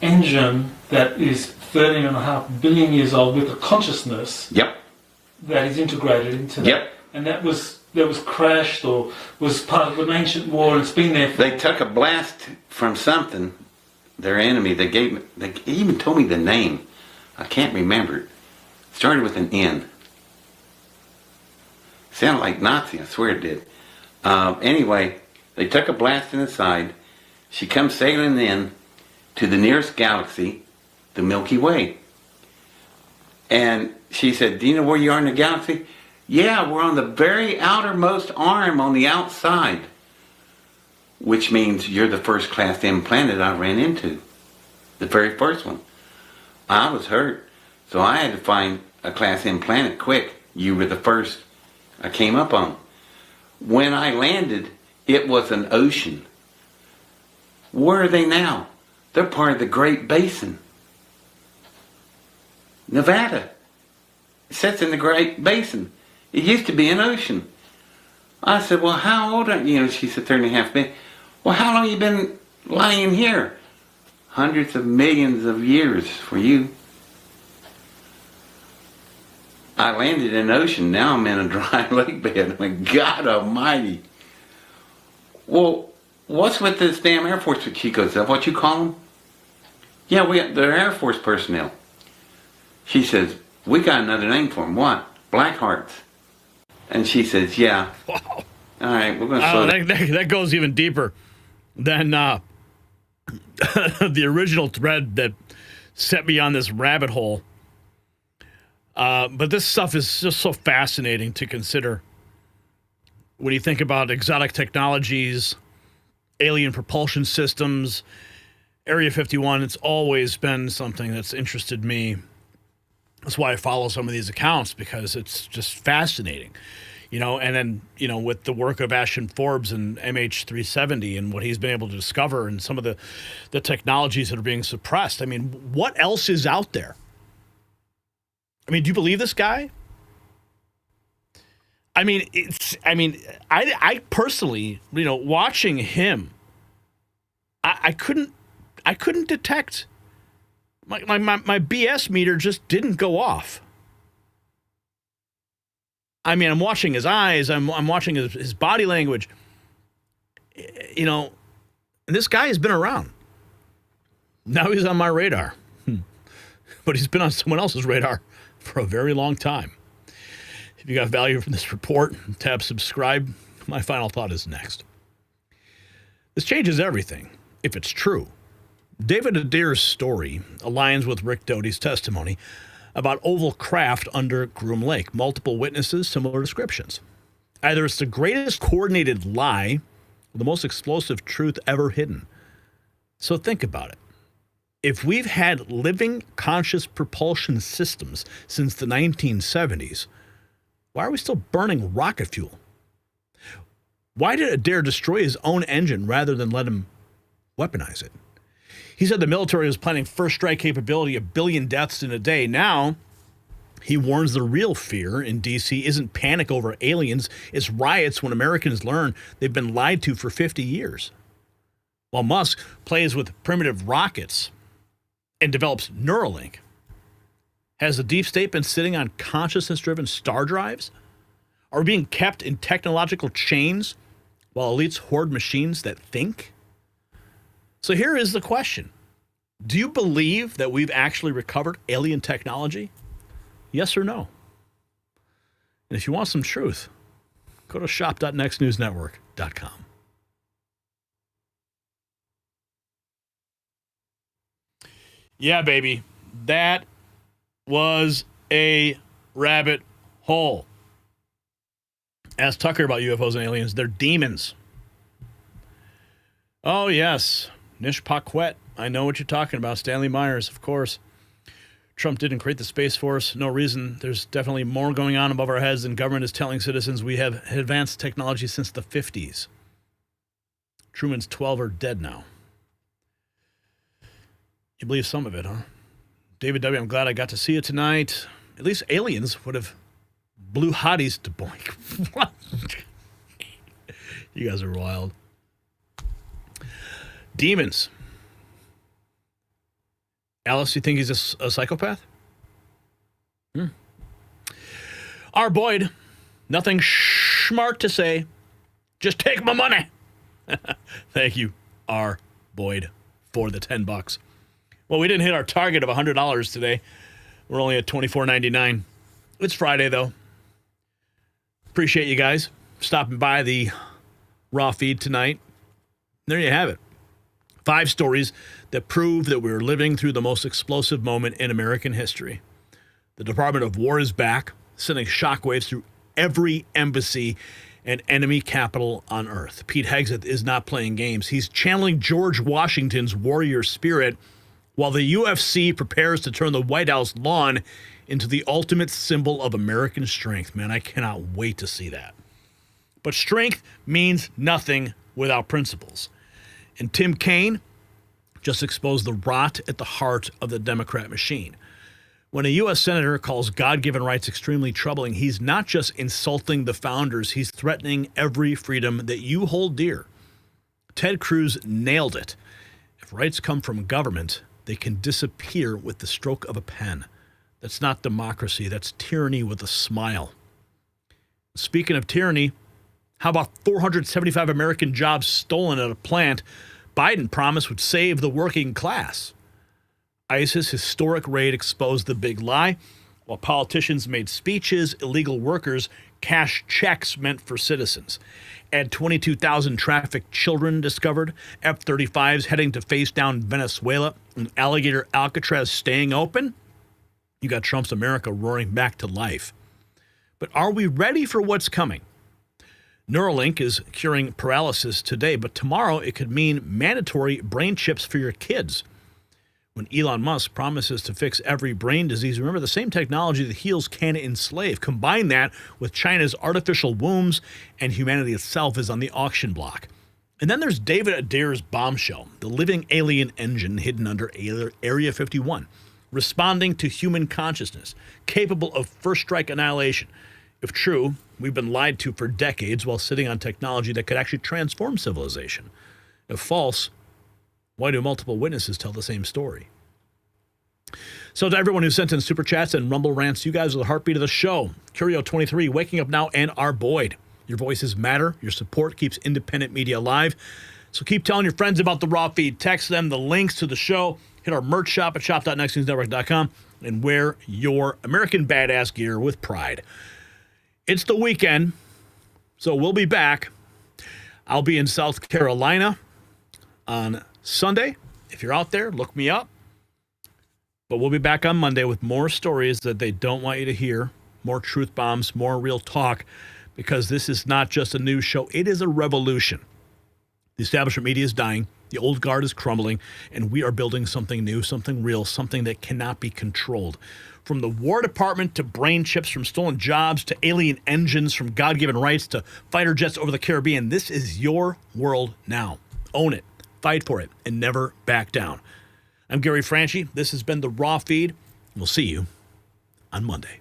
engine that is 13.5 billion years old with a consciousness. Yep. That is integrated into that. Yep. And that was crashed or was part of an ancient war and it's been there. They took a blast from something, their enemy. They even told me the name. I can't remember it. Started with an N. Sounded like Nazi, I swear it did. Anyway, they took a blast in the side. She comes sailing in to the nearest galaxy, the Milky Way. And she said, do you know where you are in the galaxy? Yeah, we're on the very outermost arm on the outside. Which means you're the first class M planet I ran into. The very first one. I was hurt, so I had to find a class M planet quick. You were the first I came up on. When I landed, it was an ocean. Where are they now? They're part of the Great Basin. Nevada. It sits in the Great Basin. It used to be an ocean. I said, well, how old are you? She said 13.5 billion. Well, how long have you been lying here? Hundreds of millions of years for you. I landed in an ocean. Now I'm in a dry lake bed. I mean, God almighty. Well, what's with this damn Air Force? She goes, is that what you call them? Yeah, they're Air Force personnel. She says, we got another name for them. What? Blackhearts. And she says, yeah. Wow. All right, we're going to slow down. That goes even deeper than the original thread that set me on this rabbit hole. But this stuff is just so fascinating to consider when you think about exotic technologies, alien propulsion systems, Area 51. It's always been something that's interested me. That's why I follow some of these accounts, because it's just fascinating. And then, with the work of Ashton Forbes and MH370 and what he's been able to discover and some of the technologies that are being suppressed. I mean, what else is out there? I mean, do you believe this guy? I mean, I personally, watching him, I couldn't detect. My BS meter just didn't go off. I mean, I'm watching his eyes. I'm watching his body language. And this guy has been around. Now he's on my radar. But he's been on someone else's radar for a very long time. If you got value from this report, tab subscribe. My final thought is next. This changes everything, if it's true. David Adair's story aligns with Rick Doty's testimony about oval craft under Groom Lake. Multiple witnesses, similar descriptions. Either it's the greatest coordinated lie or the most explosive truth ever hidden. So think about it. If we've had living conscious propulsion systems since the 1970s, why are we still burning rocket fuel? Why did Adair destroy his own engine rather than let him weaponize it? He said the military was planning first strike capability of 1 billion deaths in a day. Now, he warns the real fear in D.C. isn't panic over aliens, it's riots when Americans learn they've been lied to for 50 years. While Musk plays with primitive rockets and develops Neuralink, has the deep state been sitting on consciousness-driven star drives? Are we being kept in technological chains while elites hoard machines that think? So here is the question. Do you believe that we've actually recovered alien technology? Yes or no? And if you want some truth, go to shop.nextnewsnetwork.com. Yeah, baby. That was a rabbit hole. Ask Tucker about UFOs and aliens. They're demons. Oh, yes. Nish Paquette. I know what you're talking about. Stanley Myers, of course. Trump didn't create the Space Force. No reason. There's definitely more going on above our heads than government is telling citizens. We have advanced technology since the 50s. Truman's 12 are dead now. You believe some of it, huh? David W., I'm glad I got to see you tonight. At least aliens would have blew hotties to boink. What? You guys are wild. Demons. Alice, you think he's a psychopath? R. Boyd, nothing smart to say. Just take my money. Thank you, R. Boyd, for the $10. Well, we didn't hit our target of $100 today. We're only at $24.99. It's Friday, though. Appreciate you guys stopping by the raw feed tonight. There you have it. 5 stories that prove that we're living through the most explosive moment in American history. The Department of War is back, sending shockwaves through every embassy and enemy capital on Earth. Pete Hegseth is not playing games. He's channeling George Washington's warrior spirit while the UFC prepares to turn the White House lawn into the ultimate symbol of American strength. Man, I cannot wait to see that. But strength means nothing without principles. And Tim Kaine just exposed the rot at the heart of the Democrat machine. When a U.S. senator calls God-given rights extremely troubling, he's not just insulting the founders, he's threatening every freedom that you hold dear. Ted Cruz nailed it. If rights come from government, they can disappear with the stroke of a pen. That's not democracy, that's tyranny with a smile. Speaking of tyranny, how about 475 American jobs stolen at a plant Biden promised would save the working class? ICE's historic raid exposed the big lie. While politicians made speeches, illegal workers cashed checks meant for citizens. Add 22,000 trafficked children discovered, F-35s heading to face down Venezuela, and alligator Alcatraz staying open. You got Trump's America roaring back to life. But are we ready for what's coming? Neuralink is curing paralysis today, but tomorrow it could mean mandatory brain chips for your kids. When Elon Musk promises to fix every brain disease, remember the same technology that heals can enslave. Combine that with China's artificial wombs, and humanity itself is on the auction block. And then there's David Adair's bombshell, the living alien engine hidden under Area 51, responding to human consciousness, capable of first strike annihilation. If true, we've been lied to for decades while sitting on technology that could actually transform civilization. If false, why do multiple witnesses tell the same story? So to everyone who sent in Super Chats and Rumble Rants, you guys are the heartbeat of the show. Curio23, Waking Up Now, and R. Boyd. Your voices matter. Your support keeps independent media alive. So keep telling your friends about the raw feed. Text them the links to the show. Hit our merch shop at shop.nextnewsnetwork.com and wear your American Badass gear with pride. It's the weekend, so we'll be back. I'll be in South Carolina on Sunday. If you're out there, look me up. But we'll be back on Monday with more stories that they don't want you to hear, more truth bombs, more real talk, because this is not just a news show. It is a revolution. The establishment media is dying. The old guard is crumbling, and we are building something new, something real, something that cannot be controlled. From the War Department to brain chips, from stolen jobs to alien engines, from God-given rights to fighter jets over the Caribbean, this is your world now. Own it, fight for it, and never back down. I'm Gary Franchi. This has been the Raw Feed. We'll see you on Monday.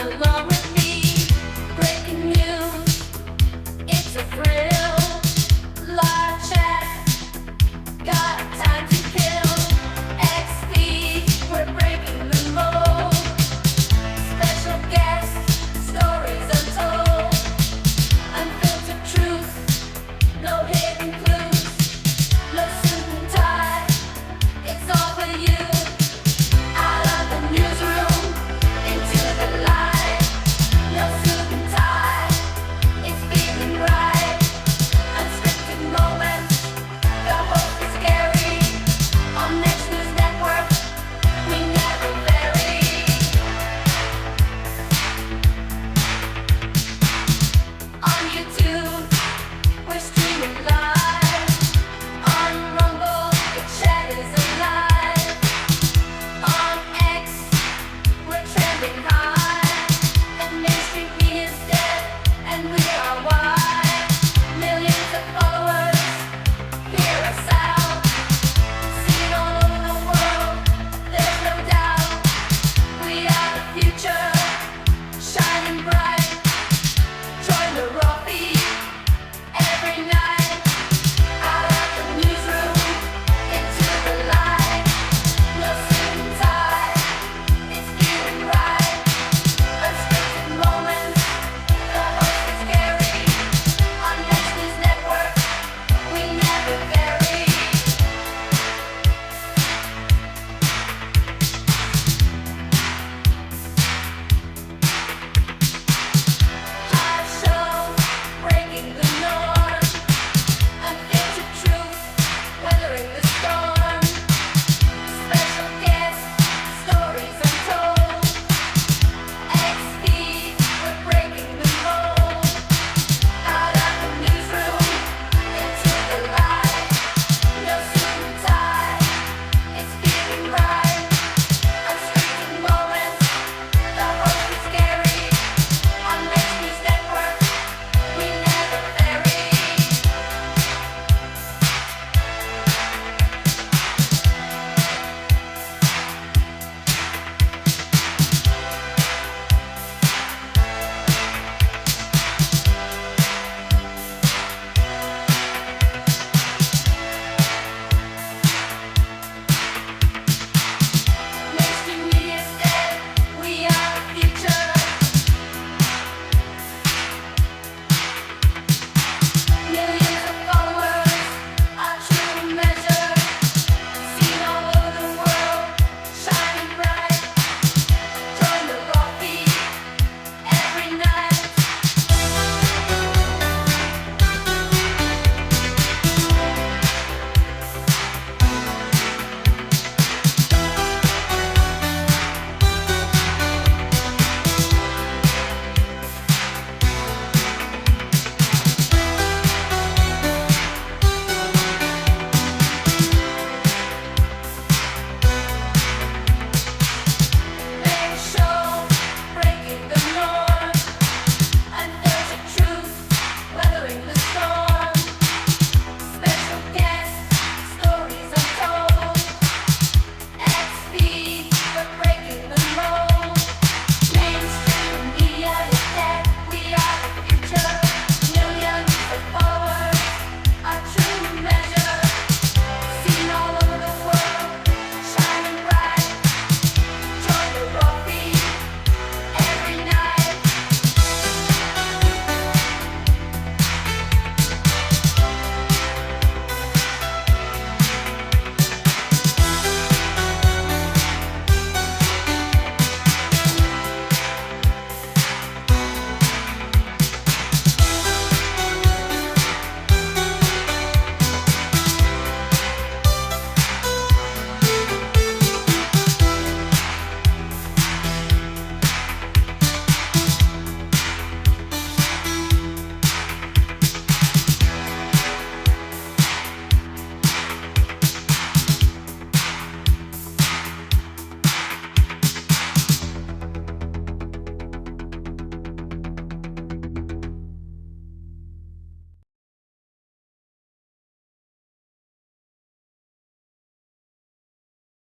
the law.